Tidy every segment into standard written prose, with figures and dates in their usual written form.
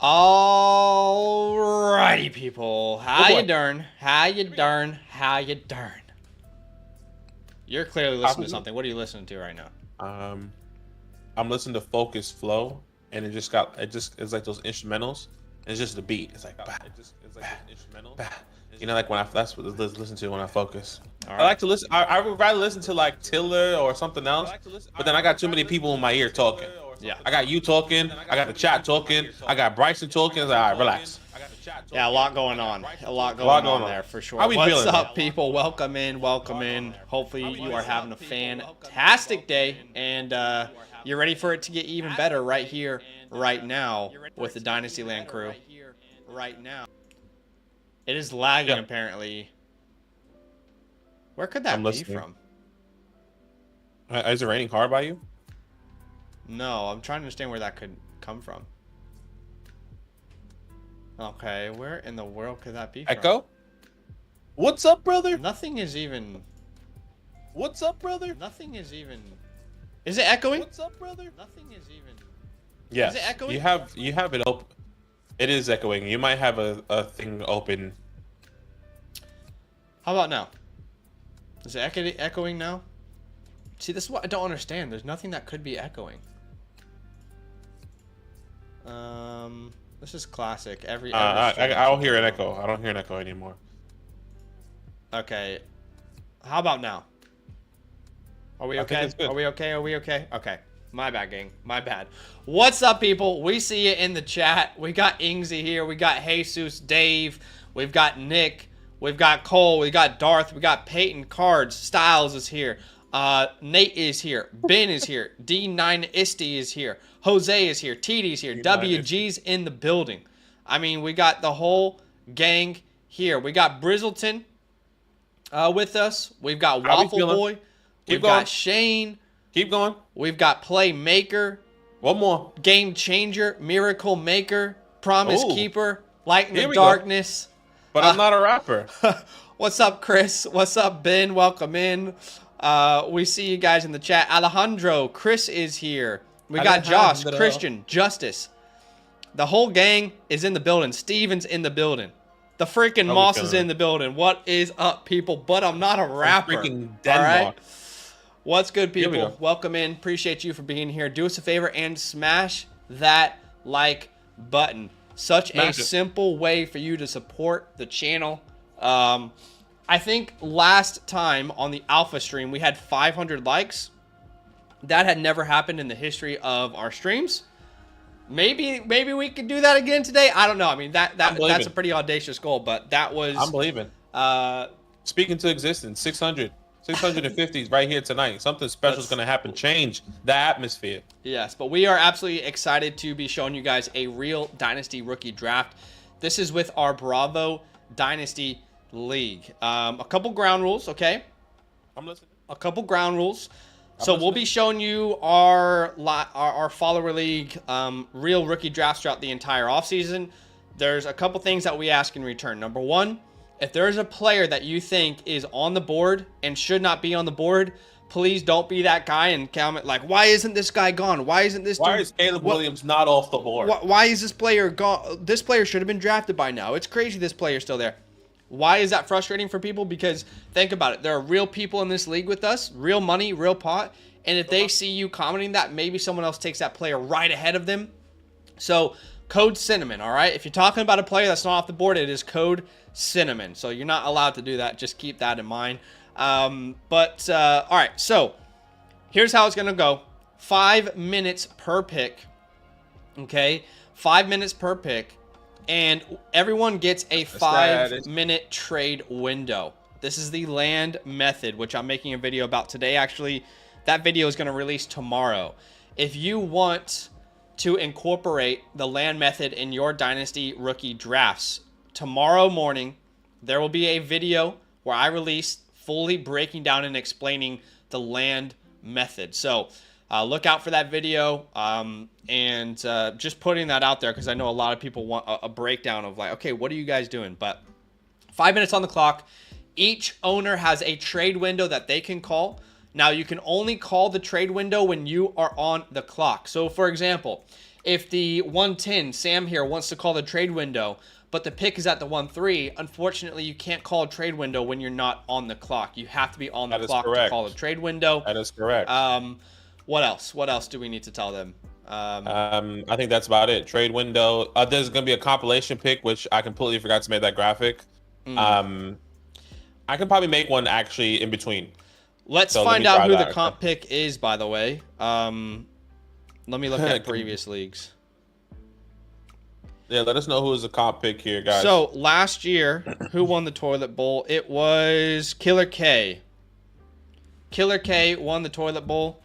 Alrighty, people. How you doing? How you doing? How you doing? You're clearly listening to something. What are you listening to right now? I'm listening to Focus Flow, and it's like those instrumentals. And it's just the beat. It's like you know, like that's what I listen to when I focus. Right. I like to listen. I would rather listen to like Tiller or something else. But then I got too many people in my ear talking. Yeah. I got you talking. I got the chat talking. I got Bryson talking. It's like, all right, relax. Yeah, a lot going on. A lot going on there for sure. What's up, people? Welcome in. Welcome in. Hopefully you are having a fantastic day, and you're ready for it to get even better right here, right now, with the DynastyLand crew. Right now. It is lagging, apparently. Where could that be from? Is it raining hard by you? No, I'm trying to understand where that could come from. Okay, where in the world could that be from? Echo? What's up, brother? Nothing is even... What's up, brother? Nothing is even... Is it echoing? What's up, brother? Nothing is even... Yes. Is it echoing? You have it open. It is echoing. You might have a thing open. How about now? Is it echoing now? See, this is what I don't understand. There's nothing that could be echoing. This is classic. I don't hear an echo. I don't hear an echo anymore. Okay. How about now? Are we okay? Are we okay? Are we okay? Okay. My bad, gang. My bad. What's up, people? We see you in the chat. We got Ingsy here. We got Jesus, Dave. We've got Nick. We've got Cole. We got Darth. We got Peyton Cards. Styles is here. Nate is here. Ben is here. Dynasty is here. Jose is here. TD's here. WG's in the building. I mean, we got the whole gang here. We got Brizzleton with us. We've got Waffle Boy. We've got Shane. Keep going. We've got Playmaker. One more. Game Changer. Miracle Maker. Promise Keeper. Light in the Darkness. But I'm not a rapper. What's up, Chris? What's up, Ben? Welcome in. We see you guys in the chat. Alejandro. Chris is here. We got Josh, Christian, Justice. The whole gang is in the building. Steven's in the building. The freaking Moss is in the building. What is up, people? But I'm not a rapper. Freaking Denmark. All right? What's good, people? Welcome in. Appreciate you for being here. Do us a favor and smash that like button. Such a simple way for you to support the channel. I think last time on the alpha stream, we had 500 likes. That had never happened in the history of our streams. Maybe we could do that again today. I don't know. I mean, that's a pretty audacious goal, but that was... I'm believing. Speaking to existence, 650 right here tonight. Something special is going to happen. Change the atmosphere. Yes, but we are absolutely excited to be showing you guys a real Dynasty rookie draft. This is with our Bravo Dynasty League. A couple ground rules, okay? I'm listening. A couple ground rules. So we'll be showing you our follower league real rookie drafts throughout the entire offseason. There's a couple things that we ask in return. Number one, if there's a player that you think is on the board and should not be on the board, please don't be that guy and comment like, why isn't this guy gone? Why isn't this Why is Caleb Williams not off the board? Why is this player gone? This player should have been drafted by now. It's crazy this player's still there. Why is that frustrating for people? Because think about it. There are real people in this league with us, real money, real pot. And if they see you commenting that, maybe someone else takes that player right ahead of them. So code Cinnamon, all right? If you're talking about a player that's not off the board, it is code Cinnamon. So you're not allowed to do that. Just keep that in mind. All right. So here's how it's going to go. 5 minutes per pick. Okay? 5 minutes per pick. And everyone gets a 5-minute trade window. This is the land method, which I'm making a video about today. Actually, that video is going to release tomorrow. If you want to incorporate the land method in your Dynasty rookie drafts, tomorrow morning, there will be a video where I release fully breaking down and explaining the land method. So look out for that video, and just putting that out there because I know a lot of people want a breakdown of like, okay, what are you guys doing? But 5 minutes on the clock. Each owner has a trade window that they can call. Now, you can only call the trade window when you are on the clock. So, for example, if the 110 Sam here wants to call the trade window, but the pick is at the 1-3, unfortunately you can't call a trade window when you're not on the clock. You have to be on the clock to call a trade window. That is correct. What else? What else do we need to tell them? I think that's about it. Trade window. There's gonna be a compilation pick, which I completely forgot to make that graphic. I can probably make one actually in between. Let's find out who the comp pick is, by the way. Let me look at previous leagues. Yeah, let us know who is the comp pick here, guys. So last year, who won the toilet bowl? It was Killer K. Killer K won the toilet bowl.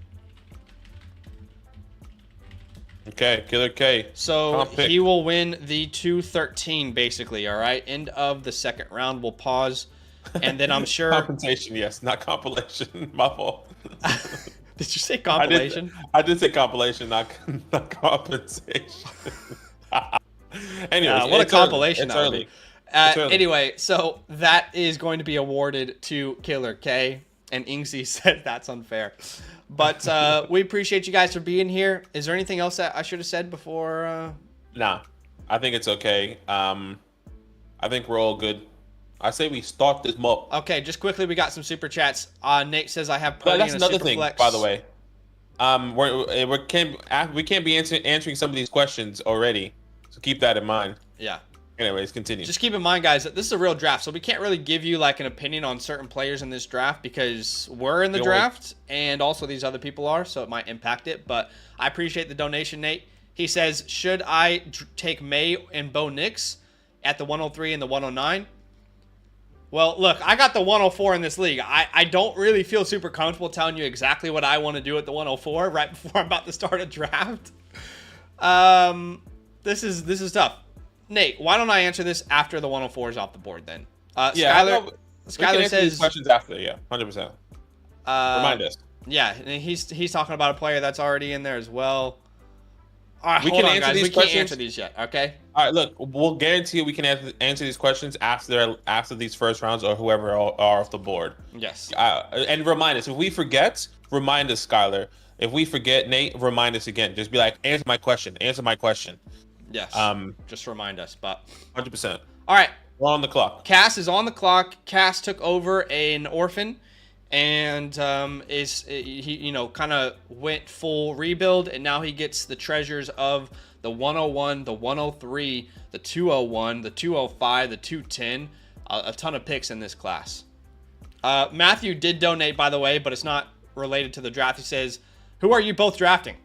Okay, Killer K. So he will win the 213, basically. All right. End of the second round. We'll pause, and then I'm sure compensation. Yes, not compilation. My fault. Did you say compilation? I did say compilation, not compensation. Anyway, what a compilation that would be. Anyway, so that is going to be awarded to Killer K, and Ingsy said that's unfair. But we appreciate you guys for being here. Is there anything else that I should have said before? Nah, I think it's okay. I think we're all good. I say we start this mob. Okay, just quickly, we got some super chats. Nate says I have plenty. That's another thing, by the way. We can't be answering some of these questions already. So keep that in mind. Yeah. Anyways, continue. Just keep in mind, guys, that this is a real draft, so we can't really give you like an opinion on certain players in this draft because we're in the draft and also these other people are, so it might impact it. But I appreciate the donation, Nate. He says, should I take May and Bo Nix at the 103 and the 109? Well, look, I got the 104 in this league. I don't really feel super comfortable telling you exactly what I want to do at the 104 right before I'm about to start a draft. This is tough. Nate, why don't I answer this after the 104 is off the board then? Yeah, Skylar says questions after. Yeah, 100%. Remind us. Yeah, and he's talking about a player that's already in there as well. All right, we hold can on, answer guys. these We questions. can't answer these yet. Okay. All right, look, we'll guarantee we can answer these questions after these first rounds or whoever are off the board. Yes. And remind us if we forget. Remind us, Skylar. If we forget, Nate, remind us again. Just be like, answer my question. Answer my question. Yes. Just remind us, but 100%. All right. We're on the clock. Cass is on the clock. Cass took over an orphan, and he kind of went full rebuild, and now he gets the treasures of the 101, the 103, the 201, the 205, the 210. A ton of picks in this class. Matthew did donate, by the way, but it's not related to the draft. He says, "Who are you both drafting?"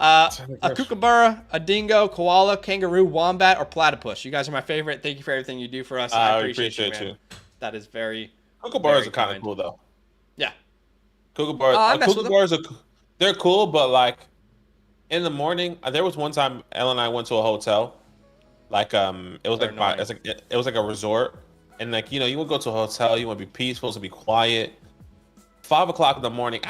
A kookaburra, a dingo, koala, kangaroo, wombat, or platypus. You guys are my favorite. Thank you for everything you do for us. I appreciate you, man. That is very. Kookaburras are kind of cool, though. Yeah. Kookaburras they're cool, but like in the morning, there was one time Ella and I went to a hotel, like it was like a resort, and like you would go to a hotel, you want to be peaceful, to be quiet. 5 o'clock in the morning,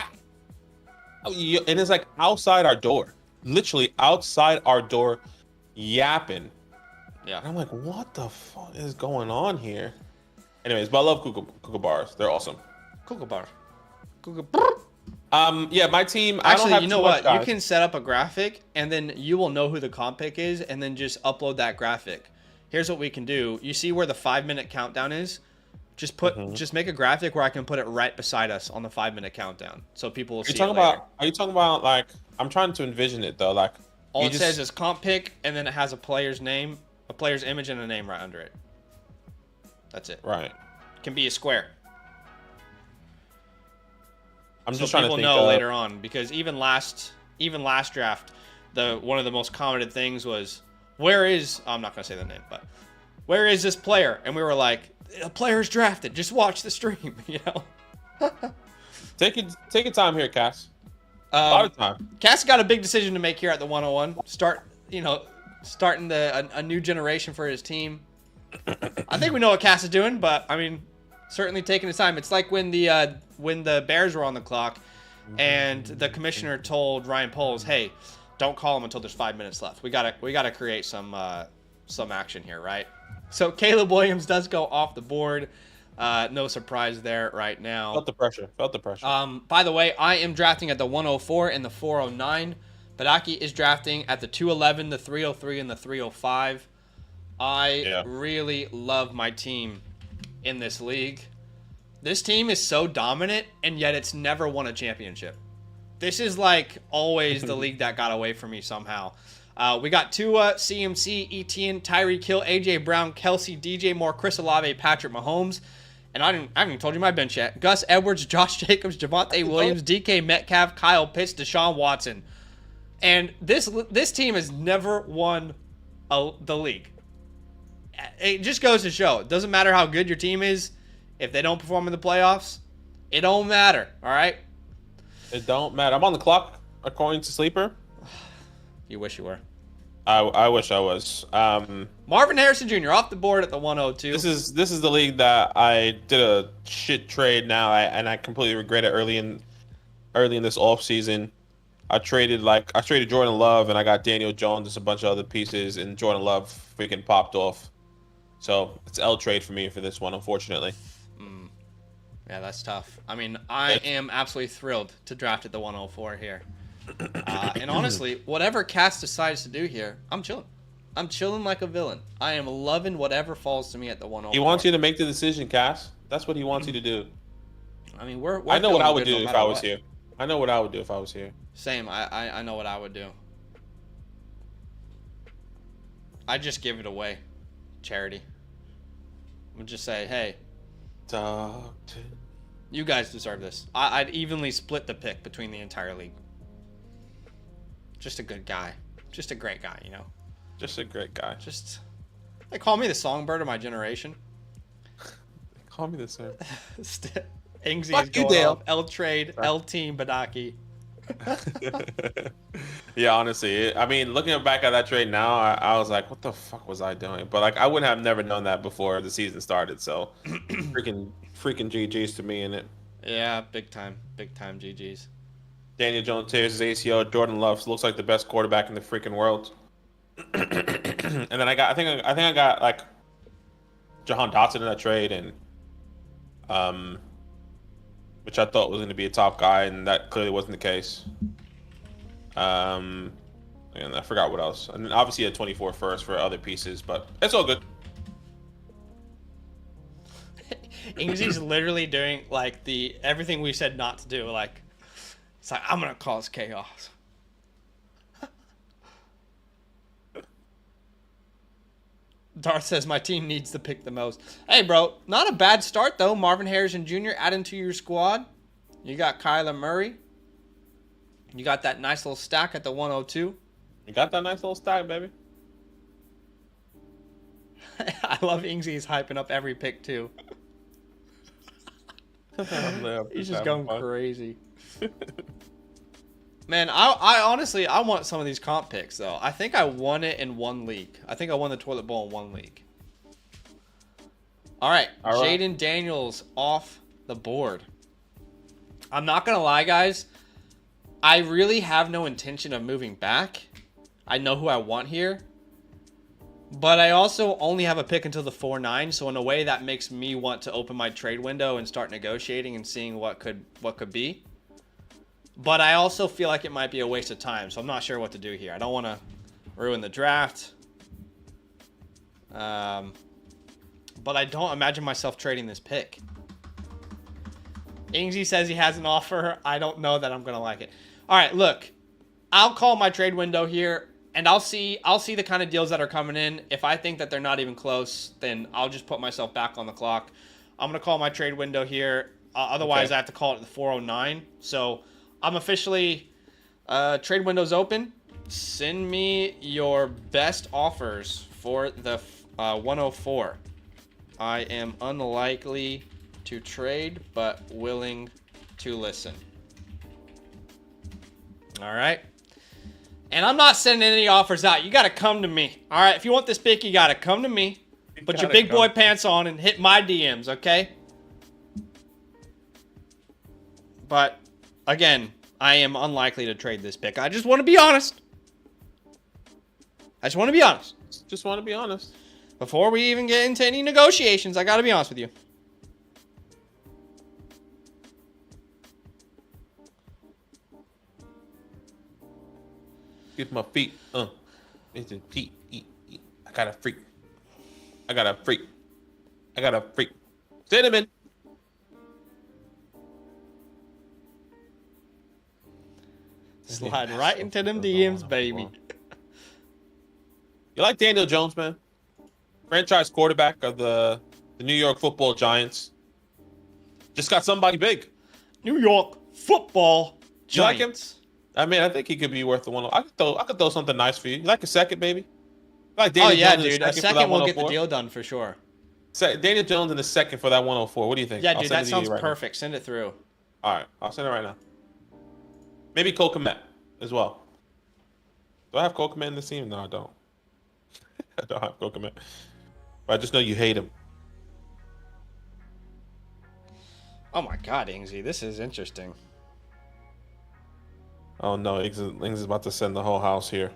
and it's like outside our door. Literally outside our door, yapping. Yeah. And I'm like, what the fuck is going on here? Anyways, but I love kookaburras. They're awesome. Kookaburra. Yeah, my team. Actually, I don't have you know what? You can set up a graphic, and then you will know who the comp pick is, and then just upload that graphic. Here's what we can do. You see where the 5-minute countdown is? Just make a graphic where I can put it right beside us on the 5-minute countdown, so people will see it later. Are you talking about like? I'm trying to envision it though. Like all it says is comp pick, and then it has a player's name, a player's image, and a name right under it. That's it. Right. It can be a square. I'm just trying to think. People know later on, because even last draft, one of the most commented things was, "Where is?" I'm not gonna say the name, but where is this player? And we were like, "A player's drafted. Just watch the stream." You know. Take your time here, Cass. A lot of time. Cass got a big decision to make here at the 101. Starting a new generation for his team. I think we know what Cass is doing, but I mean, certainly taking his time. It's like when the Bears were on the clock, and the commissioner told Ryan Poles, "Hey, don't call him until there's 5 minutes left. We gotta create some action here, right?" So Caleb Williams does go off the board. No surprise there right now. Felt the pressure. By the way, I am drafting at the 104 and the 409. Badaki is drafting at the 211, the 303, and the 305. I really love my team in this league. This team is so dominant, and yet it's never won a championship. This is like always the league that got away from me somehow. We got Tua, CMC, Etienne, Tyreek Hill, AJ Brown, Kelsey, DJ Moore, Chris Olave, Patrick Mahomes. And I haven't even told you my bench yet. Gus Edwards, Josh Jacobs, Javonte Williams, DK Metcalf, Kyle Pitts, Deshaun Watson. And this team has never won the league. It just goes to show. It doesn't matter how good your team is. If they don't perform in the playoffs, it don't matter. All right? It don't matter. I'm on the clock, according to Sleeper. You wish you were. I wish I was. Marvin Harrison Jr. off the board at the 102. This is the league that I did a shit trade now, and I completely regret it early in this off season. I traded Jordan Love, and I got Daniel Jones and a bunch of other pieces, and Jordan Love freaking popped off. So it's L trade for me for this one, unfortunately. Yeah, that's tough. I mean, I am absolutely thrilled to draft at the 104 here. And honestly, whatever Cass decides to do here, I'm chilling. I'm chilling like a villain. I am loving whatever falls to me at the 104. He wants you to make the decision, Cass. That's what he wants you to do. I mean, we're I know what I would do no if I was what. here. I know what I would do if I was here. Same. I know what I would do. I'd just give it away. Charity. I would just say, hey, Doctor. You guys deserve this. I'd evenly split the pick between the entire league. Just a good guy. Just a great guy, you know? Just a great guy. They call me the songbird of my generation. Call me the sir. Ingsy is going off. L trade, L team, Badaki. Yeah, honestly. I mean, looking back at that trade now, I was like, what the fuck was I doing? But like, I would have never known that before the season started. So, freaking GGs to me in it. Yeah, big time GGs. Daniel Jones tears his ACL. Jordan Love looks like the best quarterback in the freaking world. And then I think I got like Jahan Dotson in that trade, and which I thought was going to be a top guy, and that clearly wasn't the case. And I forgot what else. And obviously a 24 first for other pieces, but it's all good. Ingsy's literally doing like everything we said not to do. Like, it's like, I'm gonna cause chaos. Darth says my team needs to pick the most. Hey, bro, not a bad start though. Marvin Harrison Jr. adding to your squad. You got Kyler Murray. You got that nice little stack at the 102. You got that nice little stack, baby. I love Ingsy's hyping up every pick too. He's just going crazy. Man, I honestly, I want some of these comp picks, though. I think I won it in one league. I think I won the toilet bowl in one league. All right. Jaden Daniels off the board. I'm not going to lie, guys. I really have no intention of moving back. I know who I want here. But I also only have a pick until the 4-9, so in a way that makes me want to open my trade window and start negotiating and seeing what could be. But I also feel like it might be a waste of time, so I'm not sure what to do here. I don't want to ruin the draft. But I don't imagine myself trading this pick. Ingsy says he has an offer. I don't know that I'm going to like it. All right, look. I'll call my trade window here. And I'll see the kind of deals that are coming in. If I think that they're not even close, then I'll just put myself back on the clock. I'm going to call my trade window here. Otherwise, okay. I have to call it the 409. So I'm officially trade window's open. Send me your best offers for the 104. I am unlikely to trade, but willing to listen. All right. And I'm not sending any offers out. You got to come to me. All right? If you want this pick, you got to come to me. Put your big boy pants on and hit my DMs, okay? But, again, I am unlikely to trade this pick. I just want to be honest. Just want to be honest. Before we even get into any negotiations, I got to be honest with you. Excuse my feet. It's a feet. I got a freak. I got a freak. I got a freak. Cinnamon. Slide right into them DMs, baby. You like Daniel Jones, man? Franchise quarterback of the New York Football Giants. Just got somebody big. New York Football Giants. You like him? I mean, I think he could be worth the one. I could throw something nice for you. You like a second, baby? You like Daniel Jones dude. A second will get the deal done for sure. Daniel Jones in a second for that 104. What do you think? Yeah, dude, that sounds perfect. Send it through. All right, I'll send it right now. Maybe Cole Kmet as well. Do I have Cole Kmet in this team? No, I don't. I don't have Cole Kmet. But I just know you hate him. Oh my God, Ingsy, this is interesting. Oh no, Ings is about to send the whole house here.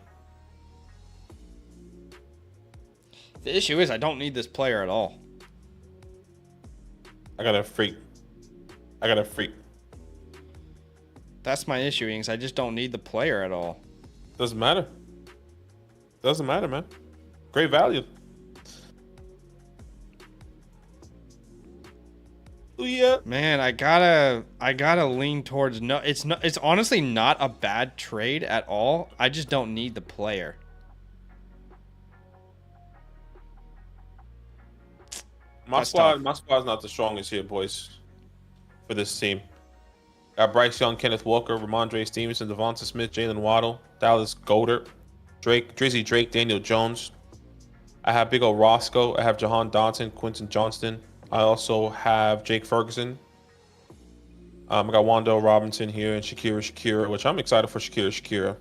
The issue is I don't need this player at all. I got a freak. That's my issue, Ings. I just don't need the player at all. Doesn't matter. Doesn't matter, man. Great value. Yeah. Man, I gotta lean towards no. It's honestly not a bad trade at all. I just don't need the player. My squad's not the strongest here, boys. For this team, got Bryce Young, Kenneth Walker, Ramondre Stevenson, Devonta Smith, Jalen Waddle, Dallas Goedert, Drizzy Drake, Daniel Jones. I have Big O Roscoe. I have Jahan Dotson, Quentin Johnston. I also have Jake Ferguson. I got Wando Robinson here and Shakira, which I'm excited for Shakira.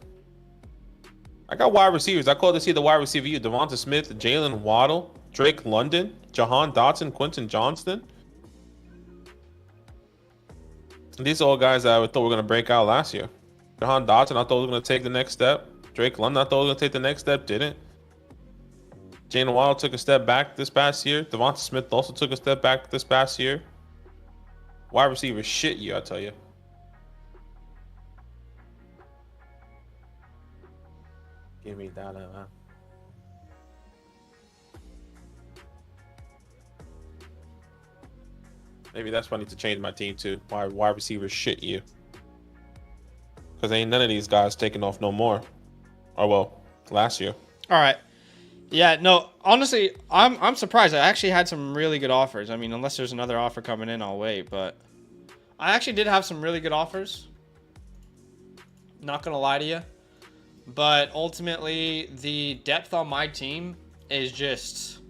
I got wide receivers. I call to see the wide receiver you. Devonta Smith, Jalen Waddle, Drake London, Jahan Dotson, Quentin Johnston. These are all guys that I thought were going to break out last year. Jahan Dotson, I thought was going to take the next step. Drake London, I thought was going to take the next step, didn't. Jalen Waddle took a step back this past year. Devonta Smith also took a step back this past year. Wide receiver shit you, I tell you. Give me that, man. Maybe that's why I need to change my team too. Wide receiver shit you. Because ain't none of these guys taking off no more. Or well, last year. All right. Yeah, no, honestly, I'm surprised. I actually had some really good offers. I mean, unless there's another offer coming in, I'll wait. But I actually did have some really good offers. Not going to lie to you. But ultimately, the depth on my team is just...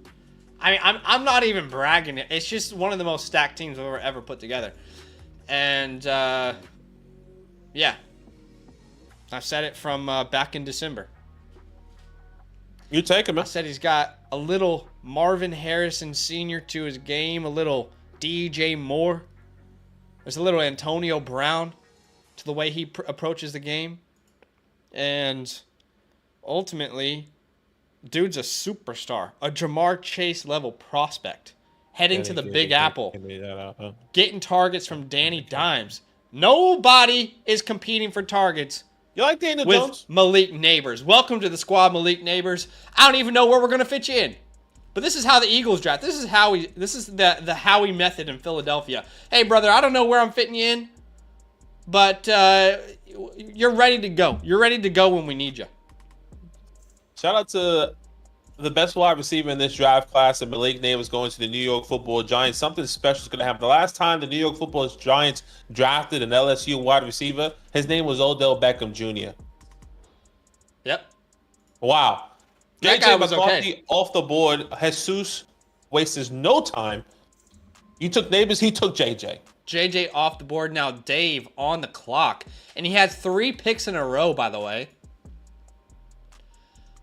I mean, I'm not even bragging. It's just one of the most stacked teams I've ever put together. And, yeah. I've said it from back in December. You take him, man. I said he's got a little Marvin Harrison Sr. to his game, a little DJ Moore. There's a little Antonio Brown to the way he approaches the game. And ultimately, dude's a superstar, a Jamar Chase level prospect, heading to the Big Apple, getting targets from Danny Dimes. Nobody is competing for targets. You like Daniel with Jones? Malik Neighbors. Welcome to the squad, Malik Neighbors. I don't even know where we're gonna fit you in, but this is how the Eagles draft. This is the Howie method in Philadelphia. Hey, brother, I don't know where I'm fitting you in, but you're ready to go. You're ready to go when we need you. Shout out to the best wide receiver in this draft class, and Malik Neighbors going to the New York Football Giants. Something special is going to happen. The last time the New York Football Giants drafted an LSU wide receiver, his name was Odell Beckham Jr. Yep. Wow. That guy was okay. Off the board. Jesus wastes no time. You took Neighbors, he took JJ. JJ off the board. Now Dave on the clock. And he had 3 picks in a row, by the way.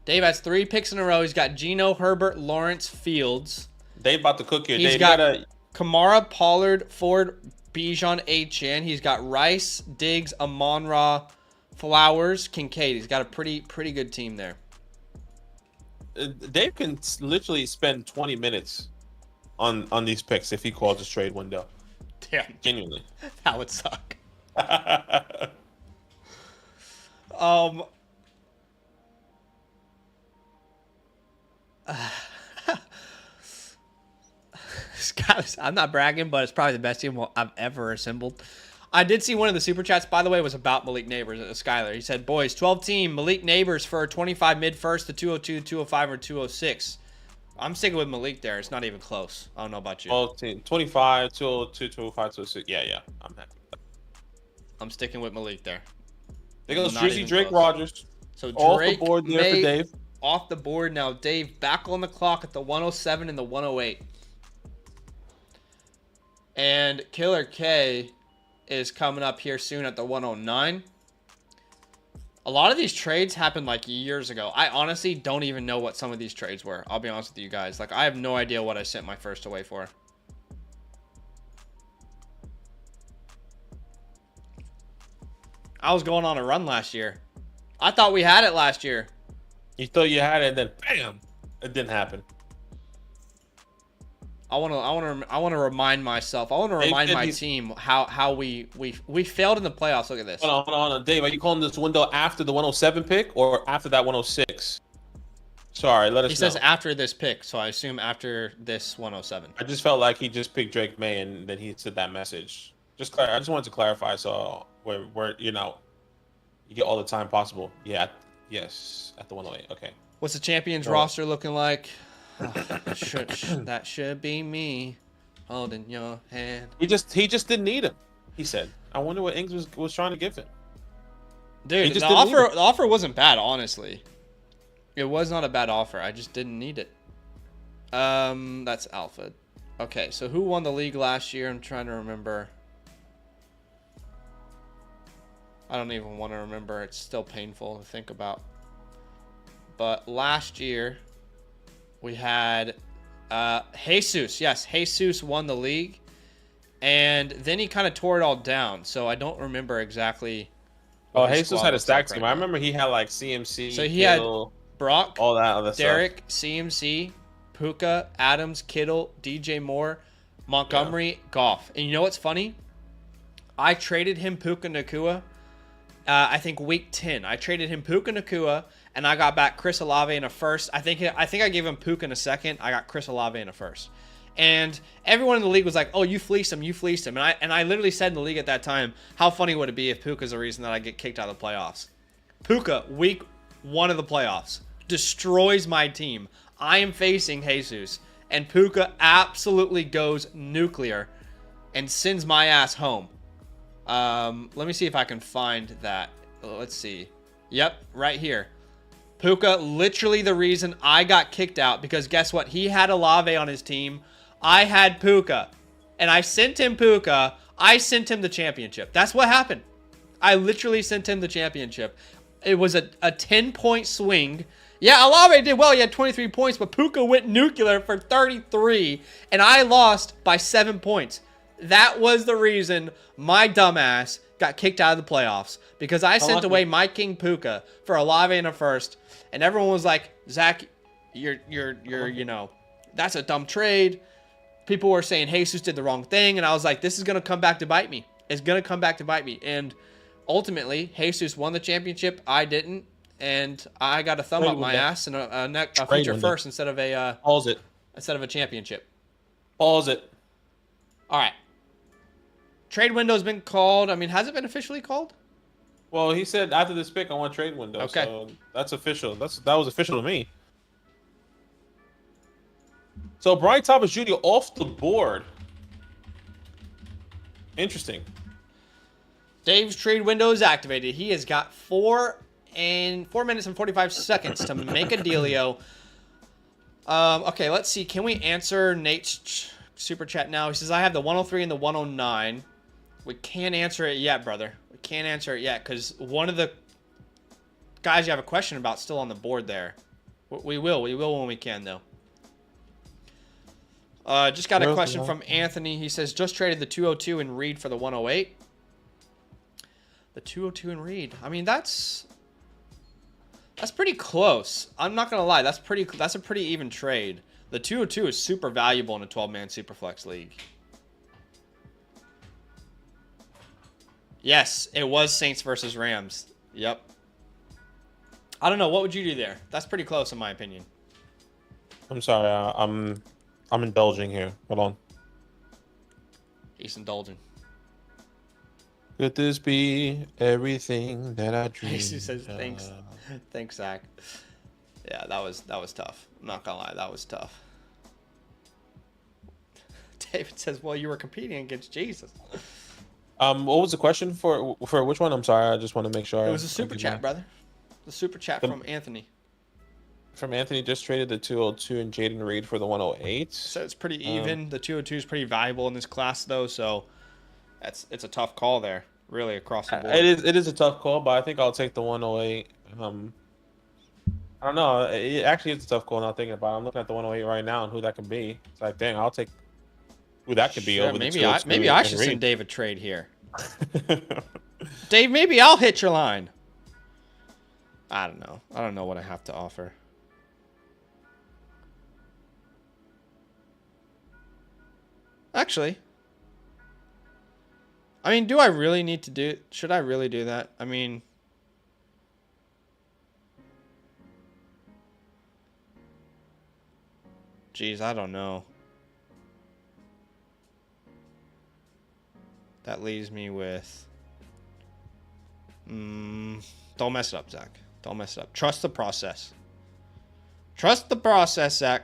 Dave has 3 picks in a row. He's got Geno, Herbert, Lawrence, Fields. Dave about to cook here. He's Dave got Kamara, Pollard, Ford, Bijan, Achane. He's got Rice, Diggs, Amon-Ra, Flowers, Kincaid. He's got a pretty good team there. Dave can literally spend 20 minutes on these picks if he calls his trade window. Damn. Genuinely. That would suck. I'm not bragging, but it's probably the best team I've ever assembled. I did see one of the super chats, by the way, was about Malik Neighbors, Skyler. He said, boys, 12 team, Malik Neighbors for 25 mid first to 202, 205, or 206. I'm sticking with Malik there. It's not even close. I don't know about you. 12 team, 25, 202, 205, 206. Yeah. I'm happy. I'm sticking with Malik there. There goes Not Drizzy even Drake close. Rogers. So Off Drake the board there for Dave. Off the board now. Dave back on the clock at the 107 and the 108. And Killer K is coming up here soon at the 109. A lot of these trades happened like years ago. I honestly don't even know what some of these trades were. I'll be honest with you guys. Like, I have no idea what I sent my first away for. I was going on a run last year. I thought we had it last year. You thought you had it, and then bam, it didn't happen. I want to remind myself. I want to remind my team how we failed in the playoffs. Look at this. Hold on, Dave. Are you calling this window after the 107 pick or after that 106? Sorry, let us know. He says after this pick, so I assume after this 107. I just felt like he just picked Drake May, and then he said that message. I just wanted to clarify, so we're you get all the time possible. Yeah, yes, at the 108. Okay. What's the champions roster looking like? Oh, that should be me holding your hand. He just didn't need him. He said. I wonder what Ings was trying to give him. Dude, the offer wasn't bad, honestly. It was not a bad offer. I just didn't need it. That's Alpha. Okay, so who won the league last year? I'm trying to remember. I don't even want to remember. It's still painful to think about. But last year, we had Jesus. Yes, Jesus won the league. And then he kind of tore it all down. So I don't remember exactly. Oh, Jesus had a stack team. I remember he had like CMC. So he had Brock, all that other Derek, stuff. CMC, Puka, Adams, Kittle, DJ Moore, Montgomery, Goff. And you know what's funny? I traded him Puka Nakua. I think week 10. I traded him Puka Nakua, and I got back Chris Olave in a first. I think I gave him Puka in a second. I got Chris Olave in a first. And everyone in the league was like, "Oh, you fleeced him, you fleeced him." And I literally said in the league at that time, how funny would it be if Puka's the reason that I get kicked out of the playoffs? Puka, week 1 of the playoffs, destroys my team. I am facing Jesus, and Puka absolutely goes nuclear and sends my ass home. Let me see if I can find that. Let's see. Yep, right here. Puka, literally the reason I got kicked out, because guess what? He had Olave on his team. I had Puka, and I sent him Puka. I sent him the championship. That's what happened. I literally sent him the championship. It was a 10-point swing. Yeah, Olave did well. He had 23 points, but Puka went nuclear for 33, and I lost by 7 points. That was the reason my dumbass got kicked out of the playoffs, because I sent away my King Puka for Olave in a first, and everyone was like, "Zach, you're that's a dumb trade." People were saying Jesus did the wrong thing, and I was like, "This is gonna come back to bite me. It's gonna come back to bite me." And ultimately, Jesus won the championship. I didn't, and I got a thumb up my ass and a feature first instead of a championship. Pause it. All right. Trade window's been called. I mean, has it been officially called? Well, he said after this pick, I want trade window. Okay. So that's official. That was official to me. So Brian Thomas Jr. off the board. Interesting. Dave's trade window is activated. He has got 4 minutes and 45 seconds to make a dealio. Okay, let's see. Can we answer Nate's super chat now? He says, I have the 103 and the 109. We can't answer it yet, brother. We can't answer it yet because one of the guys you have a question about still on the board there. We will when we can, though. Just got a question from Anthony. He says, just traded the 202 and Reed for the 108. The 202 and Reed. I mean, that's pretty close. I'm not going to lie. That's a pretty even trade. The 202 is super valuable in a 12-man Superflex league. Yes, it was Saints versus Rams. Yep. I don't know. What would you do there? That's pretty close in my opinion. I'm sorry. I'm indulging here. Hold on. He's indulging. Could this be everything that I dreamed? He says, "Thanks, thanks, Zach." Yeah, that was tough. I'm not gonna lie, that was tough. David says, "Well, you were competing against Jesus." What was the question for which one? I'm sorry, I just want to make sure. It was a super chat, brother. The super chat from Anthony. From Anthony, just traded the 202 and Jaden Reed for the 108. So it's pretty even. The 202 is pretty valuable in this class, though. So it's a tough call there, really, across the board. It is a tough call, but I think I'll take the 108. I don't know. It actually is a tough call. Not thinking about it. I'm looking at the 108 right now and who that can be. It's like, dang, I'll take who that could be over the 202. Maybe I should send Dave a trade here. Dave, maybe I'll hit your line. I don't know. I don't know what I have to offer. Actually, I mean, do I really need to do? Should I really do that? I mean, geez, I don't know. That leaves me with. Don't mess it up, Zach. Don't mess it up. Trust the process. Trust the process, Zach.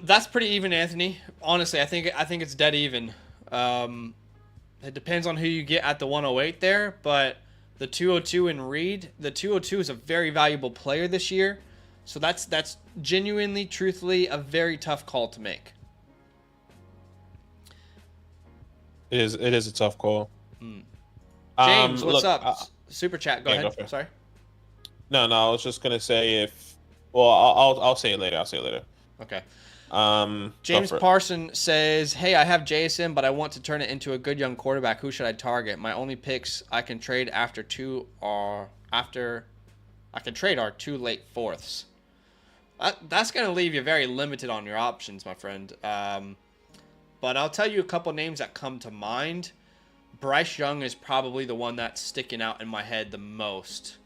That's pretty even, Anthony. Honestly, I think it's dead even. It depends on who you get at the 108 there, but the 202 in Reed, the 202 is a very valuable player this year. So that's genuinely, truthfully, a very tough call to make. It is a tough call. James, what's up? Super chat. Go ahead. Go Sorry. No, I was just gonna say I'll say it later. I'll say it later. Okay. James Parson says, "Hey, I have JSN, but I want to turn it into a good young quarterback. Who should I target? My only picks I can trade are two late fourths." That's going to leave you very limited on your options, my friend. But I'll tell you a couple names that come to mind. Bryce Young is probably the one that's sticking out in my head the most.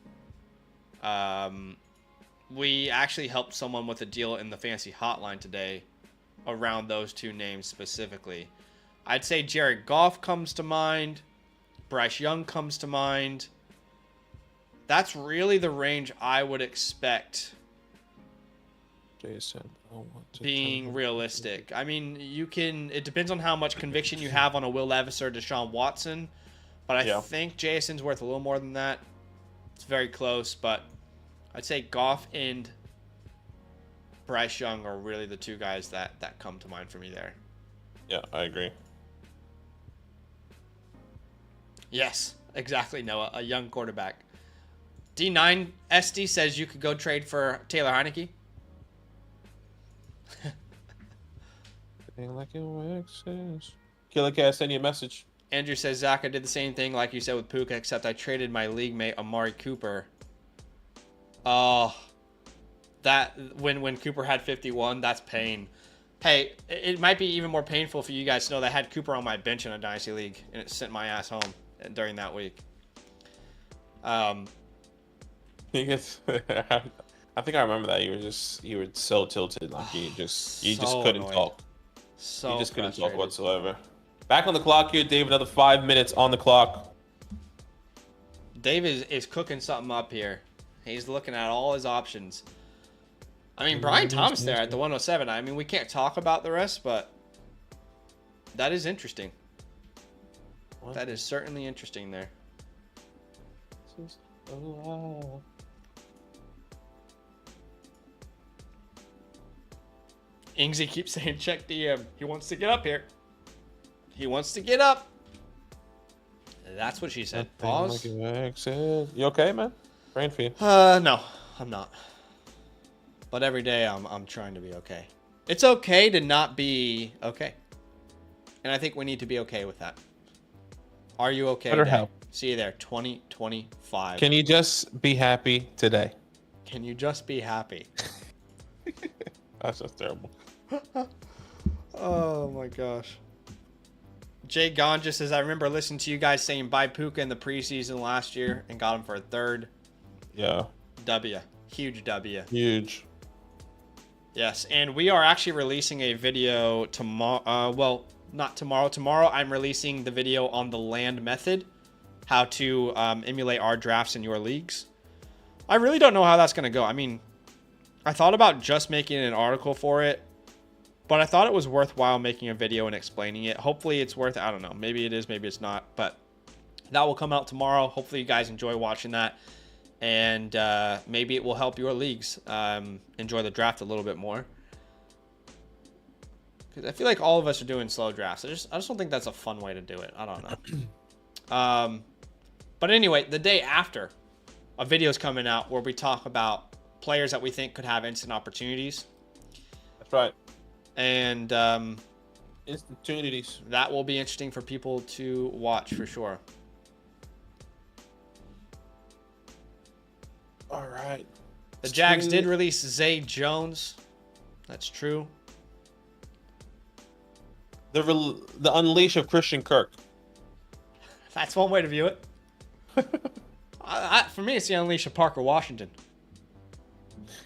We actually helped someone with a deal in the fantasy hotline today around those two names specifically. I'd say Jared Goff comes to mind. Bryce Young comes to mind. That's really the range I would expect Jason, being realistic. I mean, it depends on how much conviction you have on a Will Levis or Deshaun Watson, but I think Jason's worth a little more than that. It's very close, but I'd say Goff and Bryce Young are really the two guys that come to mind for me there. Yeah, I agree. Yes, exactly, Noah. A young quarterback. D9 SD says you could go trade for Taylor Heineke. Like it says. Killer Cat, send you a message. Andrew says, Zach, I did the same thing like you said with Puka, except I traded my league mate Amari Cooper. Oh, that when Cooper had 51, that's pain. Hey, it might be even more painful for you guys to know that I had Cooper on my bench in a Dynasty League, and it sent my ass home during that week. I think I remember that you were so tilted, like you just couldn't talk. You just couldn't talk whatsoever. Back on the clock here, Dave. Another 5 minutes on the clock. Dave is cooking something up here. He's looking at all his options. I mean, Brian Thomas there at the 107. I mean, we can't talk about the rest, but that is interesting. What? That is certainly interesting there. Ingsy keeps saying check DM. He wants to get up here. He wants to get up. That's what she said. Pause. You okay, man? Praying for you. No, I'm not. But every day I'm trying to be okay. It's okay to not be okay. And I think we need to be okay with that. Are you okay? Better help. See you there. 2025. Can you just be happy today? Can you just be happy? That's just terrible. Oh my gosh. Jay Ganja says, I remember listening to you guys saying buy Puka in the preseason last year and got him for a third. Yeah. W. Huge W. Huge. Yes, and we are actually releasing a video tomorrow. Well, not tomorrow. Tomorrow I'm releasing the video on the land method, how to emulate our drafts in your leagues. I really don't know how that's going to go. I mean, I thought about just making an article for it, but I thought it was worthwhile making a video and explaining it. Hopefully it's worth it. I don't know. Maybe it is, maybe it's not, but that will come out tomorrow. Hopefully you guys enjoy watching that. And maybe it will help your leagues enjoy the draft a little bit more. Because I feel like all of us are doing slow drafts. I just don't think that's a fun way to do it. I don't know. But anyway, the day after, a video is coming out where we talk about players that we think could have instant opportunities. That's right. And instant opportunities. That will be interesting for people to watch for sure. All right. The Jags did release Zay Jones. That's true. The unleash of Christian Kirk. That's one way to view it. For me, it's the unleash of Parker Washington.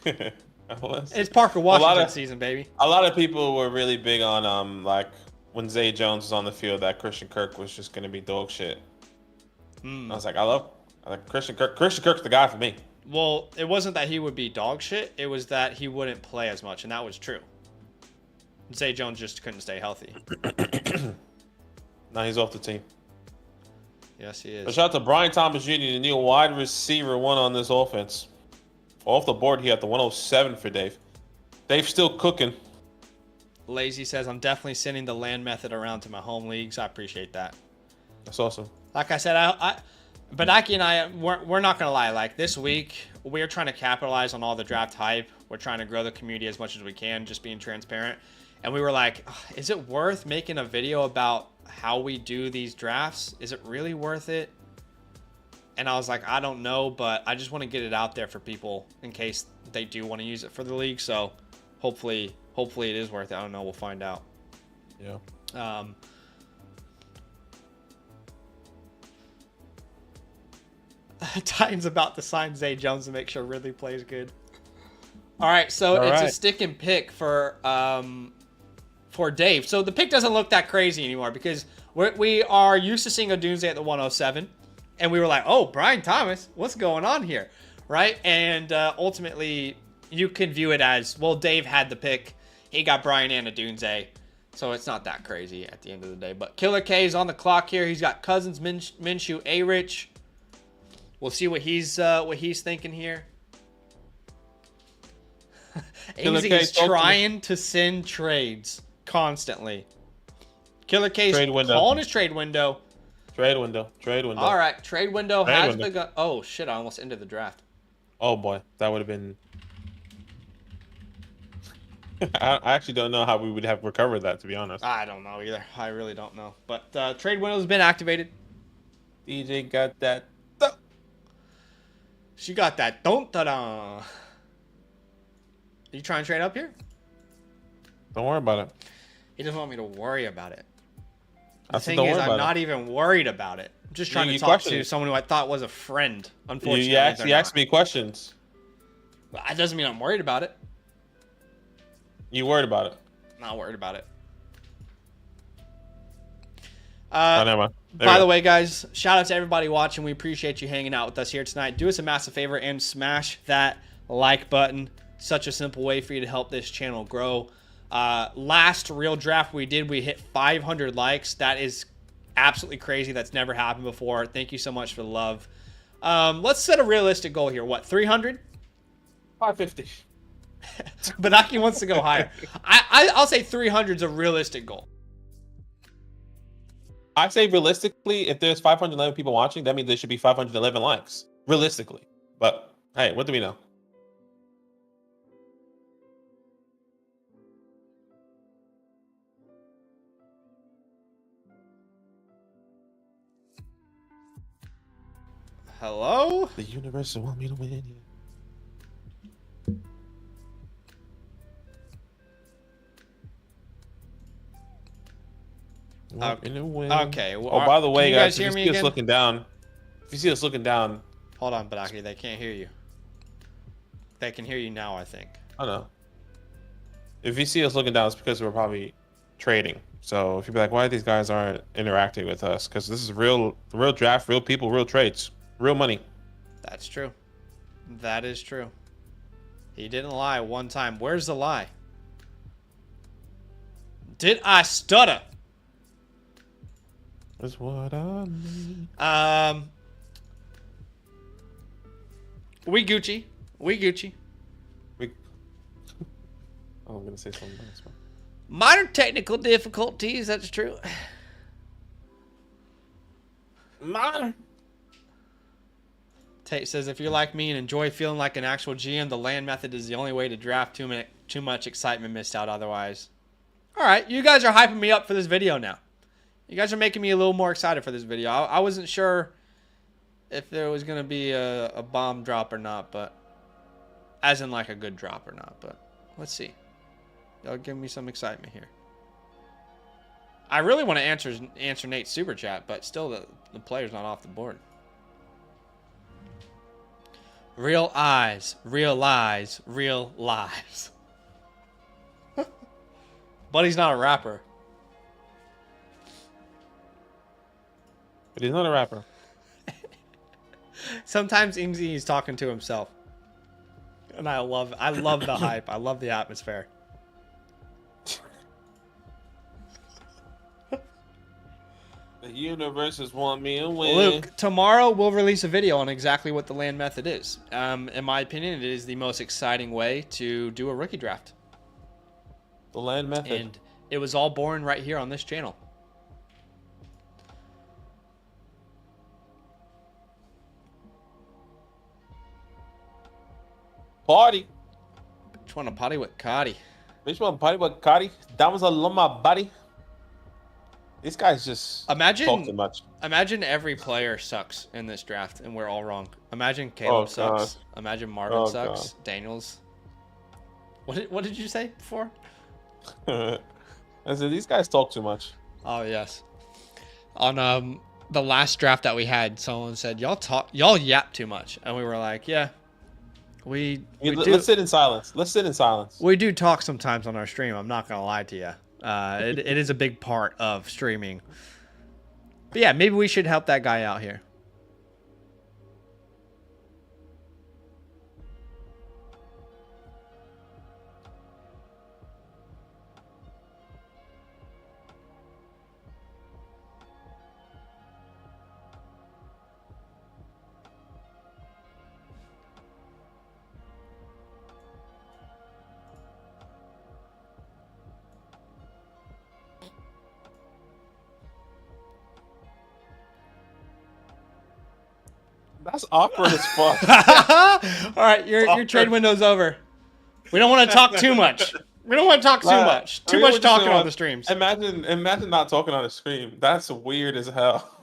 It's Parker Washington season, baby. A lot of people were really big on like when Zay Jones was on the field that Christian Kirk was just going to be dog shit. I was like, I like Christian Kirk. Christian Kirk's the guy for me. Well, it wasn't that he would be dog shit. It was that he wouldn't play as much, and that was true. Zay Jones just couldn't stay healthy. Now he's off the team. Yes, he is. But shout out to Brian Thomas Jr., the new wide receiver one on this offense. Off the board, he had the 107 for Dave. Dave's still cooking. Lazy says, I'm definitely sending the land method around to my home leagues. I appreciate that. That's awesome. Like I said, Badaki and I, we're not going to lie. Like this week, we're trying to capitalize on all the draft hype. We're trying to grow the community as much as we can, just being transparent. And we were like, is it worth making a video about how we do these drafts? Is it really worth it? And I was like, I don't know, but I just want to get it out there for people in case they do want to use it for the league. So hopefully it is worth it. I don't know. We'll find out. Yeah. Titans about to sign Zay Jones to make sure Ridley plays good. All right, so it's a stick and pick for Dave. So the pick doesn't look that crazy anymore because we are used to seeing Odunze at the 107, and we were like, oh, Brian Thomas, what's going on here, right? And ultimately, you can view it as, well, Dave had the pick. He got Brian and Odunze, so it's not that crazy at the end of the day. But Killer K is on the clock here. He's got Cousins, Minshew, A-Rich. We'll see what he's thinking here. AZ is trying to send trades constantly. Killer K's calling his trade window. Trade window. All right, trade window has begun. Oh shit! I almost ended the draft. Oh boy, that would have been. I actually don't know how we would have recovered that, to be honest. I don't know either. I really don't know. But trade window has been activated. DJ got that. She got that. Don't-da-da. Are you trying to trade up here? Don't worry about it. He doesn't want me to worry about it. The I thing is, I'm not even worried about it. I'm just trying to talk to someone who I thought was a friend. Unfortunately, you asked me questions. That doesn't mean I'm worried about it. You worried about it? Not worried about it. Never mind. By the way, guys, shout out to everybody watching. We appreciate you hanging out with us here tonight. Do us a massive favor and smash that like button. Such a simple way for you to help this channel grow. Last real draft we did, we hit 500 likes. That is absolutely crazy. That's never happened before. Thank you so much for the love. Let's set a realistic goal here. What, 300? 550. Badaki wants to go higher. I'll say 300 is a realistic goal. I say realistically, if there's 511 people watching, that means there should be 511 likes. Realistically. But, hey, what do we know? Hello? The universe want me to win. Walking away. Okay. Well, oh, by the way, you guys, hear if me you see us again? looking down, if you see us looking down, Hold on, Badaki. They can't hear you. They can hear you now, I think. I don't know. If you see us looking down, it's because we're probably trading. So if you be like, why these guys aren't interacting with us? Because this is real draft, real people, real trades, real money. That's true. That is true. He didn't lie one time. Where's the lie? Did I stutter? That's what I need. We Gucci. We Gucci. Oh, I'm gonna say something else. Minor technical difficulties. That's true. Minor. Tate says, if you're like me and enjoy feeling like an actual GM, the land method is the only way to draft. Too much excitement missed out otherwise. All right, you guys are hyping me up for this video now. You guys are making me a little more excited for this video. I wasn't sure if there was going to be a bomb drop or not, but as in like a good drop or not, but let's see. Y'all give me some excitement here. I really want to answer Nate's super chat, but still the player's not off the board. Real eyes, real lies, real lives. But he's not a rapper. But he's not a rapper. Sometimes Ingzy is talking to himself. And I love the hype. I love the atmosphere. The universe has want me to win. Luke, tomorrow we'll release a video on exactly what the land method is. In my opinion, it is the most exciting way to do a rookie draft. The land method. And it was all born right here on this channel. Party. Bitch wanna party with Cotty. Bitch wanna party with Cotty. That was a on my body. These guys just talk too much. Imagine every player sucks in this draft, and we're all wrong. Imagine Caleb sucks. God. Imagine Marvin sucks. God. Daniels. What did you say before? I said these guys talk too much. Oh yes. On the last draft that we had, someone said y'all yap too much, and we were like, yeah, we do. Let's sit in silence. Let's sit in silence. We do talk sometimes on our stream. I'm not gonna lie to you. It is a big part of streaming. But yeah, maybe we should help that guy out here. That's awkward as fuck. All right, your trade window's over. We don't want to talk too much. We don't want to talk too much. Too much talking on the streams. Imagine not talking on the stream. That's weird as hell.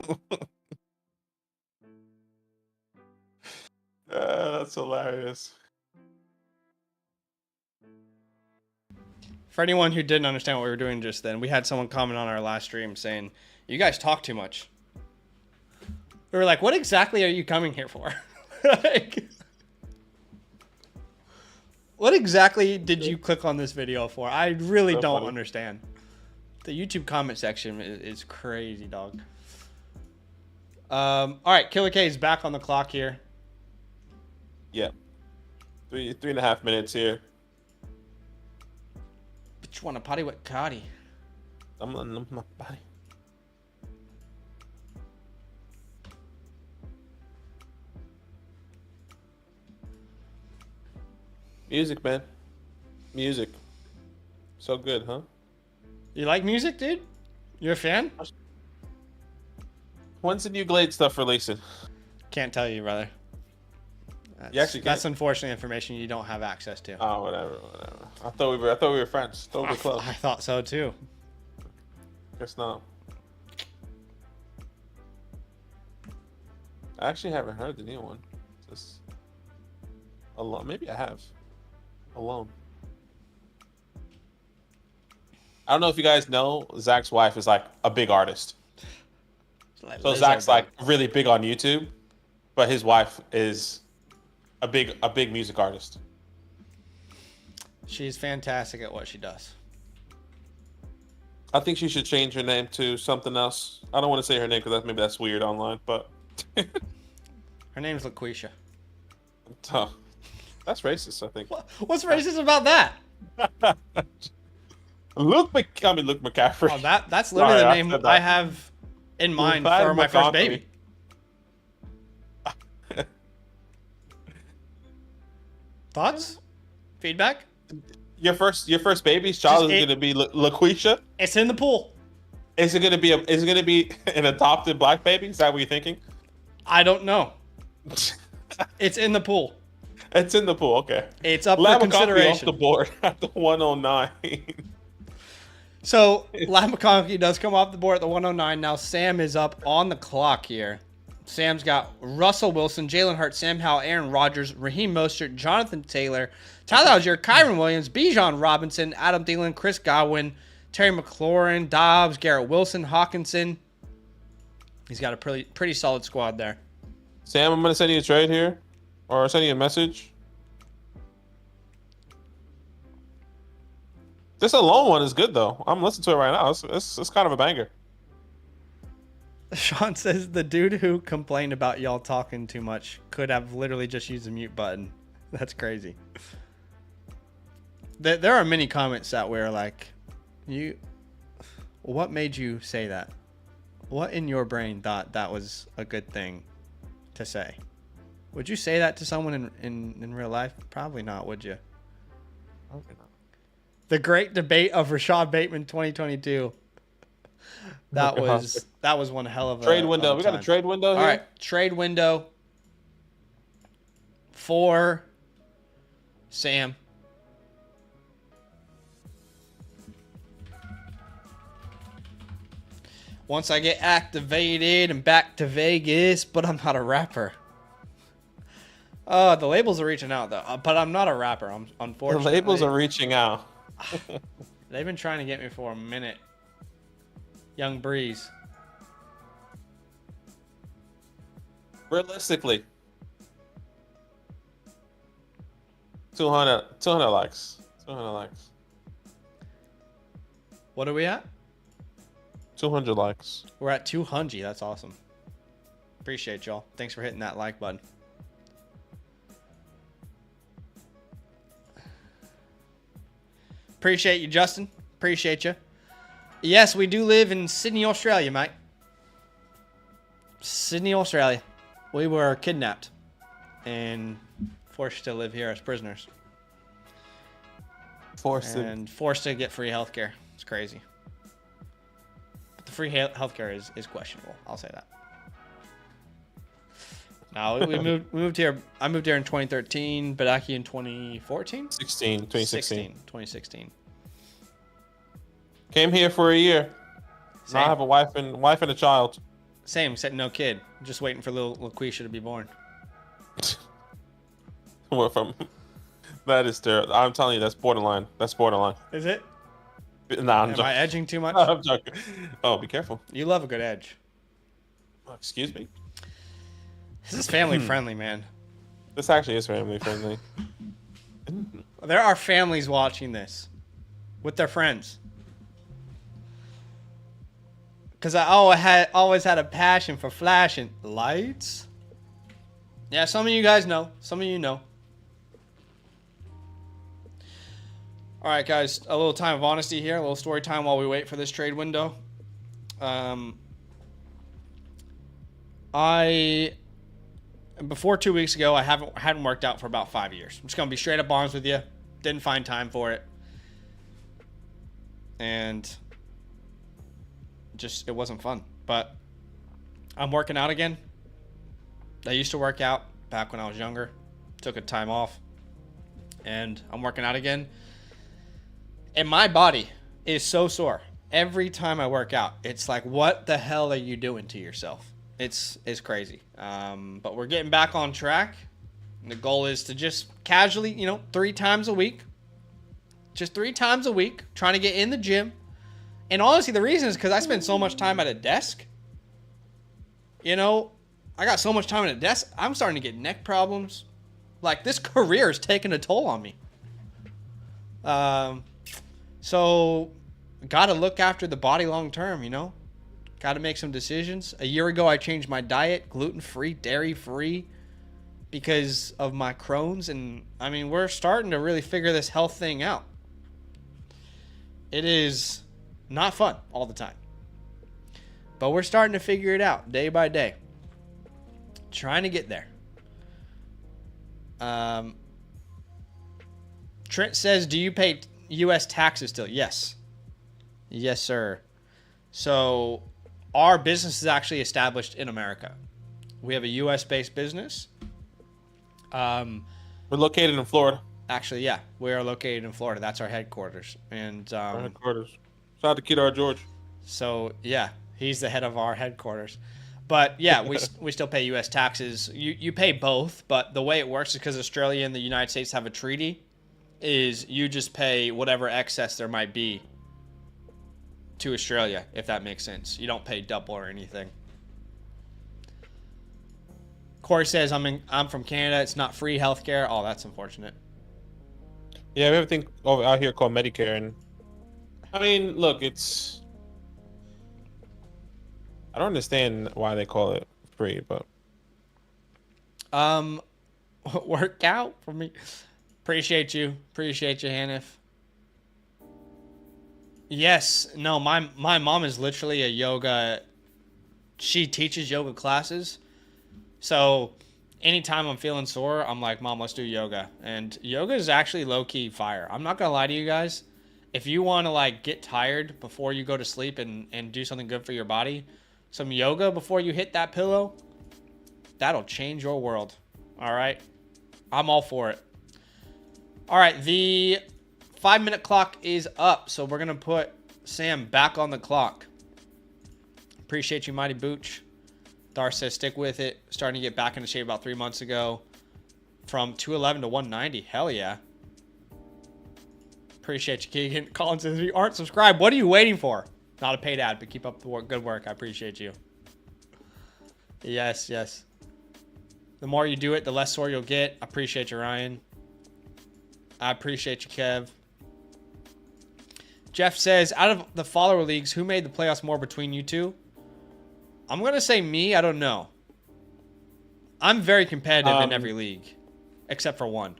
That's hilarious. For anyone who didn't understand what we were doing just then, we had someone comment on our last stream saying, "You guys talk too much." We were like, what exactly are you coming here for? Like, what exactly did you click on this video for? I really don't understand. The YouTube comment section is crazy, dog. All right, Killer K is back on the clock here. Yeah. 3.5 minutes here. But you want to potty with Cotty? I'm my body. Music, man. Music. So good, huh? You like music, dude? You're a fan? When's the new Glade stuff releasing? Can't tell you, brother. That's unfortunate information you don't have access to. Oh, whatever. I thought we were friends. Thought we were close. I thought so too. Guess not. I actually haven't heard the new one. Just alone. Maybe I have. Alone. I don't know if you guys know, Zach's wife is like a big artist. Like So Lizzo, Zach's bro. like really big on YouTube, but his wife is a big music artist. She's fantastic at what she does. I think she should change her name to something else. I don't want to say her name because maybe that's weird online, but Her name's LaQuisha. That's racist, I think. What's racist about that? Luke McCaffrey. Oh, that's literally Sorry, the name said I that. have in mind Clyde for my first McCaffrey. baby. Thoughts? Feedback? Your first baby's child is going to be LaQuisha? It's in the pool. Is it going to be an adopted black baby? Is that what you're thinking? I don't know. It's in the pool. It's in the pool. Okay. It's up for Lab off consideration. the board at the 109. So, Lab McConkey does come off the board at the 109. Now, Sam is up on the clock here. Sam's got Russell Wilson, Jalen Hurts, Sam Howell, Aaron Rodgers, Raheem Mostert, Jonathan Taylor, Tyler Algier, Kyron Williams, Bijan Robinson, Adam Thielen, Chris Godwin, Terry McLaurin, Dobbs, Garrett Wilson, Hawkinson. He's got a pretty solid squad there. Sam, I'm going to send you a trade here. Or send you a message. This alone one is good, though. I'm listening to it right now. It's kind of a banger. Sean says the dude who complained about y'all talking too much could have literally just used the mute button. That's crazy. There are many comments that were like, what made you say that? What in your brain thought that was a good thing to say? Would you say that to someone in real life? Probably not, would you? Probably not. The great debate of Rashad Bateman 2022. That was one hell of a trade window. We got a time. trade window here. All right, trade window for Sam. Once I get activated and back to Vegas, but I'm not a rapper. The labels are reaching out though, but I'm not a rapper. I'm The unfortunately. labels are reaching out. They've been trying to get me for a minute. Young Breeze. Realistically, 200 likes. 200 likes. What are we at? 200 likes. We're at 200. That's awesome. Appreciate y'all. Thanks for hitting that like button. Appreciate you, Justin. Appreciate you. Yes, we do live in Sydney, Australia, mate. Sydney, Australia. We were kidnapped and forced to live here as prisoners. Forced to get free healthcare. It's crazy. But the free healthcare is questionable. I'll say that. No, we moved here. I moved here in 2013, Badaki in 2014? 2016. Came here for a year. Same. Now I have a wife and a child. Same, except no kid. I'm just waiting for little LaQuisha to be born. What from? That is terrible. I'm telling you, that's borderline. That's borderline. Is it? Nah, I'm Am joking. I edging too much? I'm joking. Oh, be careful. You love a good edge. Oh, excuse me. This is family friendly, man. This actually is family friendly. There are families watching this with their friends. Because I always had a passion for flashing lights. Yeah, some of you guys know. Some of you know. All right, guys. A little time of honesty here. A little story time while we wait for this trade window. Before 2 weeks ago, I hadn't worked out for about 5 years. I'm just going to be straight up honest with you. Didn't find time for it. And it wasn't fun. But I'm working out again. I used to work out back when I was younger. Took a time off. And I'm working out again. And my body is so sore. Every time I work out, it's like, what the hell are you doing to yourself? It's crazy. But we're getting back on track. And the goal is to just casually, 3 times a week. Just 3 times a week. Trying to get in the gym. And honestly, the reason is because I spend so much time at a desk. You know, I got so much time at a desk. I'm starting to get neck problems. Like, this career is taking a toll on me. So, got to look after the body long term, you know? Got to make some decisions. A year ago, I changed my diet, gluten-free, dairy-free, because of my Crohn's. And, I mean, we're starting to really figure this health thing out. It is not fun all the time. But we're starting to figure it out day by day. Trying to get there. Trent says, do you pay U.S. taxes still? Yes. Yes, sir. So our business is actually established in America. We have a U.S.-based business. We're located in Florida. Actually, yeah. We are located in Florida. That's our headquarters. And our headquarters. Shout out to Kedar George. So, yeah. He's the head of our headquarters. But, yeah, we still pay U.S. taxes. You pay both, but the way it works is because Australia and the United States have a treaty, is you just pay whatever excess there might be to Australia, if that makes sense. You don't pay double or anything. Corey says, I'm from Canada. It's not free healthcare. Oh, that's unfortunate. Yeah, we have a thing out here called Medicare. And, I mean, look, it's... I don't understand why they call it free, but... Work out for me. Appreciate you, Hanif. Yes, no, my mom is literally a yoga. She teaches yoga classes, so anytime I'm feeling sore, I'm like, Mom, let's do yoga. And yoga is actually low key fire. I'm not gonna lie to you guys. If you want to like get tired before you go to sleep and do something good for your body, some yoga before you hit that pillow, that'll change your world. All right, I'm all for it. All right, the 5-minute clock is up, so we're going to put Sam back on the clock. Appreciate you, Mighty Booch. Dar says stick with it. Starting to get back into shape about 3 months ago. From 211 to 190. Hell yeah. Appreciate you, Keegan. Colin says, if you aren't subscribed, what are you waiting for? Not a paid ad, but keep up the good work. I appreciate you. Yes, yes. The more you do it, the less sore you'll get. I appreciate you, Ryan. I appreciate you, Kev. Jeff says, out of the follower leagues, who made the playoffs more between you two? I'm going to say me. I don't know. I'm very competitive in every league, except for one.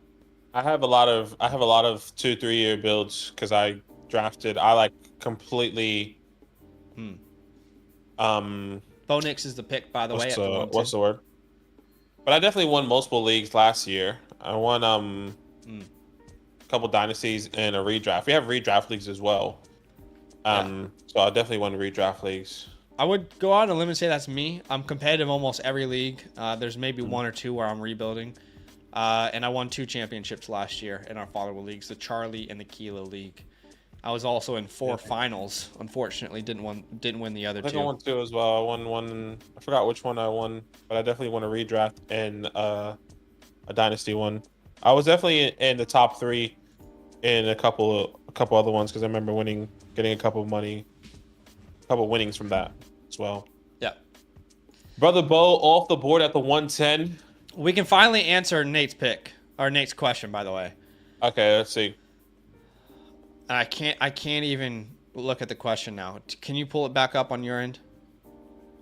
I have a lot of 2-3 year builds because I like completely. Bo Nix is the pick, by the way. What's the word? But I definitely won multiple leagues last year. I won a couple dynasties and a redraft. We have redraft leagues as well. So I definitely won redraft leagues. I would go out on a limb and say that's me. I'm competitive almost every league. There's maybe one or two where I'm rebuilding. And I won 2 championships last year in our follower leagues, the Charlie and the Kilo League. I was also in 4 finals. Unfortunately, didn't win the other 2. I think I won 2 as well. I won one. I forgot which one I won, but I definitely won a redraft and a dynasty one. I was definitely in the top 3 in a couple other ones because I remember getting a couple winnings from that as well. Yeah. Brother Bo off the board at the 110. We can finally answer Nate's question, by the way. Okay, let's see. I can't even look at the question now. Can you pull it back up on your end?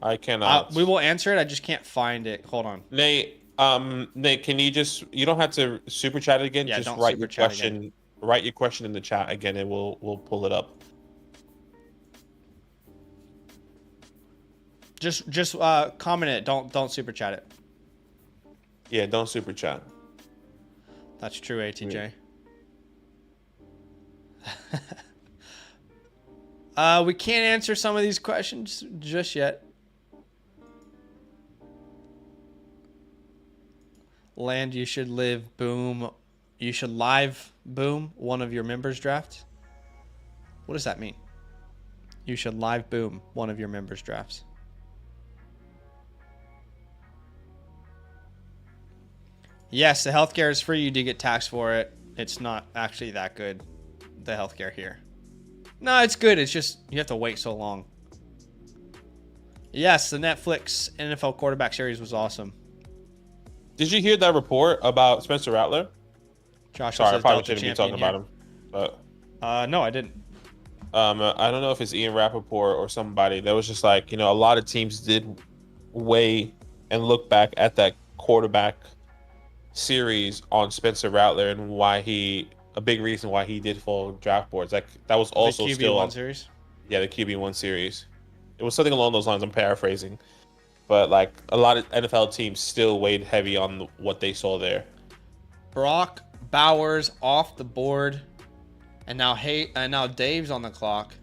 I cannot. We will answer it. I just can't find it. Hold on. Nate, can you don't have to super chat it again. Yeah, just write your question. Again. Write your question in the chat again, and we'll pull it up. Just comment it. Don't super chat it. Yeah, don't super chat. That's true, ATJ. We can't answer some of these questions just yet. Land, you should live boom. You should live boom one of your members' drafts. What does that mean? You should live boom one of your members' drafts. Yes, the healthcare is free. You do get taxed for it. It's not actually that good, the healthcare here. No, it's good. It's just you have to wait so long. Yes, the Netflix NFL quarterback series was awesome. Did you hear that report about Spencer Rattler? Josh Sorry, I says probably Delta shouldn't be talking champion about him. But No, I didn't. I don't know if it's Ian Rappaport or somebody that was just like, a lot of teams did weigh and look back at that quarterback series on Spencer Rattler and a big reason why he did fall draft boards. Like that was also the QB1 still series. Yeah, the QB1 series. It was something along those lines. I'm paraphrasing, but like a lot of NFL teams still weighed heavy on what they saw there. Brock Bowers off the board, and now Dave's on the clock.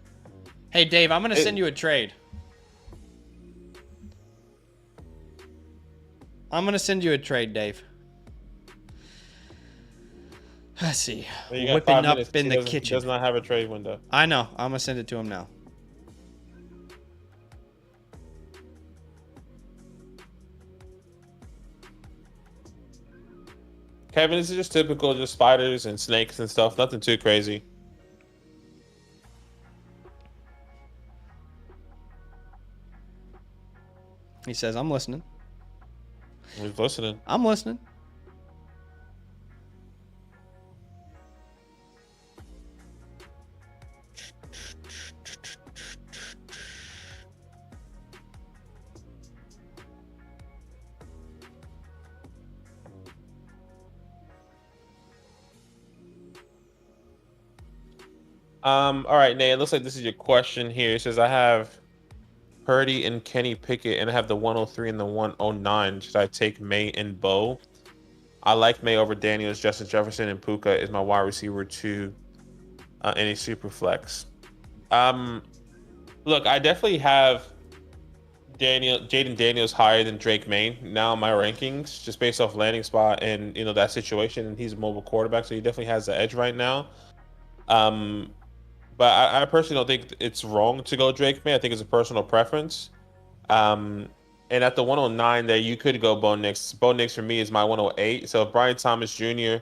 Hey Dave, I'm gonna send you a trade. I'm gonna send you a trade, Dave. Let's see. Whipping up in the kitchen. He does not have a trade window. I know. I'm gonna send it to him now. Kevin, this is just typical, just spiders and snakes and stuff. Nothing too crazy. He says, "I'm listening." He's listening. I'm listening. All right, Nate, it looks like this is your question here. It says, I have Purdy and Kenny Pickett, and I have the 103 and the 109. Should I take May and Bo? I like May over Daniels. Justin Jefferson and Puka is my wide receiver 2 in a super flex. Look, I definitely have Jaden Daniels higher than Drake May now in my rankings, just based off landing spot and that situation. And he's a mobile quarterback, so he definitely has the edge right now. But I personally don't think it's wrong to go Drake May. I think it's a personal preference. And at the 109 there, you could go Bo Nix. Bo Nix for me is my 108. So if Brian Thomas Jr.,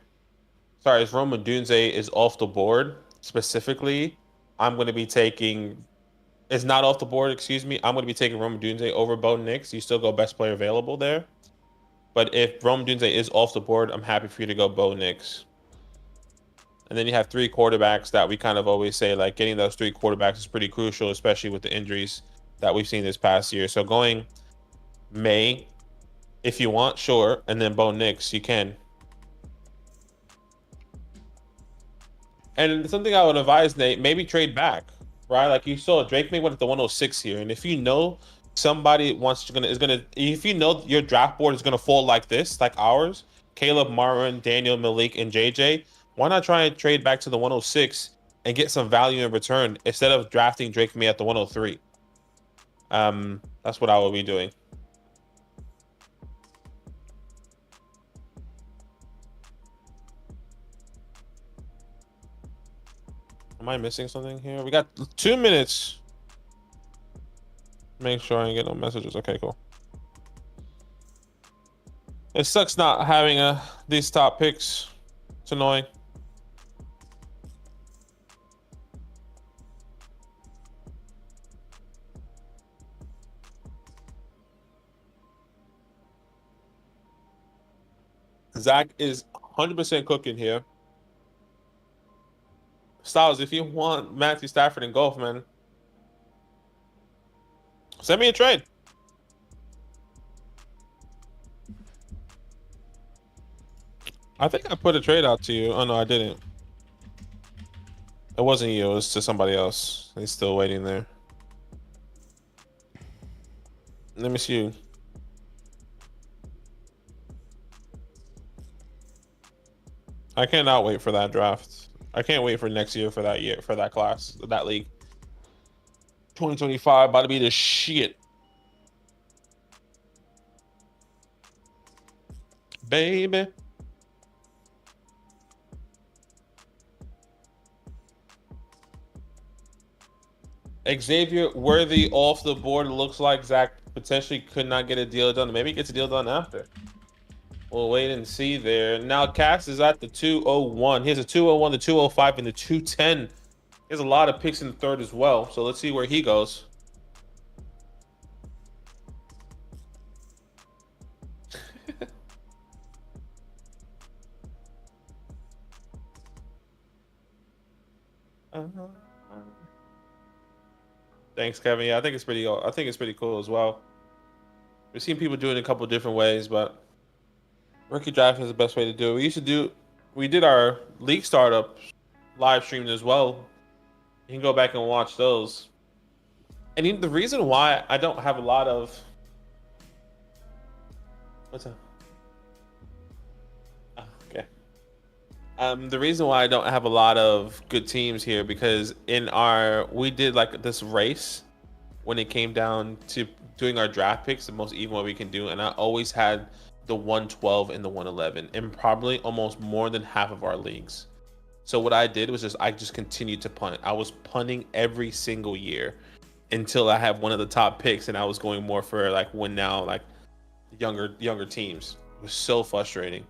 if Rome Odunze is off the board specifically, I'm going to be taking... It's not off the board, excuse me. I'm going to be taking Rome Odunze over Bo Nix. You still go best player available there. But if Rome Odunze is off the board, I'm happy for you to go Bo Nix. And then you have 3 quarterbacks that we kind of always say, like, getting those 3 quarterbacks is pretty crucial, especially with the injuries that we've seen this past year. So going May, if you want, sure. And then Bo Nix, you can. And something I would advise, Nate, maybe trade back, right? Like you saw, Drake May went at the 106 here. And if you know somebody if you know your draft board is going to fall like this, like ours, Caleb, Martin, Daniel, Malik, and JJ, why not try and trade back to the 106 and get some value in return instead of drafting Drake May at the 103? That's what I will be doing. Am I missing something here? We got 2 minutes. Make sure I ain't get no messages. Okay, cool. It sucks not having these top picks. It's annoying. Zach is 100% cooking here. Styles, if you want Matthew Stafford in golf, man, send me a trade. I think I put a trade out to you. Oh, no, I didn't. It wasn't you. It was to somebody else. He's still waiting there. Let me see you. I cannot wait for that draft. I can't wait for next year for that class, that league. 2025 about to be the shit. Baby. Xavier Worthy off the board. Looks like Zach potentially could not get a deal done. Maybe he gets a deal done after. We'll wait and see there. Now Cass is at the 201. He has a 201, the 205, and the 210 He has a lot of picks in the third as well. So let's see where he goes. Thanks, Kevin. Yeah, I think it's pretty. I think it's pretty cool as well. We've seen people do it in a couple different ways, but rookie draft is the best way to do it. We did our league startup live streams as well. You can go back and watch those. And the reason why I don't have a lot of what's that? Oh, okay. The reason why I don't have a lot of good teams here because we did like this race when it came down to doing our draft picks, the most even way we can do, and I always had the 112 and the 111 in probably almost more than half of our leagues. So what I did was I just continued to punt. I was punting every single year until I had one of the top picks, and I was going more for like win now, like younger teams. It was so frustrating.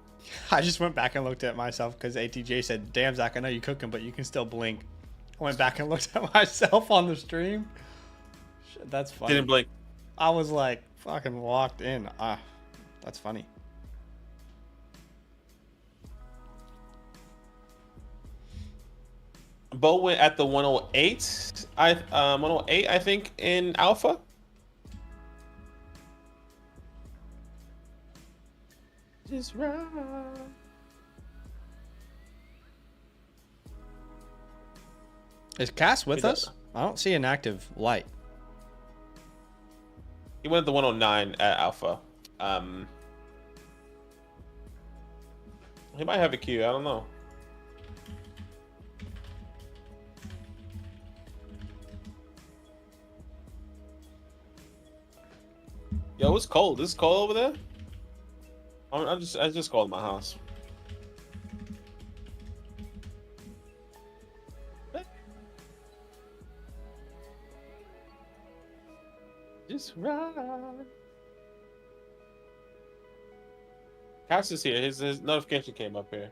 I just went back and looked at myself because ATJ said, "Damn, Zach, I know you cooking, but you can still blink." I went back and looked at myself on the stream. Shit, that's funny. Didn't blink. I was like fucking locked in. That's funny. Bo went at the 108. 108, I think, in Alpha. Just right. Is Cass with us? I don't see an active light. He went at the 109 at Alpha. He might have a queue. I don't know. Yo, it's cold. Is it cold over there? I just called my house. Just ride. Cass is here. His notification came up here.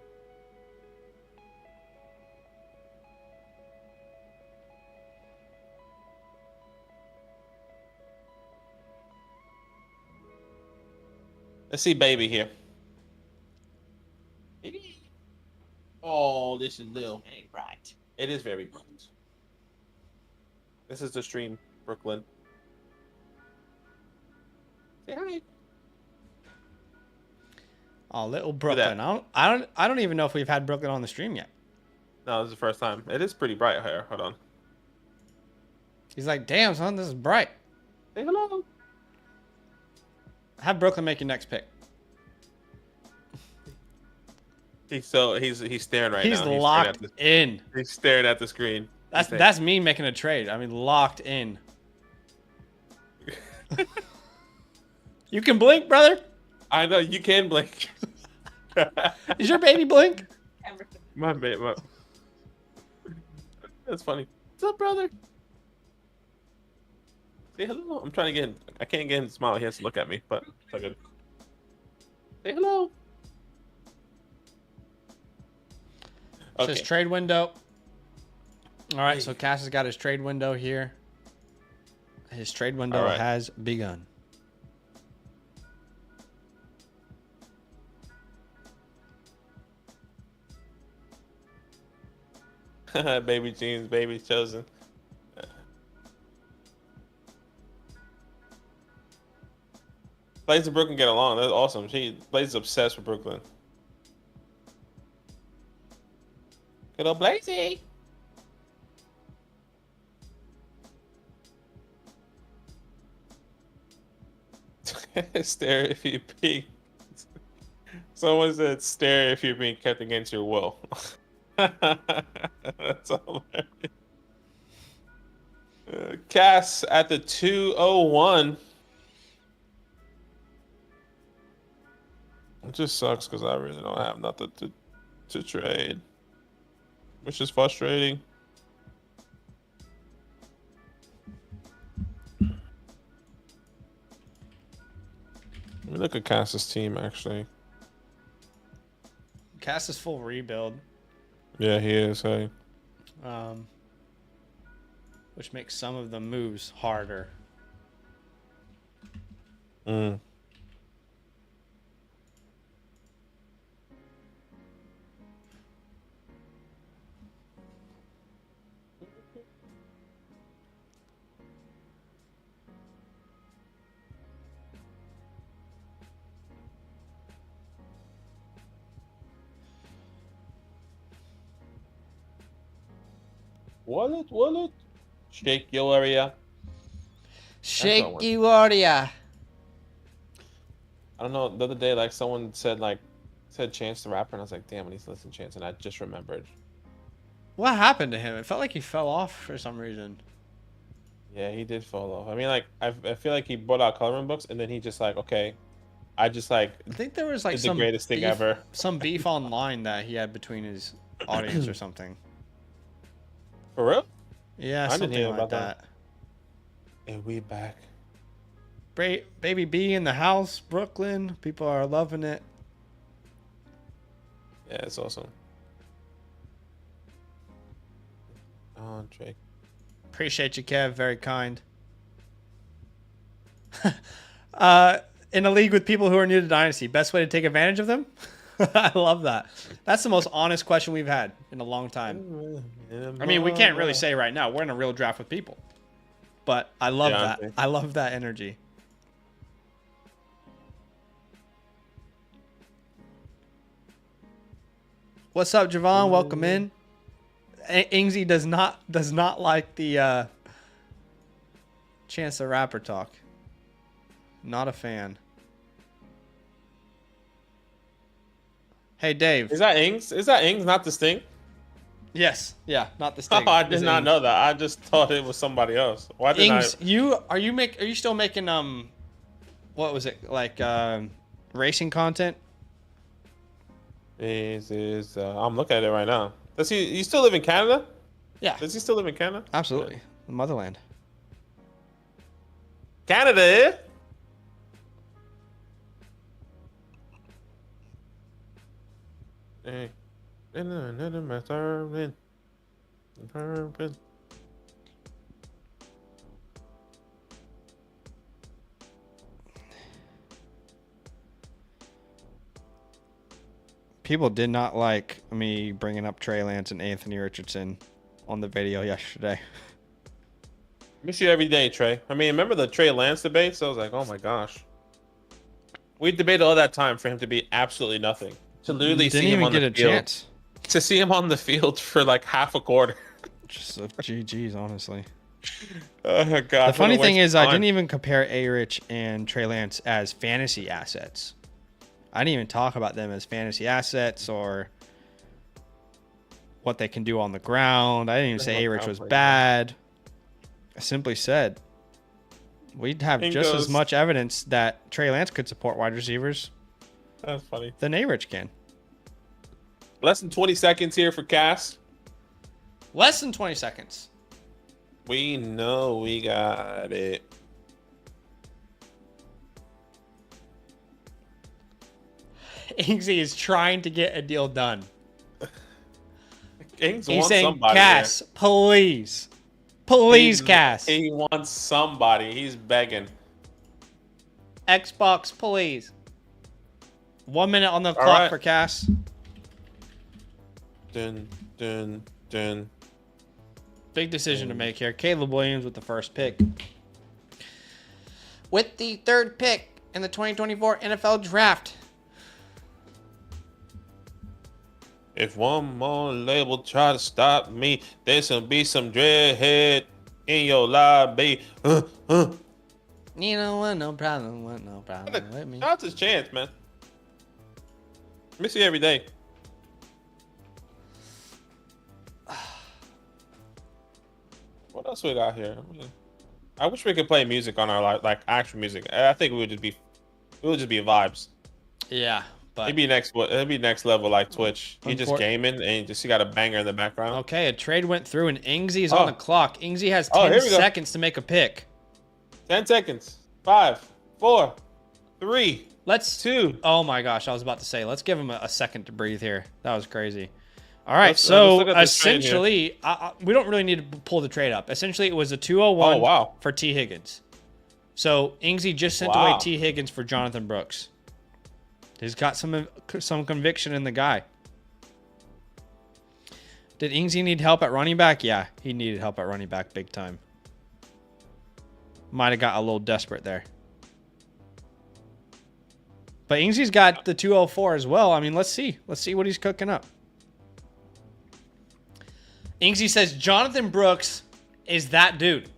Let's see baby here. Oh, this is little. Very bright. It is very bright. This is the stream, Brooklyn. Say hi. Oh, little Brooklyn. I don't even know if we've had Brooklyn on the stream yet. No, this is the first time. It is pretty bright here. Hold on. He's like, "Damn, son, this is bright." Say hello. Have Brooklyn make your next pick. He's staring right now. He's locked in. He's staring at the screen. That's me making a trade. I mean, locked in. You can blink, brother. I know you can blink. Is your baby blink? My baby. That's funny. What's up, brother? Say hello. I'm trying to get him. I can't get him to smile. He has to look at me, but it's all good. Say hello. Okay. Says trade window. All right, so Cass has got his trade window here. His trade window has begun. Baby jeans, baby chosen. Blaze and Brooklyn get along. That's awesome. Blaze is obsessed with Brooklyn. Good old Blazy. Stare if you're being. Someone said, "Stare if you're being kept against your will." That's all. Cass at the 201. It just sucks because I really don't have nothing to trade, which is frustrating. Let me look at Cass's team, actually. Cass is full rebuild. Yeah, he is. Hey. which makes some of the moves harder. Mm. Wallet. Shake your area. Shaky warrior. I don't know. The other day, like someone said Chance the Rapper, and I was like, damn, I need to listen to Chance, and I just remembered. What happened to him? It felt like he fell off for some reason. Yeah, he did fall off. I mean, like I feel like he brought out coloring books, and then he just like, okay, I just like. I think there was like the greatest thing ever. Some beef online that he had between his audience or something. For real? Yeah, I didn't something hear like about that. And we back. Baby B in the house, Brooklyn. People are loving it. Yeah, it's awesome. Oh, Drake. Appreciate you, Kev. Very kind. In a league with people who are new to Dynasty, best way to take advantage of them? I love that. That's the most honest question we've had in a long time. I mean, we can't really say right now. We're in a real draft with people. But I love that. Okay. I love that energy. What's up, Javon? Welcome in. Ingsy does not like the Chance the Rapper talk. Not a fan. Hey, Dave. Is that Ings? Is that Ings, not the Sting? Yes. Yeah, not the Sting. Oh, I did not know that. I just thought it was somebody else. Why did Ings, are you still making what was it, like racing content? I'm looking at it right now. Does he still live in Canada? Yeah. Does he still live in Canada? Absolutely. The motherland. Canada, eh? Hey. People did not like me bringing up Trey Lance and Anthony Richardson on the video yesterday. Miss you every day, Trey. I mean, remember the Trey Lance debates? I was like, oh my gosh. We debated all that time for him to be absolutely nothing. To literally Didn't see him even on get the a field. chance. To see him on the field for like half a quarter. Just a GG's, honestly. Oh god. The funny thing is, I didn't even compare A-Rich and Trey Lance as fantasy assets. I didn't even talk about them as fantasy assets or what they can do on the ground. I didn't even say A-Rich was bad. I simply said we'd have just as much evidence that Trey Lance could support wide receivers. That's funny. Than A-Rich can. Less than 20 seconds here for Cass. Less than 20 seconds. We know we got it. Ingsy is trying to get a deal done. He's saying, somebody, Cass, please. Please, Cass. He wants somebody. He's begging. Xbox, please. 1 minute on the clock for Cass. Dun, dun, dun. Big decision to make here. Caleb Williams with the first pick. With the third pick in the 2024 NFL Draft. If one more label try to stop me, there's gonna be some dreadhead in your lobby. You know what? No problem. What? No problem with me. Shout out to Chance, man. Miss you every day. What else we got here? I wish we could play music on our like actual music. I think we would just be vibes. Yeah, but it'd be next level like Twitch. You just gaming and you got a banger in the background. Okay, a trade went through and Ingsy is on the clock. Ingsy has 10 seconds to make a pick. 10 seconds. 5, 4, 3, 2. Oh my gosh, I was about to say, let's give him a second to breathe here. That was crazy. All right, Let's so look at this trade here. essentially, we don't really need to pull the trade up. Essentially, it was a 201 Oh, wow. for T. Higgins. So Ingsy just sent Wow. away T. Higgins for Jonathan Brooks. He's got some conviction in the guy. Did Ingsy need help at running back? Yeah, he needed help at running back big time. Might have got a little desperate there. But Ingsy's got the 204 as well. I mean, let's see. Let's see what he's cooking up. Ingsy says Jonathan Brooks is that dude.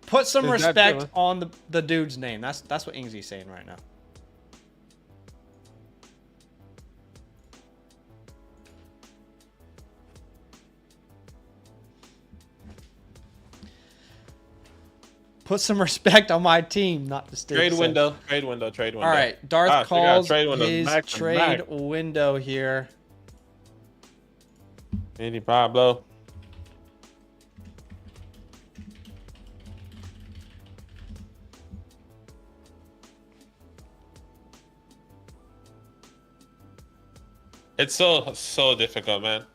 Put some respect on the dude's name. That's what Ingsy's saying right now. Put some respect on my team, not the state. Trade window. All right, Darth calls his Max trade window here. Any Pablo. It's so difficult, man.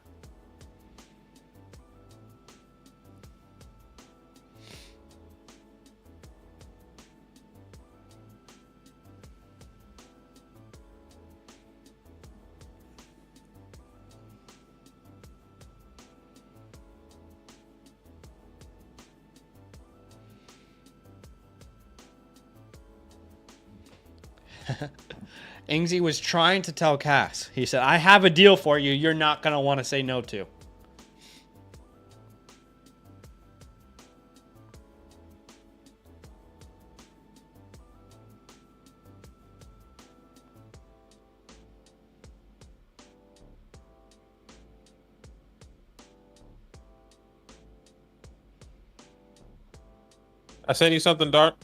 Ingsy was trying to tell Cass. He said, I have a deal for you you're not going to want to say no to. I sent you something, Dart.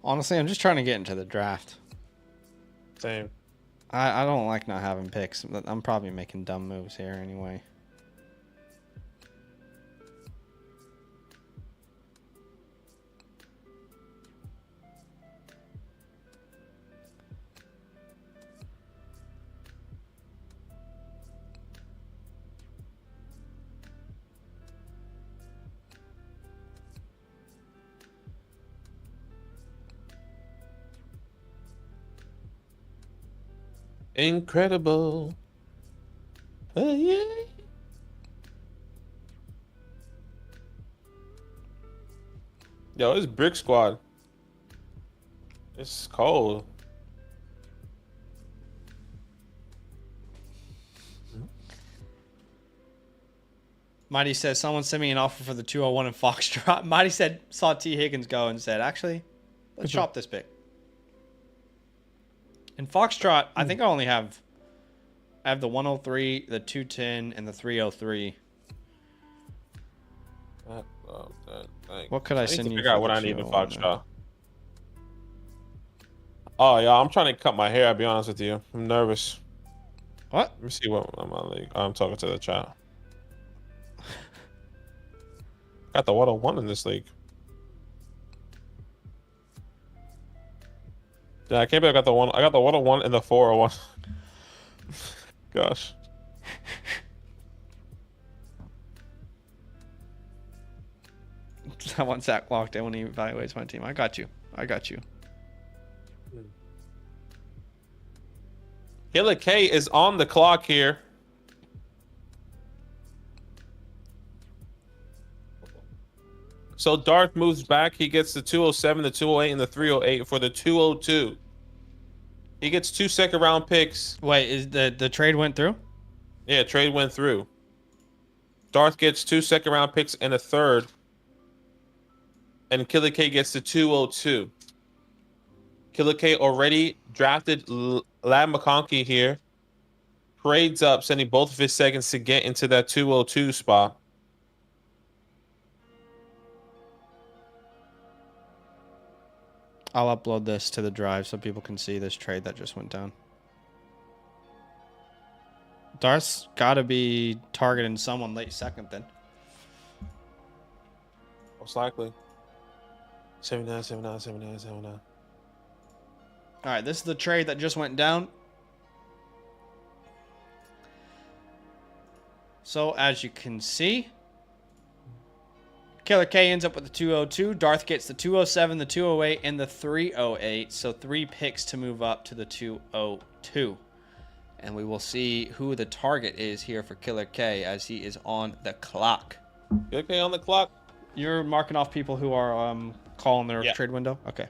Honestly, I'm just trying to get into the draft. Same. I don't like not having picks. I'm probably making dumb moves here anyway. Incredible. Yeah. Yo, it's Brick Squad. It's cold. Mighty says, someone sent me an offer for the 201 in Foxtrot. Mighty said, saw T. Higgins go and said, actually, let's drop this pick. In Foxtrot, I think I have the 103, the 210, and the 303. What could I send you? Figure out what I need in Foxtrot. Oh yeah, I'm trying to cut my hair. I'll be honest with you. I'm nervous. What? Let me see what I'm on league. I'm talking to the chat. Got the 101 in this league. Yeah, I can't believe I got the one. I got the 101 and the 401. Gosh. I want Zach locked in when he evaluates my team. I got you. I got you. Killer K is on the clock here. So Darth moves back. He gets the 207, the 208, and the 308 for the 202. He gets 2 second-round picks. Wait, is the trade went through? Yeah, trade went through. Darth gets 2 second-round picks and a third. And Killer K gets the 202. Killer K already drafted Lad McConkey here. trades up, sending both of his seconds to get into that 202 spot. I'll upload this to the drive so people can see this trade that just went down. Darth's got to be targeting someone late second then. Most likely. 79, 79, 79, 79. All right, this is the trade that just went down. So as you can see, Killer K ends up with the 202. Darth gets the 207, the 208, and the 308. So 3 picks to move up to the 202. And we will see who the target is here for Killer K as he is on the clock. Killer K on the clock. You're marking off people who are calling their trade window? Okay.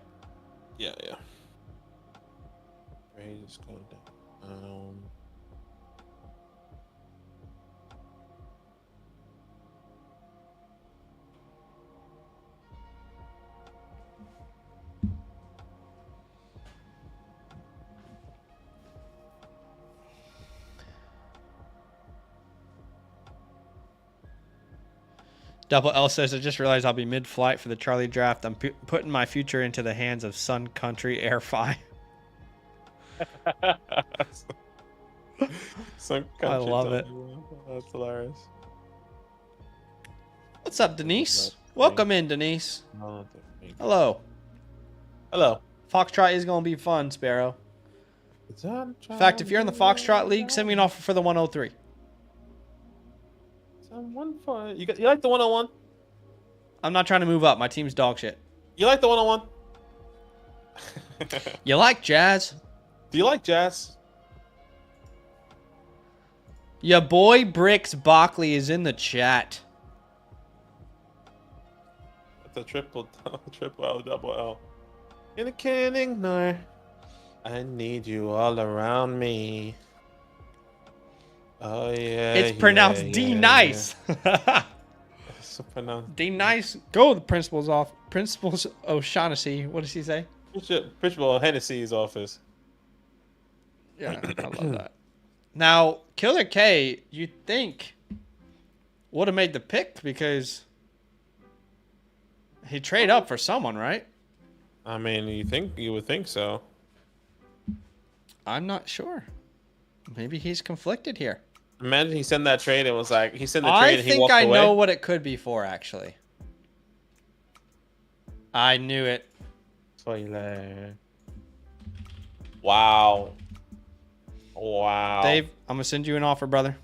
Yeah. Just go down. Double L says, I just realized I'll be mid-flight for the Charlie draft. I'm putting my future into the hands of Sun Country Air Fi. I love it. That's hilarious. What's up, Denise? Welcome in, Denise. Hello. Hello. Foxtrot is going to be fun, Sparrow. In fact, if you're in the Foxtrot League, send me an offer for the 103. You like the 101? I'm not trying to move up. My team's dog shit. You like the 101? You like jazz? Do you like jazz? Your boy Bricks Bockley is in the chat. That's a triple L, double L. And I can't ignore. I need you all around me. Oh yeah. It's pronounced D nice. It's pronounced D nice. Go the principal's off. Principal's O'Shaughnessy. What does he say? Principal Hennessy's office. Yeah, I love that. Now, Killer K, you think would have made the pick because he trade up for someone, right? I mean, you would think so. I'm not sure. Maybe he's conflicted here. Imagine he sent that trade and was like, he sent the trade and he walked I away. think I know what it could be for, actually. I knew it. Spoiler. Wow. Wow. Dave, I'm going to send you an offer, brother.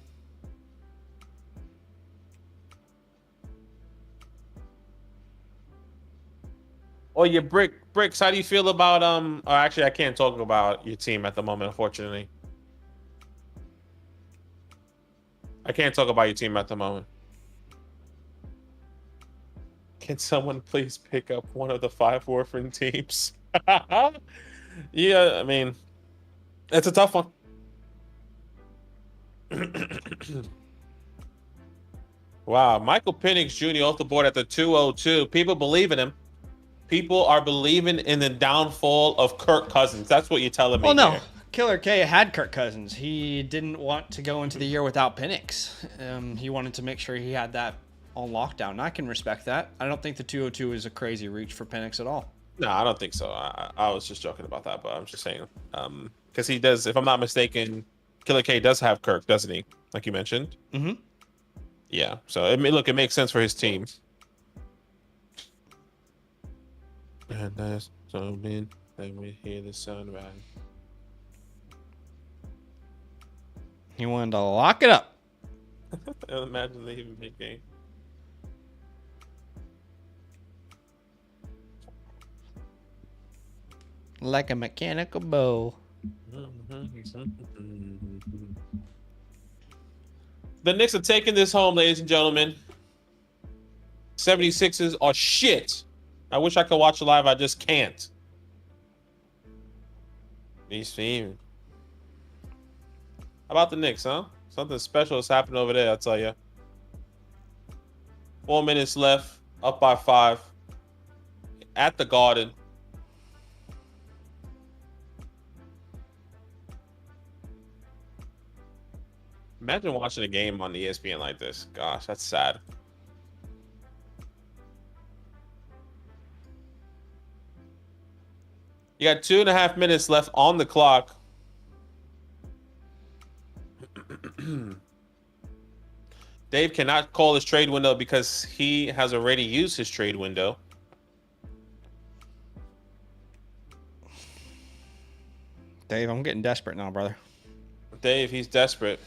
Oh, your Bricks, how do you feel about or actually I can't talk about your team at the moment, unfortunately. I can't talk about your team at the moment. Can someone please pick up one of the 5 orphan teams? Yeah, I mean, it's a tough one. Wow, Michael Penix Jr. off the board at the 202. People believe in him. People are believing in the downfall of Kirk Cousins. That's what you're telling me. Well, no. Here. Killer K had Kirk Cousins. He didn't want to go into the year without Penix. He wanted to make sure he had that on lockdown. And I can respect that. I don't think the 202 is a crazy reach for Penix at all. No, I don't think so. I was just joking about that, but I'm just saying. Because he does, if I'm not mistaken, Killer K does have Kirk, doesn't he? Like you mentioned. Mm-hmm. Yeah. So, it makes sense for his team. And that's so mean. Let me hear the sunrise. He wanted to lock it up. Imagine they even make game. Like a mechanical bow. The Knicks are taking this home, ladies and gentlemen. 76ers are shit. I wish I could watch it live. I just can't. These teams. How about the Knicks, huh? Something special has happened over there, I'll tell you. 4 minutes left. Up by 5. At the Garden. Imagine watching a game on ESPN like this. Gosh, that's sad. You got 2.5 minutes left on the clock. Dave cannot call his trade window because he has already used his trade window. Dave, I'm getting desperate now, brother. Dave, he's desperate.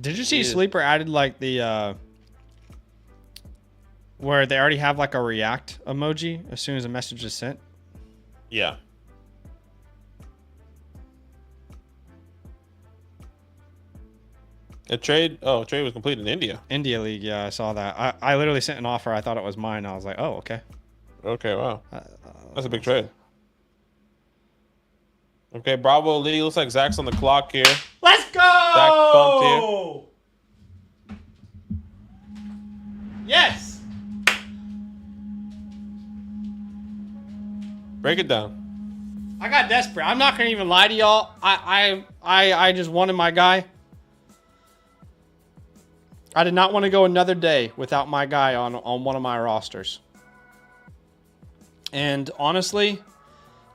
Did you see Sleeper added like the where they already have like a react emoji as soon as a message is sent? Yeah. Trade was complete in India. India League, yeah, I saw that. I literally sent an offer. I thought it was mine. I was like, oh, okay. Okay, wow. That's a big trade. Okay, Bravo League. Looks like Zach's on the clock here. Let's go! Zach bumped here. Yes! Break it down. I got desperate. I'm not gonna even lie to y'all. I just wanted my guy. I did not want to go another day without my guy on one of my rosters. And honestly,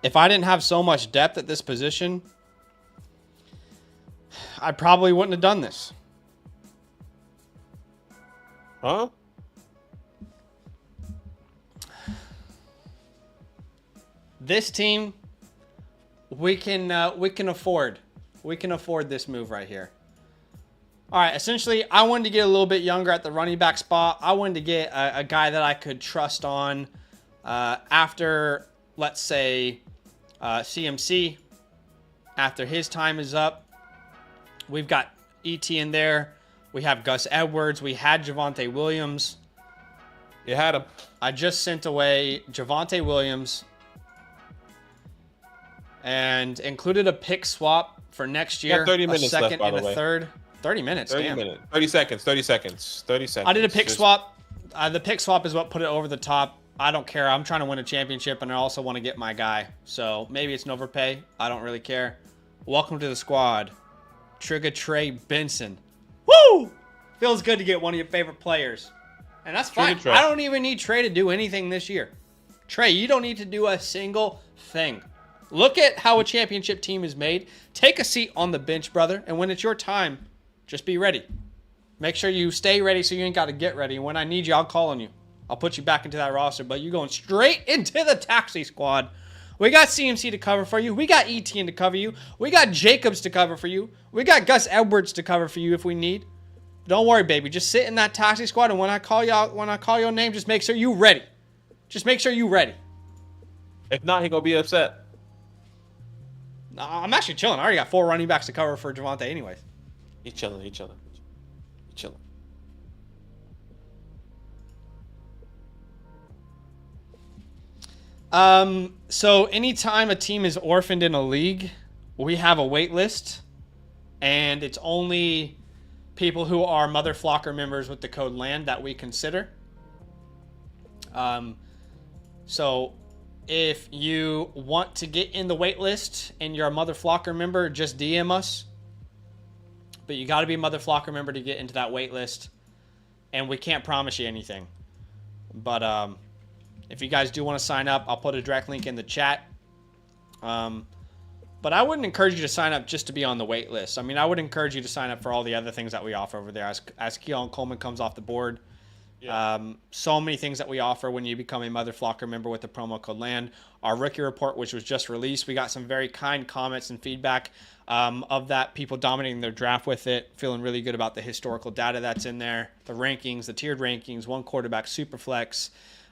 if I didn't have so much depth at this position, I probably wouldn't have done this. Huh? This team, we can afford this move right here. All right, essentially, I wanted to get a little bit younger at the running back spot. I wanted to get a guy that I could trust on after, let's say, CMC. After his time is up, we've got ET in there. We have Gus Edwards. We had Javonte Williams. You had him. I just sent away Javonte Williams and included a pick swap for next year. 30 minutes a second left, by and the a way. third. 30 minutes. 30 damn. minutes. 30 seconds. 30 seconds. 30 seconds. I did a pick swap. The pick swap is what put it over the top. I don't care. I'm trying to win a championship, and I also want to get my guy. So maybe it's an overpay. I don't really care. Welcome to the squad, Trigger Trey Benson. Woo! Feels good to get one of your favorite players. And that's fine. I don't even need Trey to do anything this year. Trey, you don't need to do a single thing. Look at how a championship team is made. Take a seat on the bench, brother. And when it's your time, just be ready. Make sure you stay ready so you ain't got to get ready. And when I need you, I'll call on you. I'll put you back into that roster. But you're going straight into the taxi squad. We got CMC to cover for you. We got ETN to cover you. We got Jacobs to cover for you. We got Gus Edwards to cover for you if we need. Don't worry, baby. Just sit in that taxi squad, and when I call you out, when I call your name, just make sure you ready. Just make sure you ready. If not, he gonna be upset. Nah, I'm actually chilling. I already got 4 running backs to cover for Javonte anyways. He's chilling. He's chilling. He's chilling. So anytime a team is orphaned in a league, we have a wait list, and it's only people who are Mother Flocker members with the code LAND that we consider. So if you want to get in the wait list and you're a Mother Flocker member, just DM us. But you got to be a Mother Flocker member to get into that wait list, and we can't promise you anything. But if you guys do want to sign up, I'll put a direct link in the chat. But I wouldn't encourage you to sign up just to be on the wait list. I mean, I would encourage you to sign up for all the other things that we offer over there. As Keon Coleman comes off the board, so many things that we offer when you become a Mother Flocker member with the promo code LAND. Our rookie report, which was just released, we got some very kind comments and feedback of that. People dominating their draft with it, feeling really good about the historical data that's in there, the rankings, the tiered rankings, one quarterback super flex.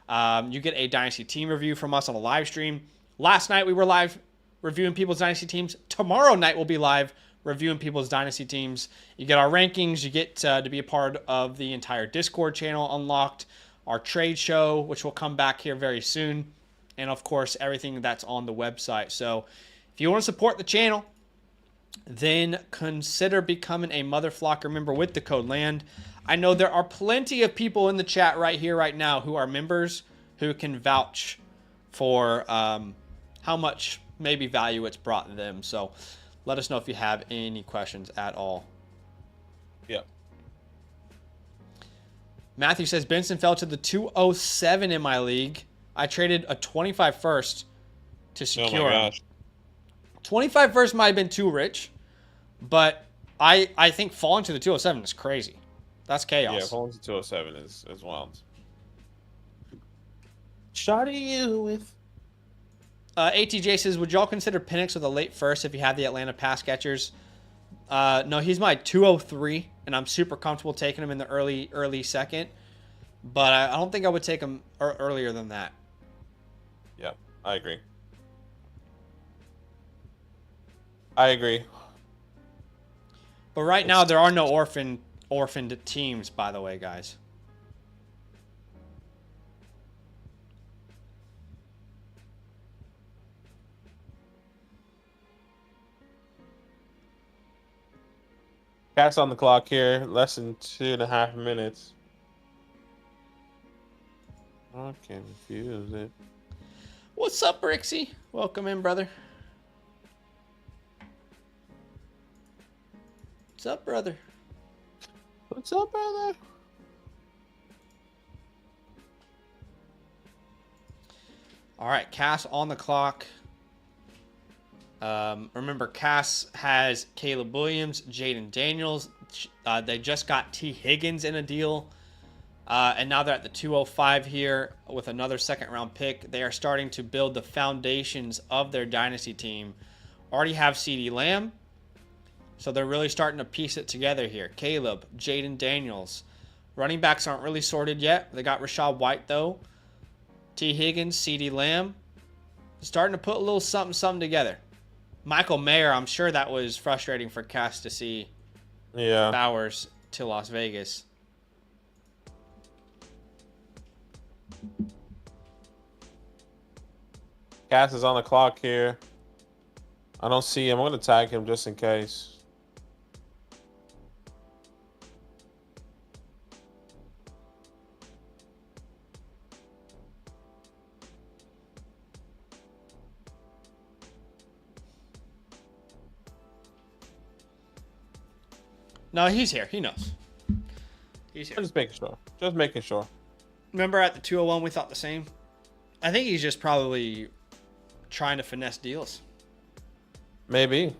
You get a Dynasty team review from us on a live stream. Last night we were live reviewing people's Dynasty teams. Tomorrow night we'll be live reviewing people's Dynasty teams. You get our rankings. You get to be a part of the entire Discord channel unlocked, our trade show, which will come back here very soon, and of course everything that's on the website. So if you want to support the channel, then consider becoming a Mother Flocker member with the code LAND. I know there are plenty of people in the chat right here, right now, who are members who can vouch for how much maybe value it's brought them. So Let us know if you have any questions at all. Yep. Matthew says, Benson fell to the 207 in my league. I traded a 25 first to secure him. 25 first might have been too rich, but I think falling to the 207 is crazy. That's chaos. Yeah, falling to 207 is wild. Shotty you with. ATJ says, would y'all consider Penix with a late first if you have the Atlanta pass catchers? No, he's my 203, and I'm super comfortable taking him in the early second. But I don't think I would take him earlier than that. Yeah, I agree. But right now, there are no orphaned teams, by the way, guys. Cast on the clock here. Less than 2.5 minutes. I can't confuse it. What's up, Rixie? Welcome in, brother. What's up, brother? What's up, brother? All right, Cass on the clock. Remember, Cass has Caleb Williams, Jaden Daniels. They just got T. Higgins in a deal. And now they're at the 205 here with another second-round pick. They are starting to build the foundations of their dynasty team. Already have CeeDee Lamb. So they're really starting to piece it together here. Caleb, Jaden Daniels. Running backs aren't really sorted yet. They got Rachaad White, though. T. Higgins, CeeDee Lamb. Starting to put a little something together. Michael Mayer, I'm sure that was frustrating for Cass to see Bowers to Las Vegas. Cass is on the clock here. I don't see him. I'm going to tag him just in case. No, he's here. He knows. He's here. Just making sure. Just making sure. Remember at the 201 we thought the same? I think he's just probably trying to finesse deals. Maybe.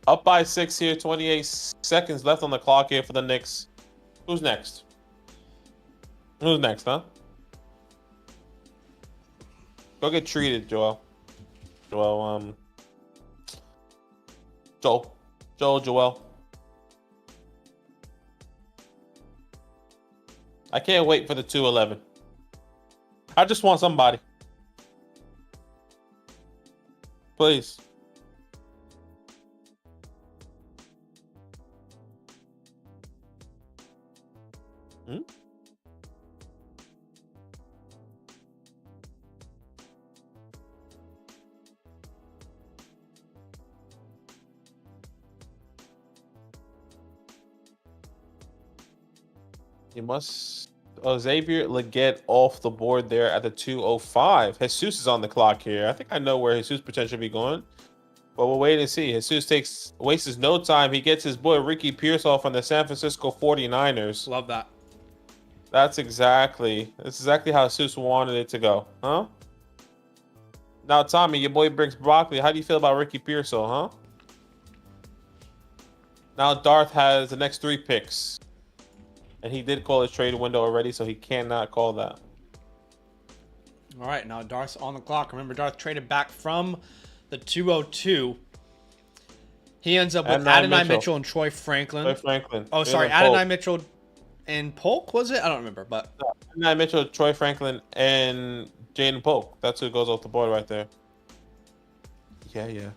Up by 6 here. 28 seconds left on the clock here for the Knicks. Who's next? Who's next, huh? Go get treated, Joel. Joel. I can't wait for the 211. I just want somebody. Please. You must. Xavier Leggett off the board there at the 205. Jesus is on the clock here. I think I know where Jesus potentially be going, but we'll wait and see. Jesus wastes no time. He gets his boy Ricky Pearsall from the San Francisco 49ers. Love that. That's exactly how Jesus wanted it to go, huh? Now, Tommy, your boy brings broccoli. How do you feel about Ricky Pearsall, huh? Now Darth has the next 3 picks. And he did call his trade window already, so he cannot call that. All right, now Darth's on the clock. Remember, Darth traded back from the 202. He ends up with Adonai Mitchell and Troy Franklin. Oh, sorry, Adonai Mitchell and Polk, was it? I don't remember, but Adonai Mitchell, Troy Franklin, and Jaden Polk. That's who goes off the board right there. Yeah.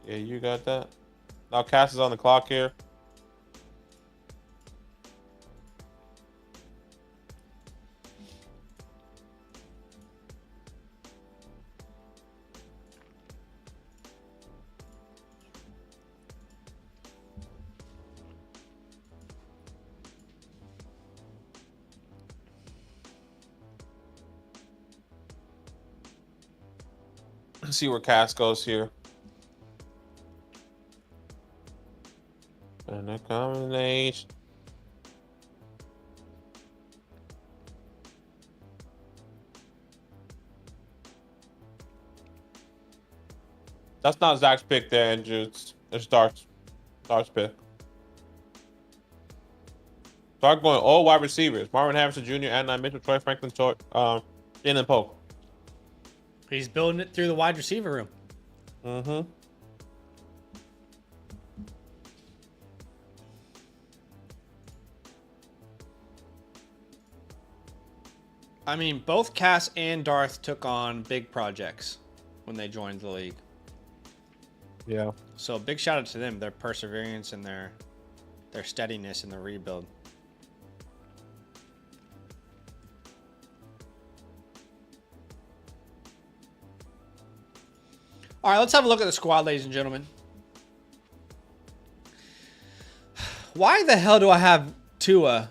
Yeah, you got that. Now Cass is on the clock here. see where Cass goes here. And a combination. That's not Zach's pick there, Andrew. It's Dark's pick. Dark going all wide receivers. Marvin Harrison Jr., Adnan Mitchell, Troy Franklin, Jalen Pope. He's building it through the wide receiver room. Mm-hmm. I mean, both Cass and Darth took on big projects when they joined the league. Yeah. So big shout out to them, their perseverance and their steadiness in the rebuild. All right, let's have a look at the squad, ladies and gentlemen. Why the hell do I have Tua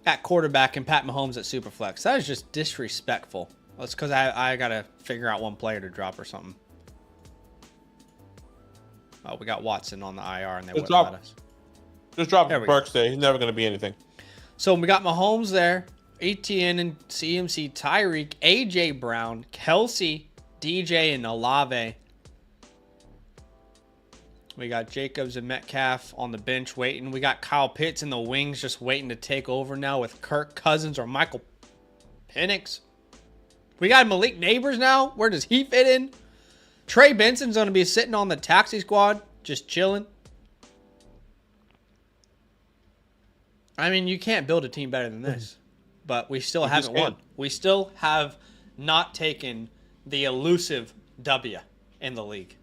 at quarterback and Pat Mahomes at Superflex? That is just disrespectful. Well, it's because I got to figure out one player to drop or something. Oh, we got Watson on the IR and they wouldn't let us. Just drop Burks there. He's never going to be anything. So we got Mahomes there, ETN and CMC, Tyreek, AJ Brown, Kelsey, DJ, and Olave. We got Jacobs and Metcalf on the bench waiting. We got Kyle Pitts in the wings just waiting to take over now with Kirk Cousins or Michael Penix. We got Malik Neighbors now. Where does he fit in? Trey Benson's going to be sitting on the taxi squad, just chilling. I mean, you can't build a team better than this. But we still haven't won. We still have not taken the elusive W in the league.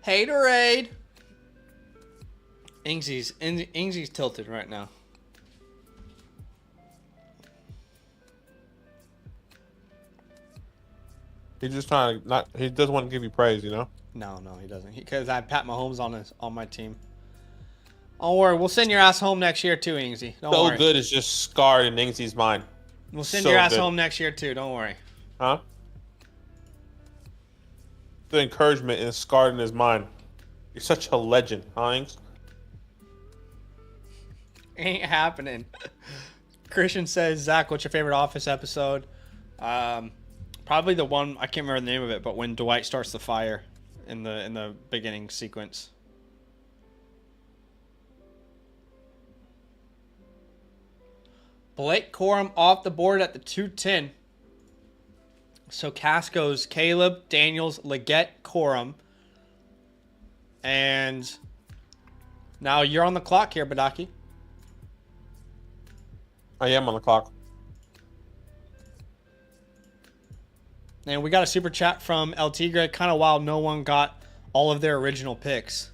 Haterade. Ingsy's tilted right now. He's just trying to not. He doesn't want to give you praise, you know. No, he doesn't. Because I have Pat Mahomes on my team. Don't worry, we'll send your ass home next year too, Ingsy. Don't worry. So good is just scarred in Ingsy's mind. We'll send your ass home next year too. Don't worry. Huh? The encouragement is scarred in his mind. You're such a legend, huh, Ings? Ain't happening. Christian says, Zach, what's your favorite Office episode? Probably the one, I can't remember the name of it, but when Dwight starts the fire in the beginning sequence. Blake Corum off the board at the 210. So Cass goes Caleb, Daniels, Leggett, Corum. And now you're on the clock here, Badaki. I am on the clock. And we got a super chat from El Tigre. Kind of wild no one got all of their original picks.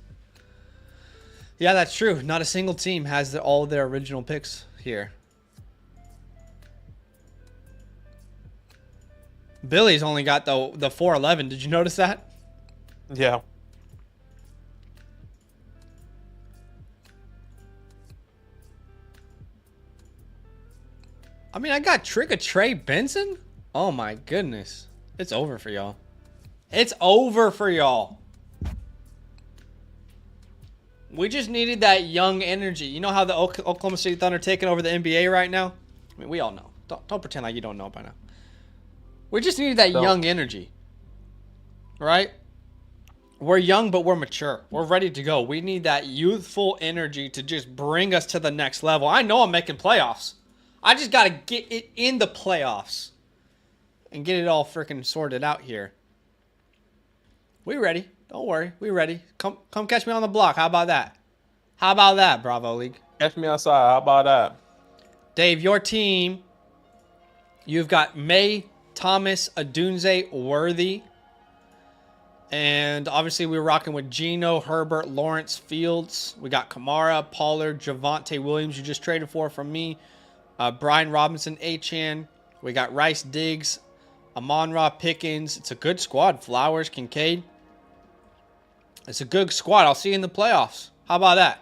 Yeah, that's true. Not a single team has all of their original picks here. Billy's only got the 411. Did you notice that? Yeah. I mean, I got Trick or Trey Benson. Oh my goodness. It's over for y'all. It's over for y'all. We just needed that young energy. You know how the Oklahoma City Thunder are taking over the NBA right now? I mean, we all know. Don't pretend like you don't know by now. We just needed that young energy. Right? We're young, but we're mature. We're ready to go. We need that youthful energy to just bring us to the next level. I know I'm making playoffs. I just got to get it in the playoffs and get it all freaking sorted out here. We ready. Don't worry. We ready. Come catch me on the block. How about that? How about that, Bravo League? Catch me outside. How about that? Dave, your team, you've got May, Thomas, Adunze, Worthy. And obviously we're rocking with Geno, Herbert, Lawrence, Fields. We got Kamara, Pollard, Javonte Williams you just traded for from me. Brian Robinson, Achan. We got Rice, Diggs, Amon-Ra, Pickens. It's a good squad. Flowers, Kincaid. It's a good squad. I'll see you in the playoffs. How about that?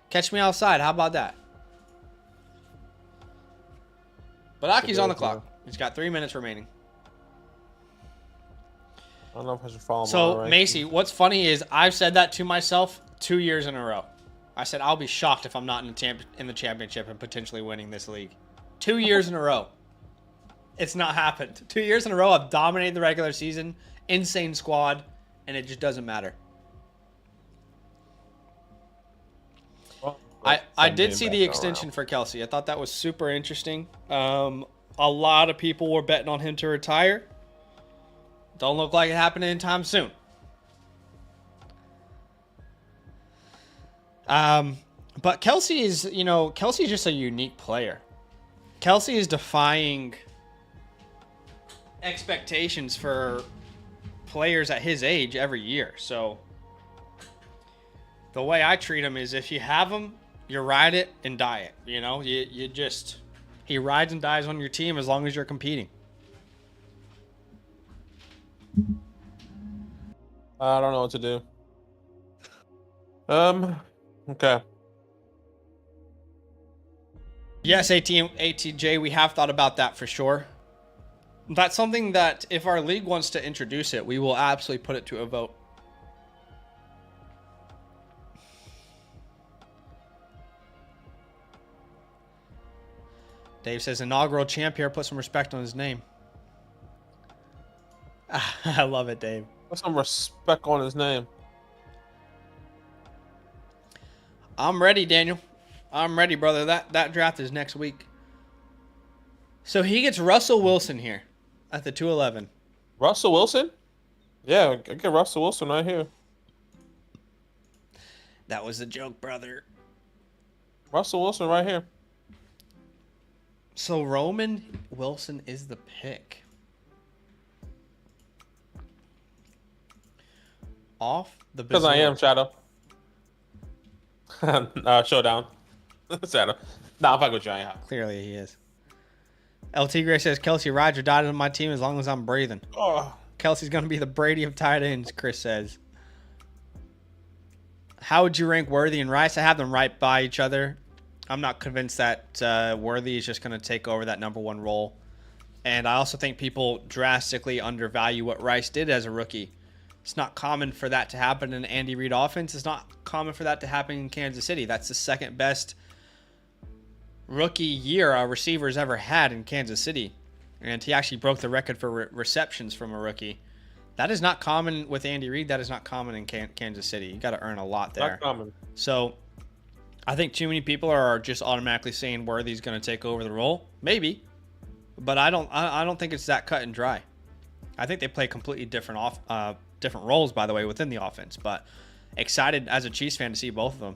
Catch me outside. How about that? But Aki's on the clock. He's got 3 minutes remaining. I don't know if I should follow him. So, Macy, what's funny is I've said that to myself 2 years in a row. I said, I'll be shocked if I'm not in the championship and potentially winning this league. 2 years in a row. It's not happened. 2 years in a row, I've dominated the regular season. Insane squad. And it just doesn't matter. Well, I did see the extension for Kelsey. I thought that was super interesting. A lot of people were betting on him to retire. Don't look like it happening anytime soon. But Kelsey is, Kelsey's just a unique player. Kelsey is defying expectations for players at his age every year. So the way I treat him is if you have him, you ride it and die it. He rides and dies on your team as long as you're competing. I don't know what to do. Okay. Yes, ATJ, we have thought about that for sure. That's something that if our league wants to introduce it, we will absolutely put it to a vote. Dave says, inaugural champ here, put some respect on his name. I love it, Dave. Put some respect on his name. I'm ready, Daniel. I'm ready, brother. That draft is next week. So he gets Russell Wilson here at the 211. Russell Wilson? Yeah, I get Russell Wilson right here. That was a joke, brother. Russell Wilson right here. So Roman Wilson is the pick. Off the because I am Shadow. Showdown. Shadow. Nah, I'm fucking with you. I am. Clearly he is. LT Gray says Kelsey rides or died on my team as long as I'm breathing. Oh. Kelsey's gonna be the Brady of tight ends, Chris says. How would you rank Worthy and Rice? I have them right by each other. I'm not convinced that Worthy is just going to take over that number one role. And I also think people drastically undervalue what Rice did as a rookie. It's not common for that to happen in an Andy Reid offense. It's not common for that to happen in Kansas City. That's the second best rookie year a receiver's ever had in Kansas City. And he actually broke the record for receptions from a rookie. That is not common with Andy Reid. That is not common in Kansas City. You got to earn a lot there. Not common. So I think too many people are just automatically saying Worthy's going to take over the role. Maybe, but I don't think it's that cut and dry. I think they play completely different different roles, by the way, within the offense. But excited as a Chiefs fan to see both of them.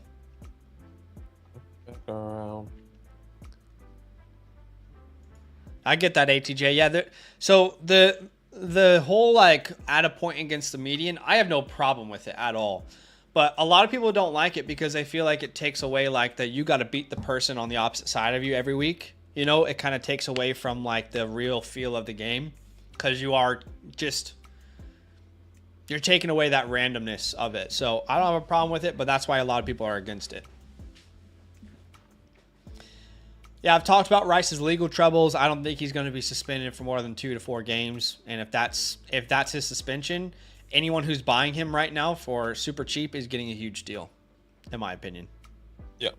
I get that, ATJ. Yeah. So the whole like at a point against the median, I have no problem with it at all. But a lot of people don't like it because they feel like it takes away like that you got to beat the person on the opposite side of you every week. You know, it kind of takes away from like the real feel of the game because you are just, you're taking away that randomness of it. So I don't have a problem with it, but that's why a lot of people are against it. Yeah, I've talked about Rice's legal troubles. I don't think he's going to be suspended for more than 2 to 4 games. And if that's his suspension, anyone who's buying him right now for super cheap is getting a huge deal, in my opinion. Yep.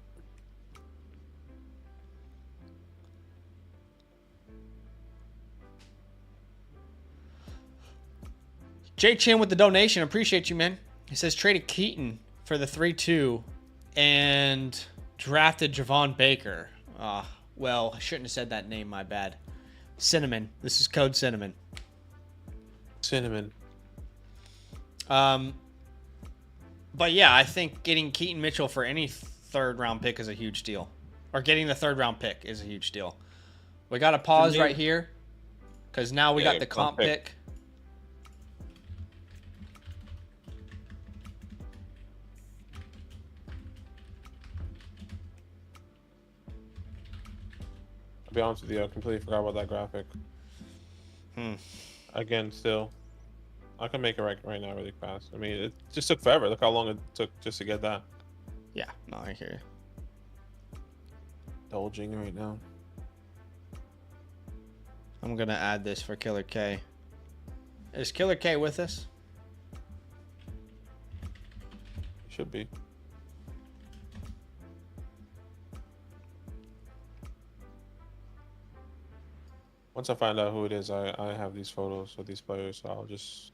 Jay Chin with the donation. Appreciate you, man. He says traded Keaton for the 3-2 and drafted Javon Baker. Well, I shouldn't have said that name. My bad. Cinnamon. This is code Cinnamon. Cinnamon. But yeah, I think getting Keaton Mitchell for any third round pick is a huge deal. Or getting the third round pick is a huge deal. We got to pause right here because now we got the comp pick. I'll be honest with you, I completely forgot about that graphic. again, still, I can make it right now really fast. I mean, it just took forever. Look how long it took just to get that. Yeah, no, I hear you. Indulging right now. I'm gonna add this for Killer K. Is Killer K with us? Should be. Once I find out who it is, I have these photos of these players, so I'll just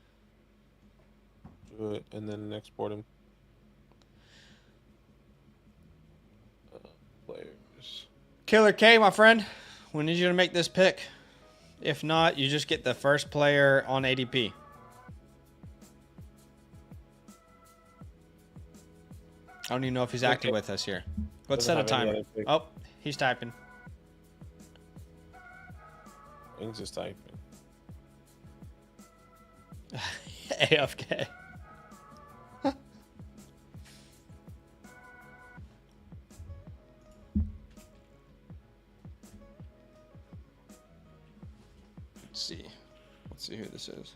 do it and then export them. Players. Killer K, my friend, we need you to make this pick. If not, you just get the first player on ADP. I don't even know if he's active with us here. Let's set a timer. Oh, he's typing. He's just typing. AFK. Let's see who this is.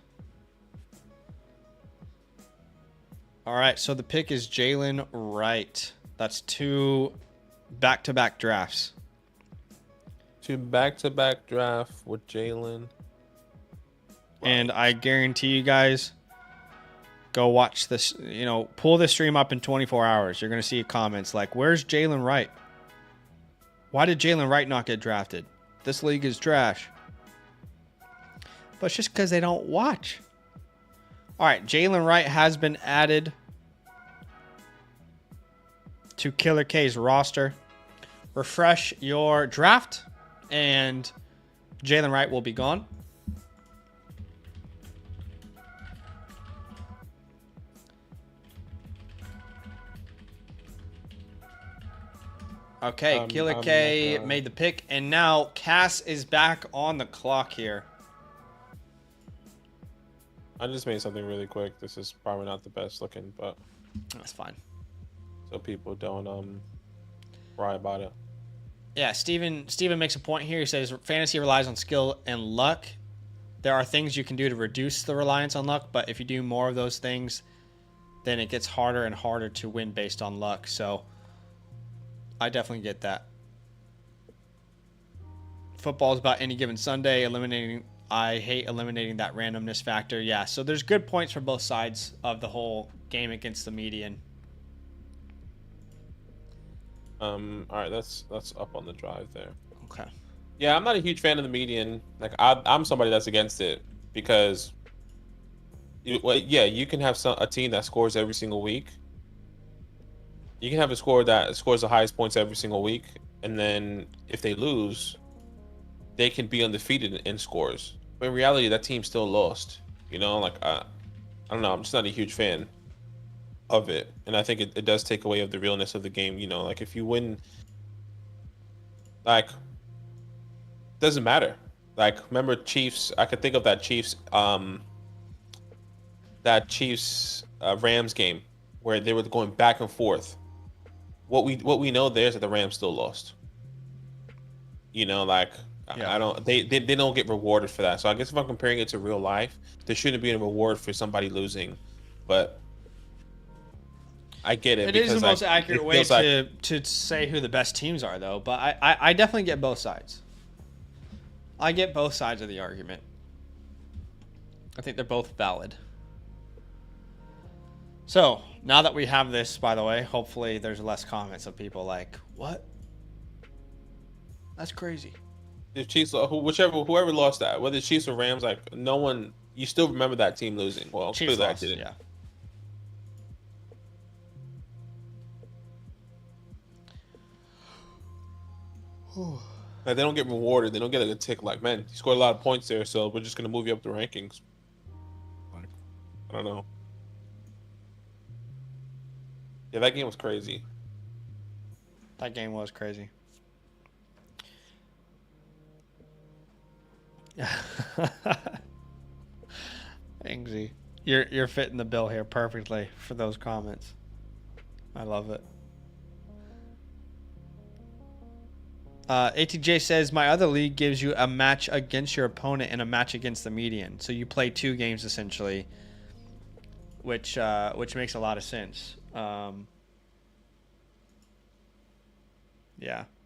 All right, so the pick is Jalen Wright. That's 2 back-to-back drafts. 2 back-to-back draft with Jalen. And I guarantee you guys, go watch this, pull this stream up in 24 hours. You're going to see comments like, where's Jalen Wright? Why did Jalen Wright not get drafted? This league is trash. But it's just because they don't watch. All right, Jalen Wright has been added to Killer K's roster. Refresh your draft, and Jalen Wright will be gone. Okay, Killer K made the pick, and now Cass is back on the clock here. I just made something really quick. This is probably not the best looking, but that's fine. So people don't cry about it. Yeah, Steven makes a point here. He says fantasy relies on skill and luck. There are things you can do to reduce the reliance on luck, but if you do more of those things, then it gets harder and harder to win based on luck. So I definitely get that. Football is about any given Sunday. I hate eliminating that randomness factor. Yeah, so there's good points for both sides of the whole game against the median. All right, that's up on the drive there. Okay. Yeah, I'm not a huge fan of the median. Like, I'm somebody that's against it because, you can have a team that scores every single week. You can have a score that scores the highest points every single week, and then if they lose, they can be undefeated in scores. But in reality, that team still lost. I don't know. I'm just not a huge fan of it, and I think it does take away of the realness of the game. Like if you win, like doesn't matter. Like remember Chiefs? I could think of that Chiefs Rams game where they were going back and forth. What we know there is that the Rams still lost. I don't. They don't get rewarded for that. So I guess if I'm comparing it to real life, there shouldn't be a reward for somebody losing, but I get it. It is the most accurate way to say who the best teams are, though. But I definitely get both sides. I get both sides of the argument. I think they're both valid. So now that we have this, by the way, hopefully there's less comments of people like, "What? That's crazy." The Chiefs, whoever lost that, whether it's Chiefs or Rams, like no one, you still remember that team losing. Well, Chiefs clearly lost, I didn't. Yeah. Like they don't get rewarded. They don't get a tick. Like, man, you scored a lot of points there, so we're just gonna move you up the rankings. Like, I don't know. Yeah, that game was crazy. That game was crazy. Angsy, you're fitting the bill here perfectly for those comments. I love it. ATJ says my other league gives you a match against your opponent and a match against the median. So you play 2 games essentially, which makes a lot of sense. Yeah.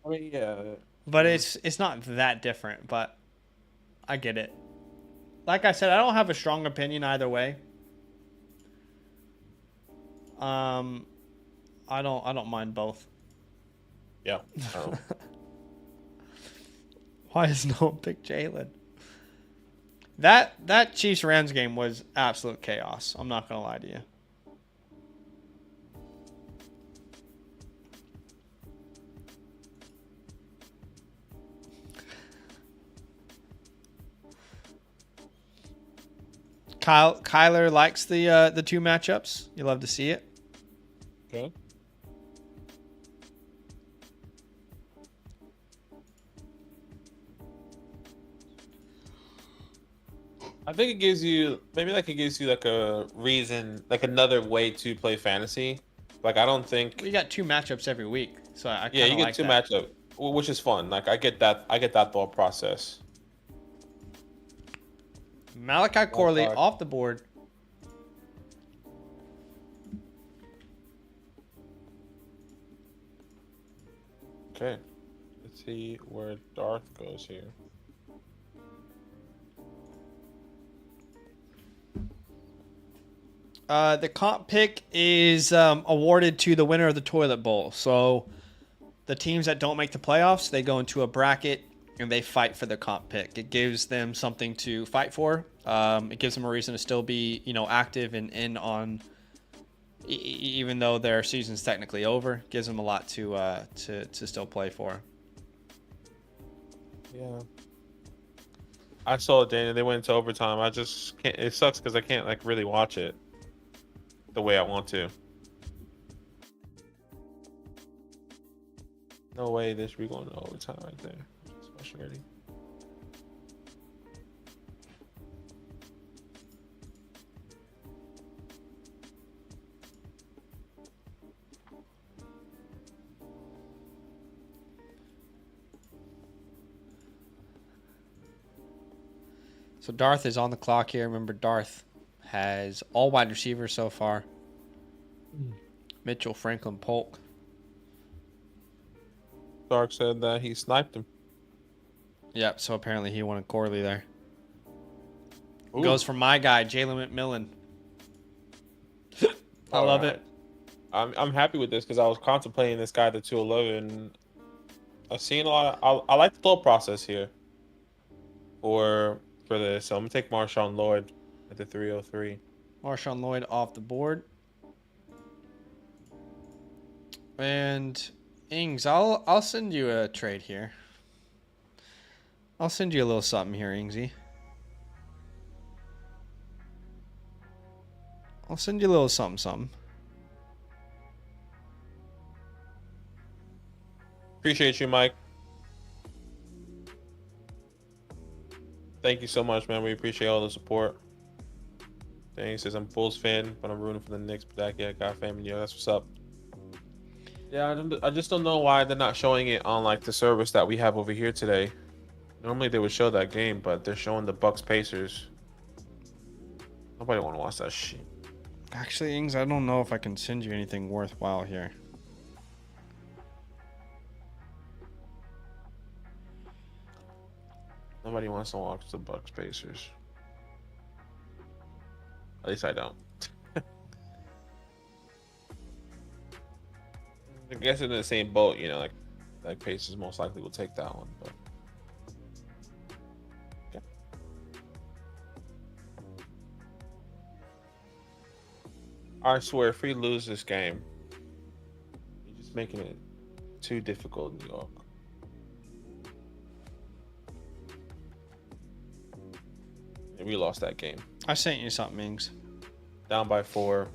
I mean, yeah. But it's not that different, but I get it. Like I said, I don't have a strong opinion either way. I don't mind both. Yeah. Oh. Why does no one pick Jalen? That Chiefs Rams game was absolute chaos. I'm not gonna lie to you. Kyler likes the 2 matchups. You love to see it. Okay. I think it gives you like a reason, like another way to play fantasy. Like I don't think We got 2 matchups every week, so I yeah, kind you of get like 2 that. matchup, which is fun. Like I get that thought process. Malachi Corley off the board. Okay. Let's see where Darth goes here. The comp pick is awarded to the winner of the toilet bowl. So the teams that don't make the playoffs, they go into a bracket and they fight for the comp pick. It gives them something to fight for. It gives them a reason to still be, active and in on, even though their season's technically over. Gives them a lot to still play for. Yeah. I saw it, Daniel. They went into overtime. I just can't. It sucks because I can't like really watch it the way I want to. No way this should be going to overtime right there. Special ready. So Darth is on the clock here. Remember, Darth has all wide receivers so far. Mitchell, Franklin, Polk. Stark said that he sniped him. Yep, so apparently he wanted Corley there. Ooh. Goes for my guy, Jalen McMillan. I love it. I'm happy with this because I was contemplating this guy to 211. I've seen a lot of. I like the thought process here. For this, so I'm gonna take Marshawn Lloyd at the 303. Marshawn Lloyd off the board. And Ings, I'll send you a trade here. I'll send you a little something here, Ingsy. I'll send you a little something. Appreciate you, Mike. Thank you so much, man. We appreciate all the support. Dang, says I'm a Bulls fan, but I'm rooting for the Knicks. But yeah, got family. Yeah, that's what's up. Yeah, I just don't know why they're not showing it on like the service that we have over here today. Normally they would show that game, but they're showing the Bucks Pacers. Nobody want to watch that shit. Actually, Ings, I don't know if I can send you anything worthwhile here. Nobody wants to watch the Bucks Pacers. At least I don't. I guess in the same boat, like Pacers most likely will take that one, but okay. I swear, if we lose this game, you're just making it too difficult in New York. And we lost that game. I sent you something, Ings. Down by 4.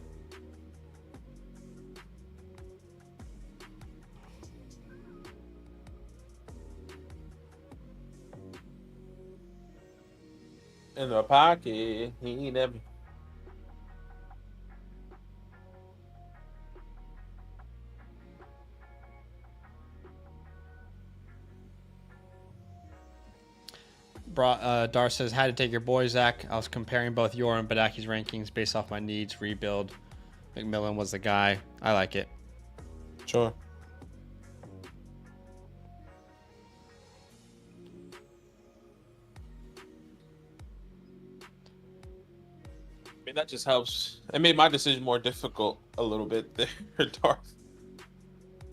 In the pocket, he never. Dar says, had to take your boy, Zach. I was comparing both your and Badaki's rankings based off my needs. Rebuild. McMillan was the guy. I like it. Sure. I mean, that just helps. It made my decision more difficult a little bit there, Darth.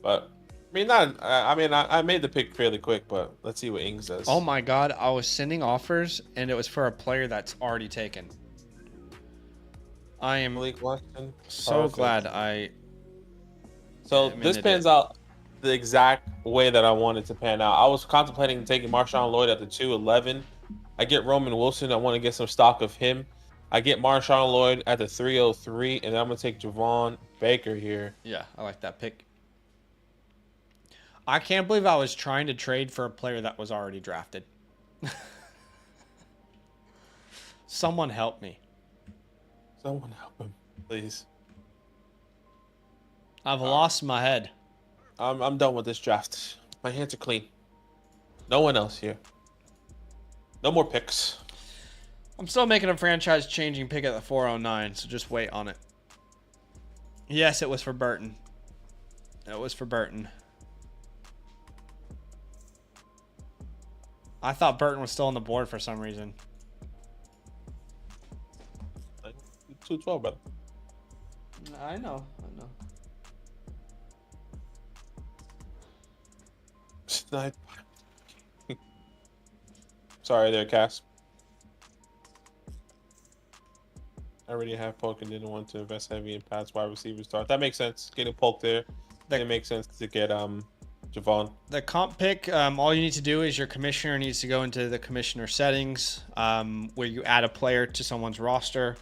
But I mean, I made the pick fairly quick, but let's see what Ings does. Oh my God, I was sending offers, and it was for a player that's already taken. I am so glad I. So this pans out the exact way that I wanted to pan out. I was contemplating taking Marshawn Lloyd at the 211. I get Roman Wilson. I want to get some stock of him. I get Marshawn Lloyd at the 303, and I'm gonna take Javon Baker here. Yeah, I like that pick. I can't believe I was trying to trade for a player that was already drafted. Someone help me. Someone help him, please. I've lost my head. I'm done with this draft. My hands are clean. No one else here. No more picks. I'm still making a franchise-changing pick at the 409, so just wait on it. Yes, it was for Burton. It was for Burton. I thought Burton was still on the board for some reason. 212, brother. I know. Snipe. Sorry there, Cass. I already have Polk and didn't want to invest heavy in Pat's wide receiver start. That makes sense. Getting Polk there. It makes sense to get Javon. The comp pick, all you need to do is your commissioner needs to go into the commissioner settings where you add a player to someone's roster,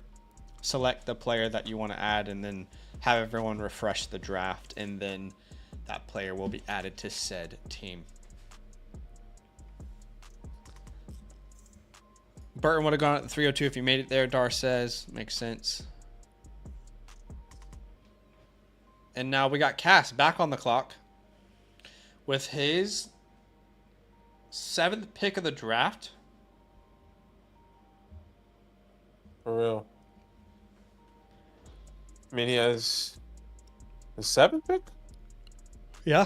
select the player that you want to add, and then have everyone refresh the draft, and then that player will be added to said team. Burton would have gone at the 302 if you made it there, Dar says. Makes sense. And now we got Cass back on the clock with his 7th pick of the draft. For real. I mean, he has the 7th pick? Yeah.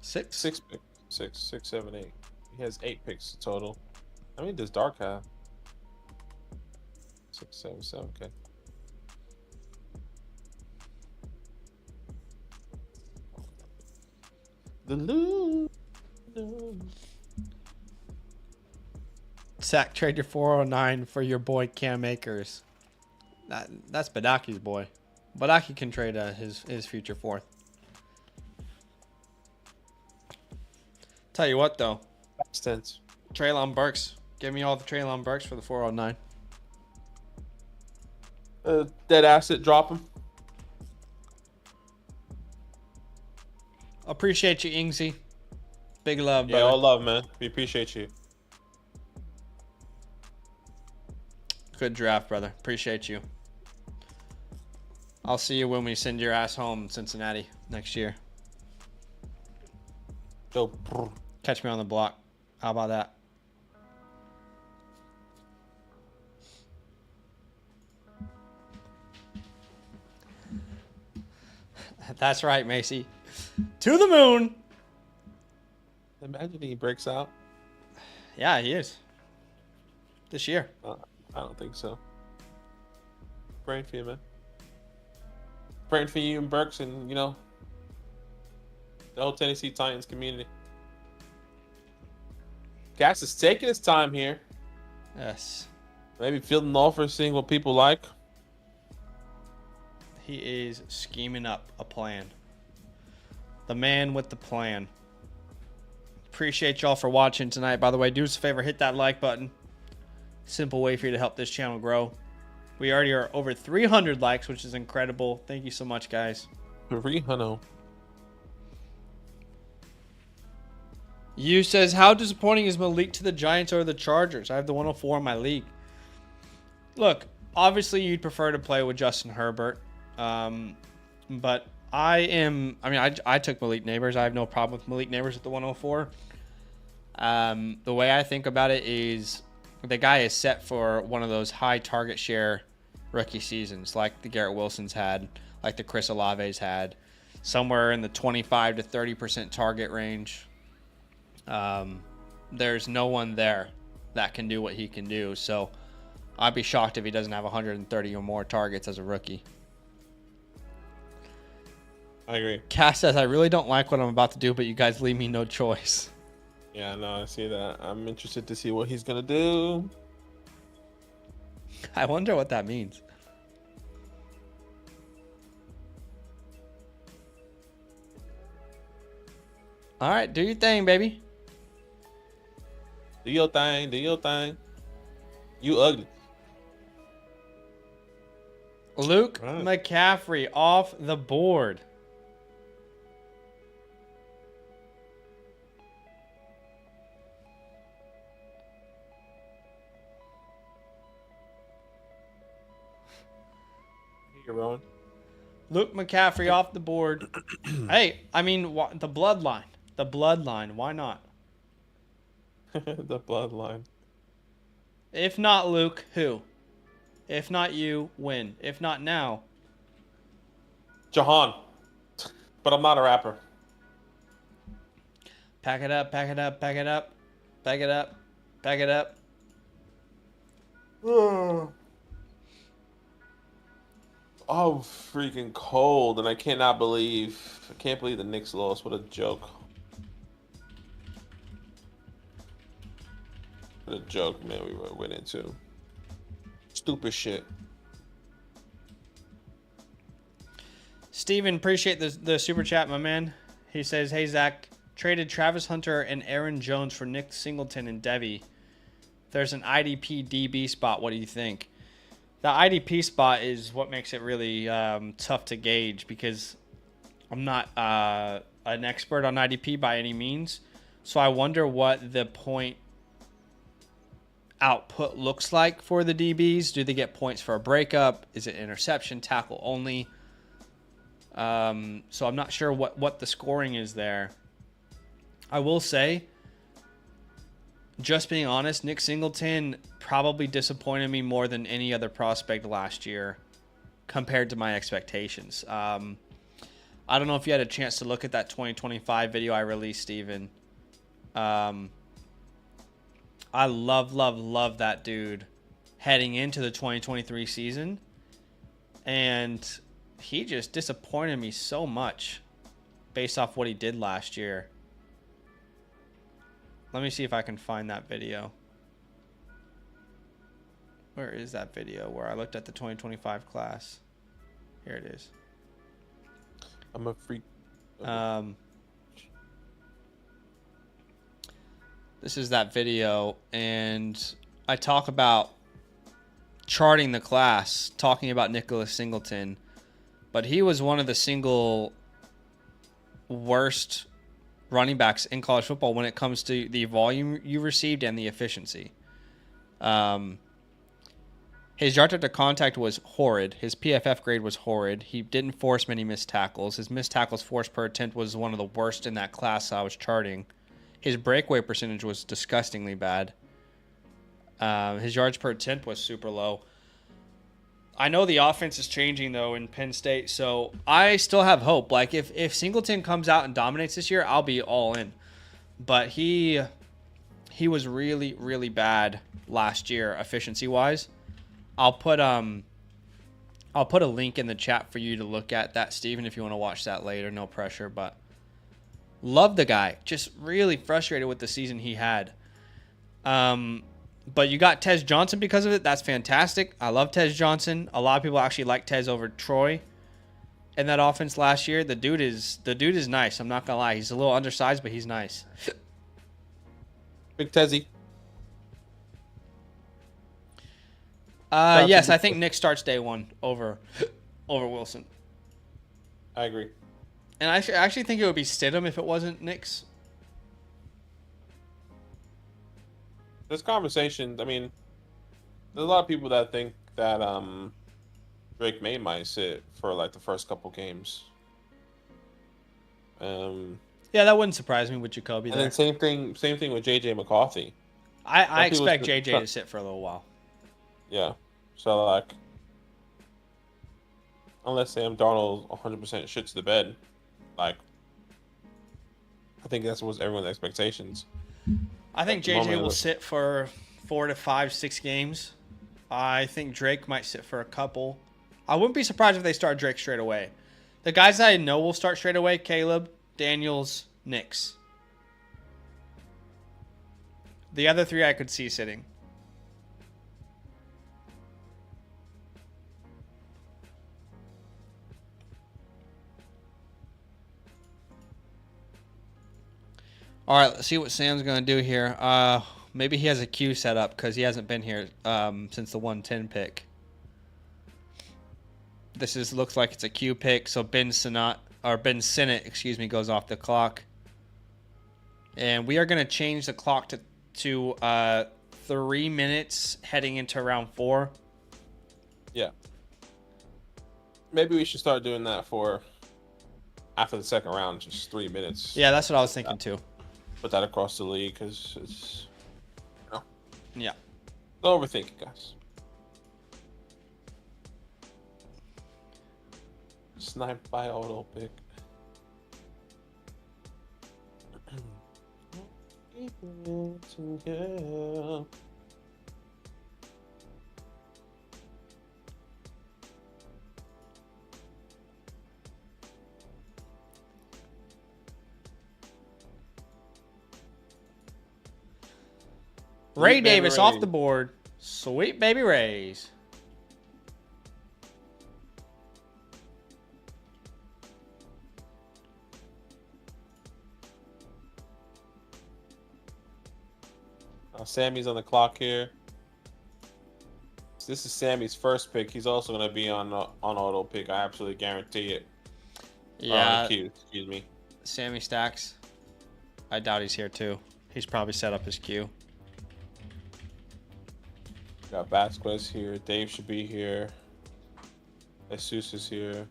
6? 6 pick. 6, 7, 8. He has 8 picks total. I mean, does Dark have 6, 7, 7? Okay. The loot. Sack, trade your 409 for your boy Cam Akers. That's Badaki's boy. Badaki can trade his future 4th. Tell you what, though. Sense. Treylon Burks. Give me all the Treylon Burks for the 409. Dead asset, drop him. Appreciate you, Ingsy. Big love, brother. Yeah, all love, man. We appreciate you. Good draft, brother. Appreciate you. I'll see you when we send your ass home in Cincinnati next year. Yo. Catch me on the block. How about that? That's right, Macy. To the moon. Imagine he breaks out. Yeah, he is. This year. I don't think so. Praying for you, man. Praying for you and Burks and, the whole Tennessee Titans community. Cass is taking his time here. Yes. Maybe fielding offers, seeing what people like. He is scheming up a plan. The man with the plan. Appreciate y'all for watching tonight. By the way, do us a favor, hit that like button. Simple way for you to help this channel grow. We already are over 300 likes, which is incredible. Thank you so much, guys. 300. You says, how disappointing is Malik to the Giants or the Chargers? I have the 104 in my league. Look, obviously you'd prefer to play with Justin Herbert. But I took Malik Neighbors. I have no problem with Malik Neighbors at the 104. The way I think about it is the guy is set for one of those high target share rookie seasons like the Garrett Wilsons had, like the Chris Olave's had, somewhere in the 25 to 30% target range. There's no one there that can do what he can do. So I'd be shocked if he doesn't have 130 or more targets as a rookie. I agree. Cass says, I really don't like what I'm about to do, but you guys leave me no choice. Yeah, no, I see that. I'm interested to see what he's going to do. I wonder what that means. All right, do your thing, baby. Do your thing. Do your thing. You ugly. Luke McCaffrey off the board. You're Rowan. Luke McCaffrey off the board. Hey, I mean, the bloodline. The bloodline. Why not? The bloodline. If not Luke, who? If not you, when? If not now. Jahan. But I'm not a rapper. Pack it up, pack it up, pack it up. Pack it up, pack it up. Oh, freaking cold, and I can't believe the Knicks lost. What a joke. What a joke, man, we went into. Stupid shit. Steven, appreciate the super chat, my man. He says, hey, Zach, traded Travis Hunter and Aaron Jones for Nick Singleton and Devi. There's an IDP DB spot. What do you think? The IDP spot is what makes it really tough to gauge because I'm not an expert on IDP by any means. So I wonder what the point output looks like for the DBs. Do they get points for a breakup? Is it interception, tackle only? So I'm not sure what the scoring is there. I will say, just being honest, Nick Singleton probably disappointed me more than any other prospect last year compared to my expectations. I don't know if you had a chance to look at that 2025 video I released, Steven. I love that dude heading into the 2023 season. And he just disappointed me so much based off what he did last year. Let me see if I can find that video. Where is that video where I looked at the 2025 class? Here it is. I'm a freak. This is that video, and I talk about charting the class, talking about Nicholas Singleton, but he was one of the single worst running backs in college football when it comes to the volume you received and the efficiency. His yard after contact was horrid. His PFF grade was horrid. He didn't force many missed tackles. His missed tackles forced per attempt was one of the worst in that class I was charting. His breakaway percentage was disgustingly bad. His yards per attempt was super low. I know the offense is changing, though, in Penn State, so I still have hope. Like, if Singleton comes out and dominates this year, I'll be all in. But he was really, really bad last year, efficiency-wise. I'll put a link in the chat for you to look at that, Steven, if you want to watch that later. No pressure, but love the guy. Just really frustrated with the season he had. But you got Tez Johnson because of it. That's fantastic. I love Tez Johnson. A lot of people actually like Tez over Troy in that offense last year. The dude is nice. I'm not gonna lie. He's a little undersized, but he's nice. Big Tezzy. Yes, I think Nick starts day one over Wilson. I agree. And I actually think it would be Stidham if it wasn't Nick's. This conversation, I mean, there's a lot of people that think that Drake May might sit for like the first couple games. Yeah, that wouldn't surprise me with Jacoby And there. then same thing with JJ McCarthy. I Some people expect say- JJ to sit for a little while. Yeah. So like, unless Sam Darnold 100% shits the bed, like, I think that's what everyone's expectations. I think At the JJ moment, will look- sit for 4 to 5, 6 games. I think Drake might sit for a couple. I wouldn't be surprised if they start Drake straight away. The guys that I know will start straight away: Caleb, Daniels, Nix. The other 3 I could see sitting. All right, let's see what Sam's going to do here. Maybe he has a queue set up because he hasn't been here since the 110 pick. This looks like it's a queue pick, so Ben Sinnott, excuse me, goes off the clock. And we are going to change the clock to 3 minutes heading into round 4. Yeah. Maybe we should start doing that for after the second round, just 3 minutes. Yeah, that's what I was thinking too. Put that across the league because it's, you know, Yeah. don't overthink it, guys. Sniped by auto pick. Ray Sweet baby Davis off Ray. the board. Sweet baby Rays. Sammy's on the clock here. This is Sammy's first pick. He's also going to be on auto pick. I absolutely guarantee it. Yeah, Queue, excuse me. Sammy Stacks. I doubt he's here too. He's probably set up his queue. Got Vasquez here. Dave should be here. Jesus is here.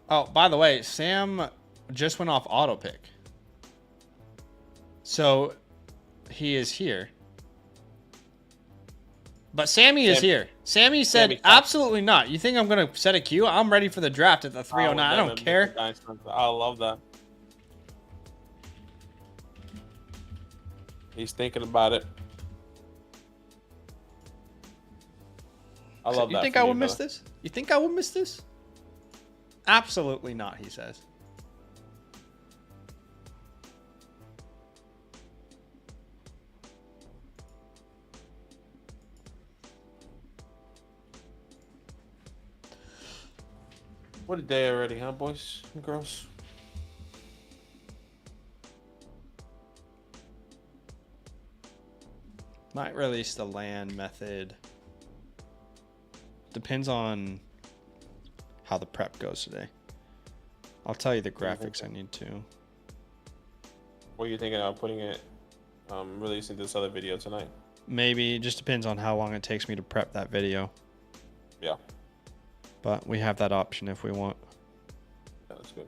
Oh, by the way, Sam just went off auto pick. So he is here. But Sammy is here. Sammy said, Sammy, absolutely not. You think I'm going to set a queue? I'm ready for the draft at the 309. I don't care. I love that. He's thinking about it. I love that. You think I would miss this? You think I would miss this? Absolutely not, he says. What a day already, huh, boys and girls? Might release the land method. Depends on how the prep goes today. I'll tell you the graphics I need to. What are you thinking of putting it, releasing this other video tonight? Maybe. It just depends on how long it takes me to prep that video. Yeah. But we have that option if we want. Yeah, that's good.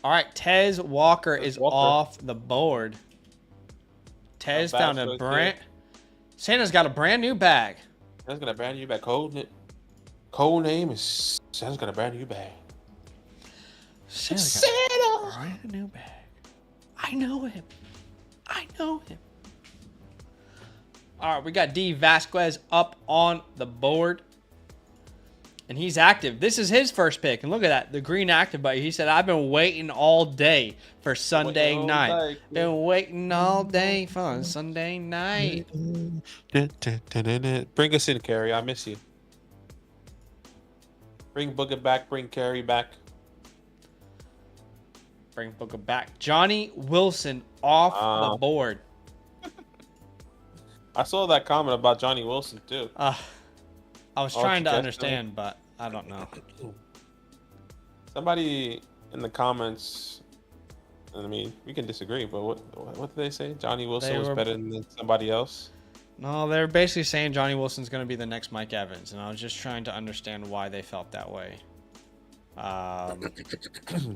All right, Tez Walker is Walker. off the board. Tez found a Vasquez brand. Santa's got a brand new bag. Santa's got a brand new bag. Code name is Santa's got a brand new bag. Santa's got a brand new bag. I know him. All right, we got D Vasquez up on the board. And he's active. This is his first pick. And look at that, the green active button. He said, I've been waiting all day for Sunday night. Been waiting all day for Sunday night. Bring us in, Carrie. I miss you. Bring Booker back. Bring Carrie back. Bring Booker back. Johnny Wilson off the board. I saw that comment about Johnny Wilson, too. I was trying to trajectory. understand, but I don't know. Somebody in the comments, I mean, we can disagree, but what did they say? Johnny Wilson was better than somebody else? No, they're basically saying Johnny Wilson's going to be the next Mike Evans, and I was just trying to understand why they felt that way.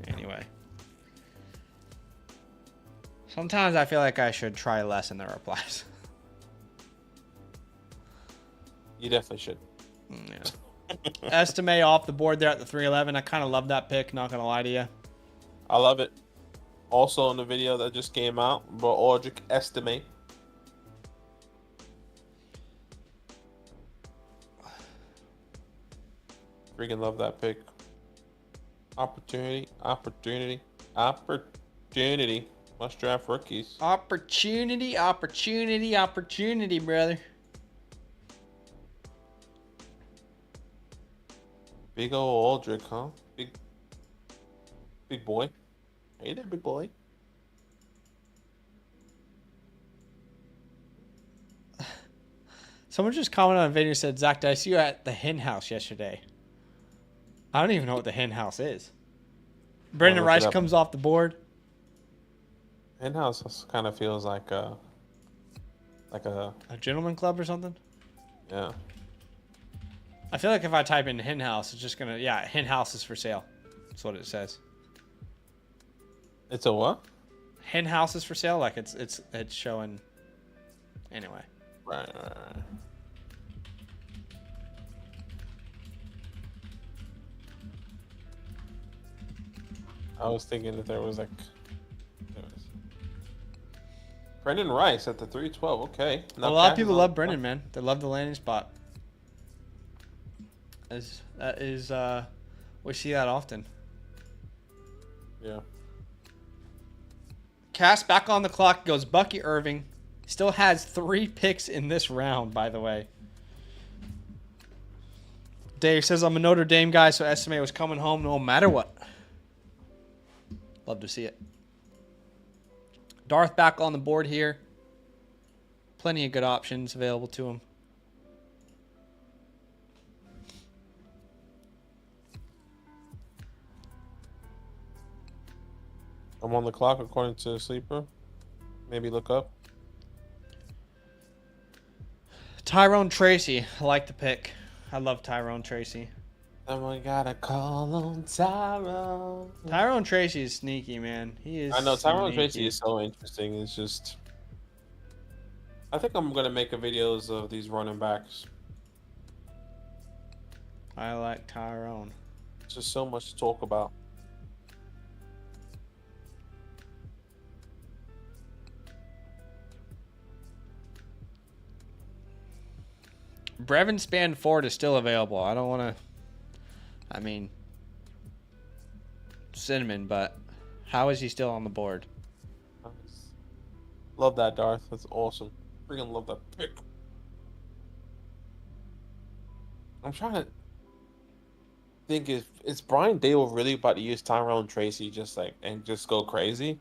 Anyway. Sometimes I feel like I should try less in the replies. You definitely should. Yeah. Estimate off the board there at the 311. I kind of love that pick, not going to lie to you. I love it. Also in the video that just came out, but Aldrich Estimate. Freaking love that pick. Opportunity. Must draft rookies. Opportunity, brother. Big ol' Aldrich, huh? Big boy. Hey there, big boy. Someone just commented on a video and said, Zach, did I see you at the hen house yesterday? I don't even know what the hen house is. Brendan Rice comes off the board. Hen house kind of feels like a gentleman club or something? Yeah. I feel like if I type in hen house, it's just gonna, yeah, hen house is for sale. That's what it says. It's a what? Hen house is for sale. Like it's showing. Anyway. Right. I was thinking that there was like. Brendan Rice at the 312. Okay. Well, a lot of people love Brendan, man. They love the landing spot. We see that often. Yeah. Cass back on the clock goes Bucky Irving. Still has 3 picks in this round, by the way. Dave says, I'm a Notre Dame guy, so Estimate was coming home no matter what. Love to see it. Darth back on the board here. Plenty of good options available to him. I'm on the clock according to Sleeper. Maybe look up. Tyrone Tracy. I like the pick. I love Tyrone Tracy. Someone gotta call on Tyrone. Tyrone Tracy is sneaky, man. He is. I know Tyrone sneaky. Tracy is so interesting. It's just, I think I'm gonna make a videos of these running backs. I like Tyrone. It's just so much to talk about. Brevin Spanford is still available. I don't want to. I mean, Cinnamon, but how is he still on the board? Love that, Darth. That's awesome. Freaking love that pick. I'm trying to think if is Brian Dable really about to use Tyrone Tracy and just go crazy?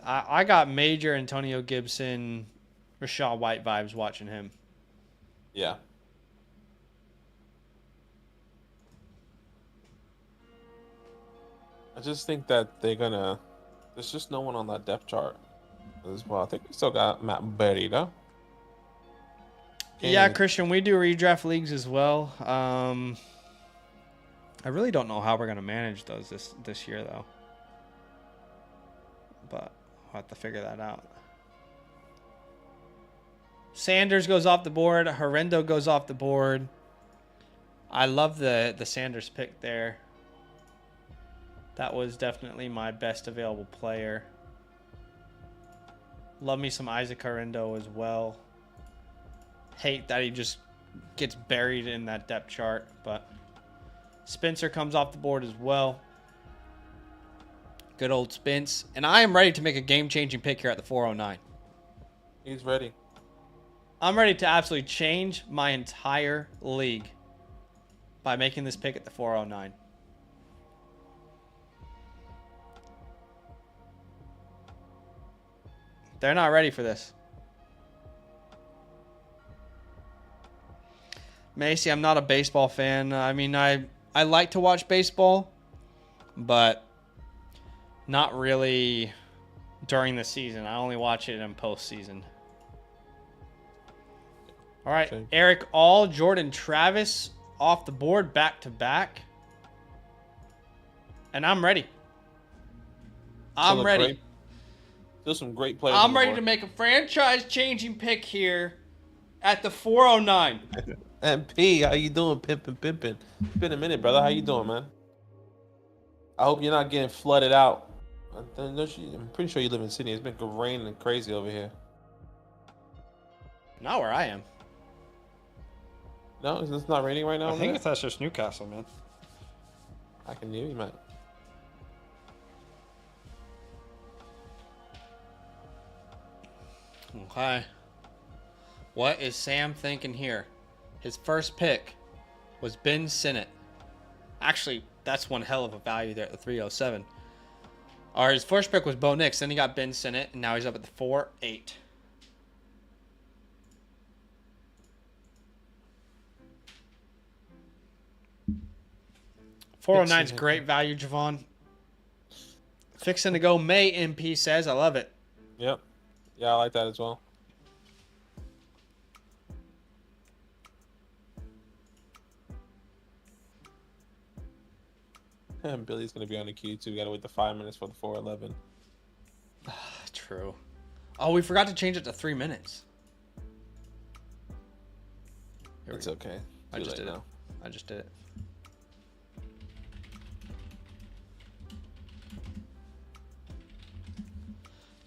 I got major Antonio Gibson, Rachaad White vibes watching him. Yeah. I just think that there's just no one on that depth chart as well. I think we still got Matt Berry, though. Yeah, Christian, we do redraft leagues as well. I really don't know how we're going to manage those this year, though. But we'll have to figure that out. Sanders goes off the board. Horrendo goes off the board. I love the Sanders pick there. That was definitely my best available player. Love me some Isaac Horrendo as well. Hate that he just gets buried in that depth chart, but Spencer comes off the board as well. Good old Spence. And I am ready to make a game-changing pick here at the 409. He's ready. I'm ready to absolutely change my entire league by making this pick at the 409. They're not ready for this. Macy, I'm not a baseball fan. I mean, I like to watch baseball, but not really during the season. I only watch it in postseason. All right, Same. Eric All, Jordan Travis off the board back to back. And I'm ready. I'm ready. Still some great players. I'm ready to make a franchise-changing pick here at the 409. MP, how you doing, pimpin'? It's been a minute, brother. How you doing, man? I hope you're not getting flooded out. I'm pretty sure you live in Sydney. It's been raining and crazy over here. Not where I am. No, it's not raining right now. I think that's just Newcastle, man. I can hear you, man. Okay. What is Sam thinking here? His first pick was Ben Sinnott. Actually, that's one hell of a value there at the 307. Or his first pick was Bo Nix, then he got Ben Sinnott, and now he's up at the 4-8. $409 is great value, Javon. Fixing to go May, MP says. I love it. Yep. Yeah, I like that as well. And Billy's going to be on the queue, too. We got to wait the 5 minutes for the 411. True. Oh, we forgot to change it to 3 minutes. It's okay. I just did it. I just did it.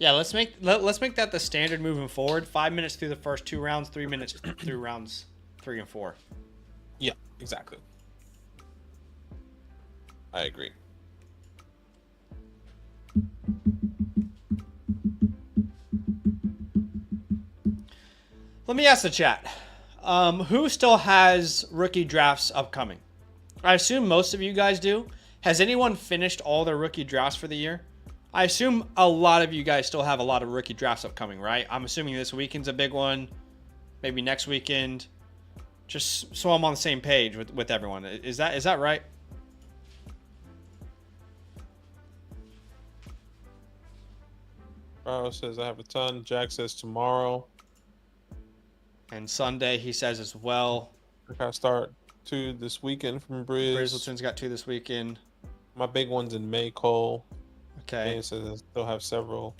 Yeah, let's make that the standard moving forward. 5 minutes through the first 2 rounds, 3 minutes through rounds 3 and 4. Yeah, exactly. I agree. Let me ask the chat. Who still has rookie drafts upcoming? I assume most of you guys do. Has anyone finished all their rookie drafts for the year? I assume a lot of you guys still have a lot of rookie drafts upcoming, right? I'm assuming this weekend's a big one. Maybe next weekend. Just so I'm on the same page with everyone. Is that right? Bro says I have a ton. Jack says tomorrow. And Sunday, he says as well. I gotta start 2 this weekend from Briz. Brizzleton's got 2 this weekend. My big one's in May, Cole. Okay. He says I still have several.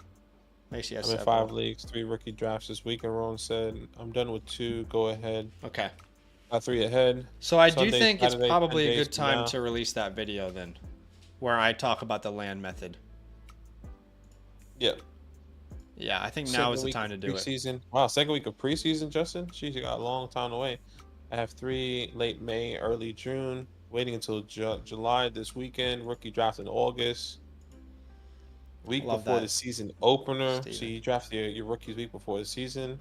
Macy has I'm in several. 5 leagues, 3 rookie drafts this week. And Ron said I'm done with 2. Go ahead. Okay. 3 ahead. So I Sunday, do think it's Saturday, probably 10 a days good from time now. to release that video then, where I talk about the land method. Yep. Yeah, I think now is the time to do it. Preseason. Wow, second week of preseason, Justin. Jeez, you got a long time to wait. I have 3 late May, early June. Waiting until July this weekend. Rookie draft in August. Week Love before that, the season opener. Steven. So you draft your rookies week before the season.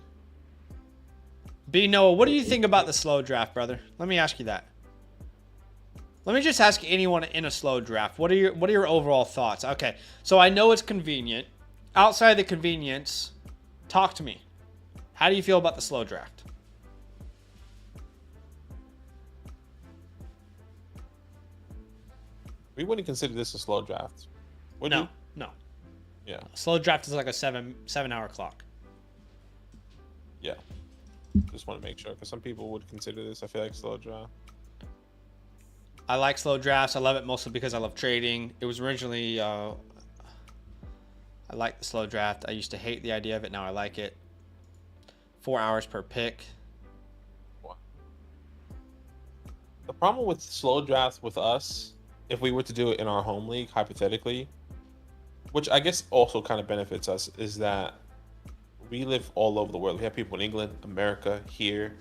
B Noah, what do you think about the slow draft, brother? Let me ask you that. Let me just ask anyone in a slow draft. What are your overall thoughts? Okay, so I know it's convenient. Outside of the convenience, talk to me. How do you feel about the slow draft? We wouldn't consider this a slow draft. Would No, you? no. Yeah. Slow draft is like a 7-hour clock. Yeah. Just want to make sure, because some people would consider this, I feel like, slow draft. I like slow drafts. I love it mostly because I love trading. It was originally, I like the slow draft. I used to hate the idea of it. Now I like it. 4 hours per pick. The problem with slow drafts with us, if we were to do it in our home league, hypothetically, which I guess also kind of benefits us, is that we live all over the world. We have people in England, America, here.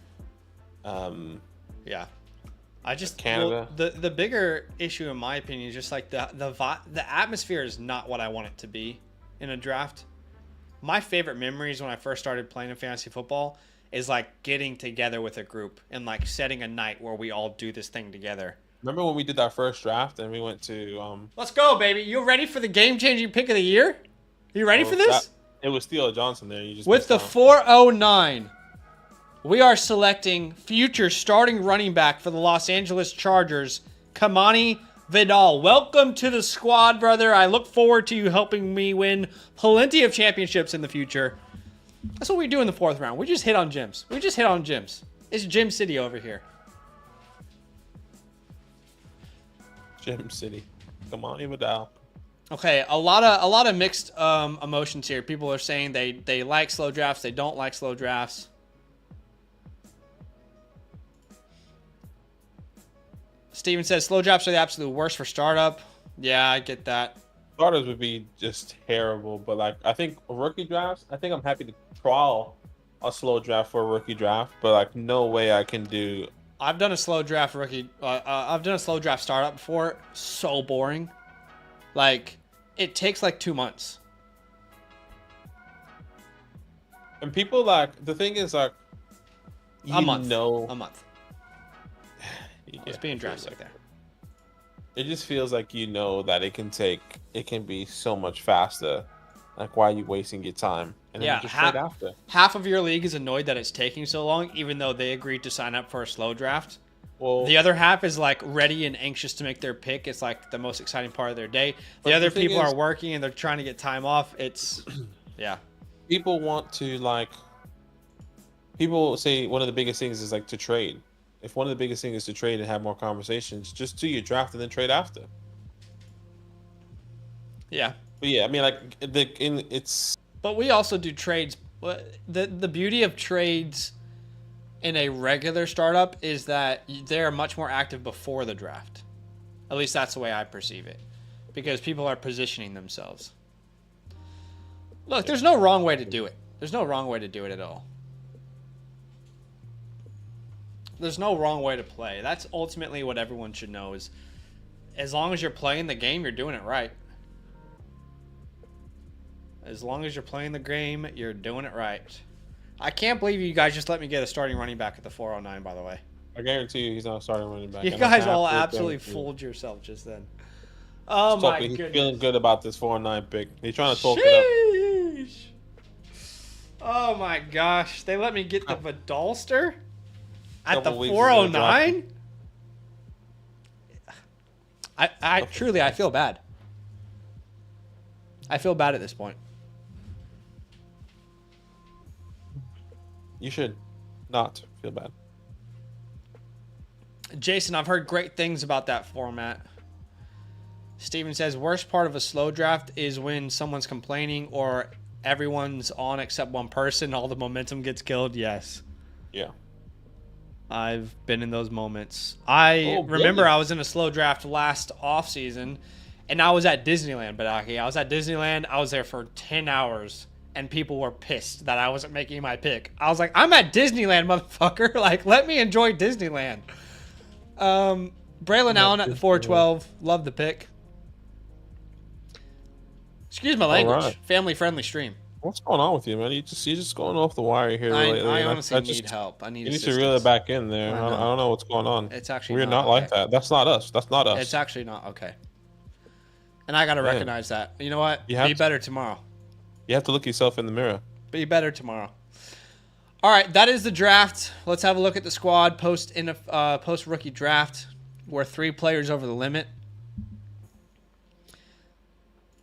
Yeah. I just Canada. well, the bigger issue in my opinion is just like the atmosphere is not what I want it to be in a draft. My favorite memories when I first started playing in fantasy football is like getting together with a group and like setting a night where we all do this thing together. Remember when we did our first draft and we went to Let's go, baby. You ready for the game-changing pick of the year? You ready for this? It was Theo Johnson there. You just With the 409, we are selecting future starting running back for the Los Angeles Chargers, Kamani Vidal. Welcome to the squad, brother. I look forward to you helping me win plenty of championships in the future. That's what we do in the 4th round. We just hit on gyms. It's Gym City over here. Gym City. Come on, Ivadal. Okay, a lot of mixed emotions here. People are saying they like slow drafts, they don't like slow drafts. Steven says slow drafts are the absolute worst for startup. Yeah, I get that. Starters would be just terrible, but like I think rookie drafts, I think I'm happy to trial a slow draft for a rookie draft, but like no way I can do. I've done a slow draft rookie. I've done a slow draft startup before. So boring. Like it takes like 2 months. And people like the thing is like A month. Yeah, It's being drastic there. It just feels like that it can be so much faster. Like why are you wasting your time? And Yeah, then just trade after. half of your league is annoyed that it's taking so long, even though they agreed to sign up for a slow draft. Well, The other half is like ready and anxious to make their pick. It's like the most exciting part of their day. The other people are working and they're trying to get time off. It's, yeah. people want to like. People say one of the biggest things is like to trade. If one of the biggest things is to trade and have more conversations, just do your draft and then trade after. Yeah. But yeah, I mean, like it's. But we also do trades. The beauty of trades in a regular startup is that they're much more active before the draft. At least that's the way I perceive it. Because people are positioning themselves. Look, there's no wrong way to do it. There's no wrong way to do it at all. There's no wrong way to play. That's ultimately what everyone should know is as long as you're playing the game, you're doing it right. As long as you're playing the game, you're doing it right. I can't believe you guys just let me get a starting running back at the 409, by the way. I guarantee you he's not starting running back. You guys all absolutely fooled yourself just then. Oh my He's goodness. feeling good about this 409 pick. He's trying to talk it Sheesh. Oh my gosh. They let me get the Vidalster at the Couple weeks 409? I truly, I feel bad. I feel bad at this point. You should not feel bad. Jason, I've heard great things about that format. Steven says, worst part of a slow draft is when someone's complaining or everyone's on except one person. All the momentum gets killed. Yes. Yeah. I've been in those moments. I remember I was in a slow draft last offseason, and I was at Disneyland, Badaki. I was at Disneyland. I was there for 10 hours, and people were pissed that I wasn't making my pick. I was like, I'm at Disneyland, motherfucker. Like, let me enjoy Disneyland. Braylon Allen at the 412. Love the pick. Excuse my language. Right. Family-friendly stream. What's going on with you, man? You're just going off the wire here lately. I honestly need help. I need assistance. You need to reel it back in there. I don't know what's going on. It's actually we're not like that. That's not us. That's not us. It's actually not okay. And I got to recognize that. You know what? Be better tomorrow. You have to look yourself in the mirror. Be better tomorrow. All right, that is the draft. Let's have a look at the squad post rookie draft. We're 3 players over the limit.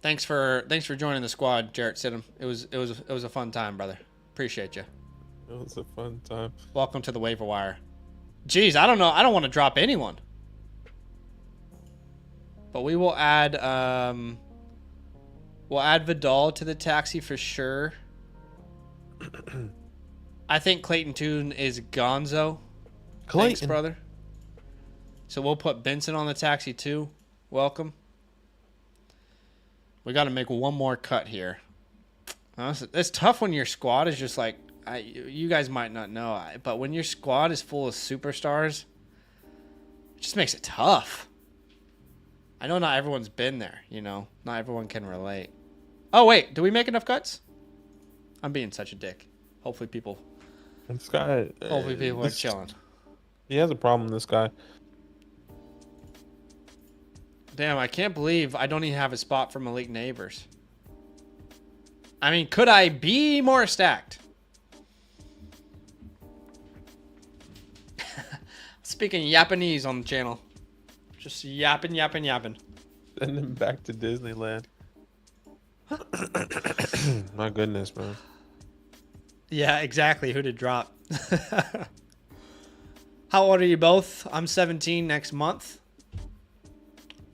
Thanks for joining the squad, Jarrett Sidham. It was a fun time, brother. Appreciate you. It was a fun time. Welcome to the waiver wire. Jeez, I don't know. I don't want to drop anyone. But we will add Vidal to the taxi for sure. I think Clayton Tune is gonzo. Thanks, brother. So we'll put Benson on the taxi too. Welcome. We got to make one more cut here. It's tough when your squad is just like, you guys might not know, but when your squad is full of superstars, it just makes it tough. I know not everyone's been there, not everyone can relate. Oh, wait, do we make enough cuts? I'm being such a dick. Hopefully people are chilling. He has a problem, this guy. Damn, I can't believe I don't even have a spot for Malik Neighbors. I mean, could I be more stacked? Speaking Japanese on the channel. Just yapping. Send him back to Disneyland. My goodness, man. Yeah, exactly. Who to drop? How old are you both? I'm 17 next month.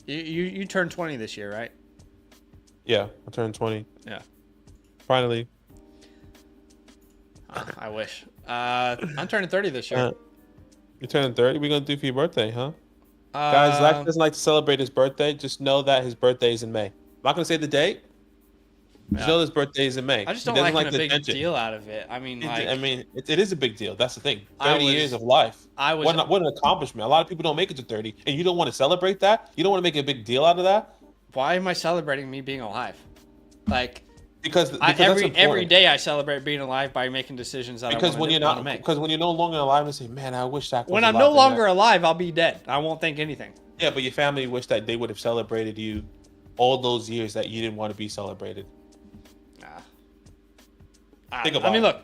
You turned 20 this year, right? Yeah, I turned 20. Yeah. Finally. I wish. I'm turning 30 this year. You're turning 30? We're going to do for your birthday, huh? Guys, Zach doesn't like to celebrate his birthday. Just know that his birthday is in May. I'm not going to say the date. Just know his birthday is in May. I just don't like a big deal out of it. I mean, it is a big deal. That's the thing. 30 years of life. What an accomplishment. A lot of people don't make it to 30, and you don't want to celebrate that? You don't want to make a big deal out of that? Why am I celebrating me being alive? Like, because every day I celebrate being alive by making decisions that I want to make. Because when you're no longer alive, and say, man, I wish Zach was when alive. I'm no longer alive, I'll be dead. I won't think anything. Yeah, but your family wish that they would have celebrated you all those years that you didn't want to be celebrated. Think about it. Look,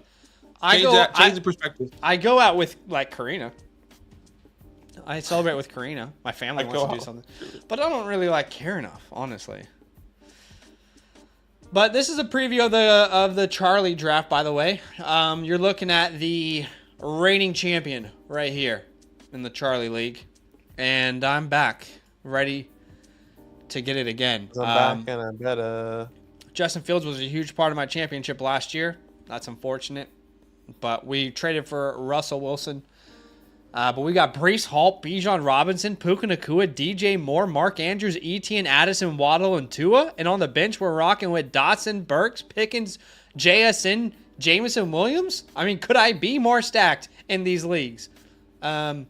change the perspective. I go out with like Karina. I celebrate with Karina. My family wants to do something, but I don't really like care enough, honestly. But this is a preview of the Charlie draft, by the way. You're looking at the reigning champion right here in the Charlie League, and I'm back, ready to get it again. I'm back and I'm better. Justin Fields was a huge part of my championship last year. That's unfortunate. But we traded for Russell Wilson. But we got Breece Hall, Bijan Robinson, Puka Nacua, DJ Moore, Mark Andrews, Etienne, Addison, Waddle, and Tua. And on the bench, we're rocking with Dotson, Burks, Pickens, JSN, Jameson Williams. I mean, could I be more stacked in these leagues? But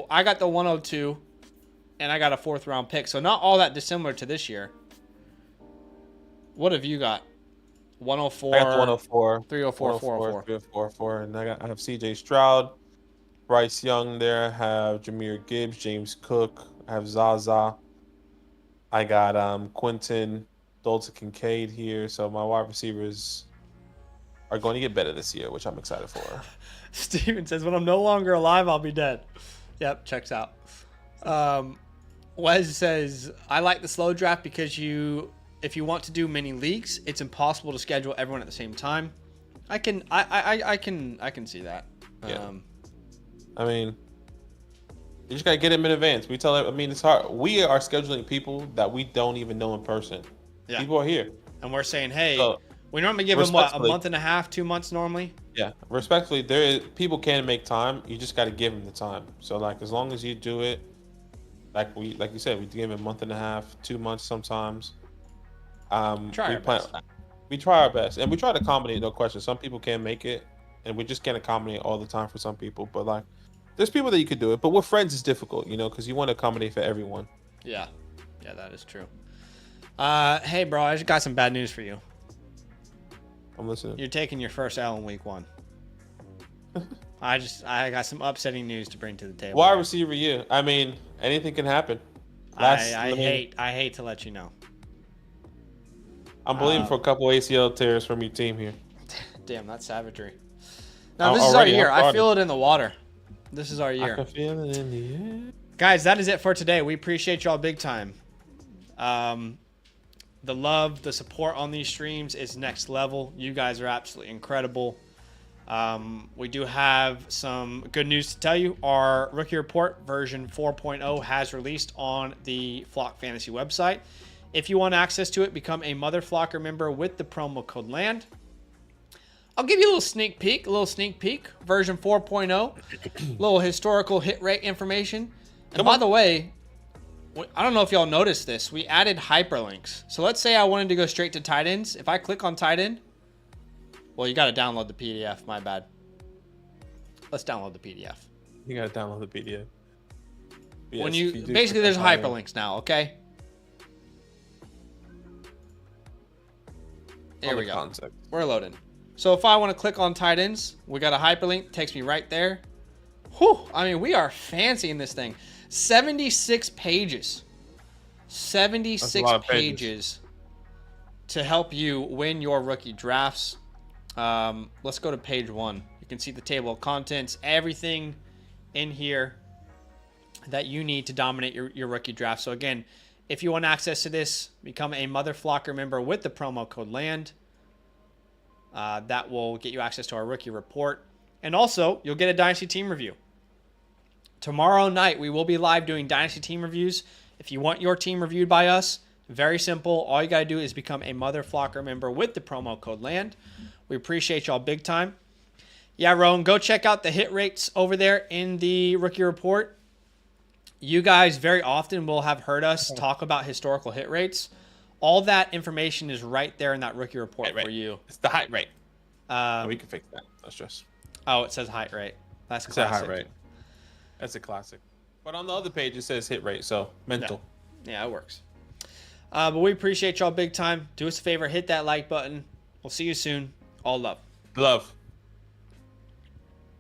I got the 102, and I got a 4th-round pick. So not all that dissimilar to this year. What have you got? 104. I got the 104. 304, 404. 304, and I have CJ Stroud, Bryce Young there. I have Jahmyr Gibbs, James Cook. I have Zaza. I got Quentin, Dalton Kincaid here. So my wide receivers are going to get better this year, which I'm excited for. Steven says, when I'm no longer alive, I'll be dead. Yep, checks out. Wes says, I like the slow draft because if you want to do many leagues, it's impossible to schedule everyone at the same time. I can see that. Yeah. I mean, you just gotta get them in advance. It's hard. We are scheduling people that we don't even know in person. Yeah. People are here, and we're saying, hey, we normally give them a month and a half, 2 months normally. Yeah, respectfully, people can make time. You just gotta give them the time. So like, as long as you do it, like you said, we give them a month and a half, 2 months sometimes. We try our best, and we try to accommodate. No question. Some people can't make it, and we just can't accommodate all the time for some people. But like, there's people that you could do it. But with friends, it's difficult, because you want to accommodate for everyone. Yeah, that is true. Hey, bro, I just got some bad news for you. I'm listening. You're taking your first L in week 1. I got some upsetting news to bring to the table. Wide receiver, you. I mean, anything can happen. I hate to let you know. I'm believing for a couple ACL tears from your team here. Damn, that's savagery. Now, this is our year. I feel it in the water. This is our year. I can feel it in the air. Guys, that is it for today. We appreciate y'all big time. The love, the support on these streams is next level. You guys are absolutely incredible. We do have some good news to tell you. Our rookie report version 4.0 has released on the Flock Fantasy website. If you want access to it, become a Mother Flocker member with the promo code LAND. I'll give you a little sneak peek. Version 4.0. Little historical hit rate information. And by the way, I don't know if y'all noticed this. We added hyperlinks. So let's say I wanted to go straight to tight ends. If I click on tight end, well, you got to download the PDF. My bad. Let's download the PDF. You got to download the PDF. Yes, when basically there's hyperlinks now, okay? There we go. Concept. We're loading. So if I want to click on tight ends, we got a hyperlink. Takes me right there. Whew. I mean, we are fancy in this thing. 76 pages. 76 pages to help you win your rookie drafts. Let's go to page 1. You can see the table of contents. Everything in here that you need to dominate your rookie draft. So again, if you want access to this, become a Mother Flocker member with the promo code LAND. That will get you access to our rookie report. And also, you'll get a Dynasty team review. tomorrow night we will be live doing Dynasty team reviews. If you want your team reviewed by us, very simple. All you got to do is become a Mother Flocker member with the promo code LAND. We appreciate y'all big time. Yeah, Rowan, go check out the hit rates over there in the rookie report. You guys very often will have heard us talk about historical hit rates. All that information is right there in that rookie report for you. It's the height rate. We can fix that. No stress. Oh, it says height rate. That's classic. It's a height rate. That's a classic. But on the other page, it says hit rate, so mental. Yeah, it works. But we appreciate y'all big time. Do us a favor, hit that like button. We'll see you soon. All love. Love.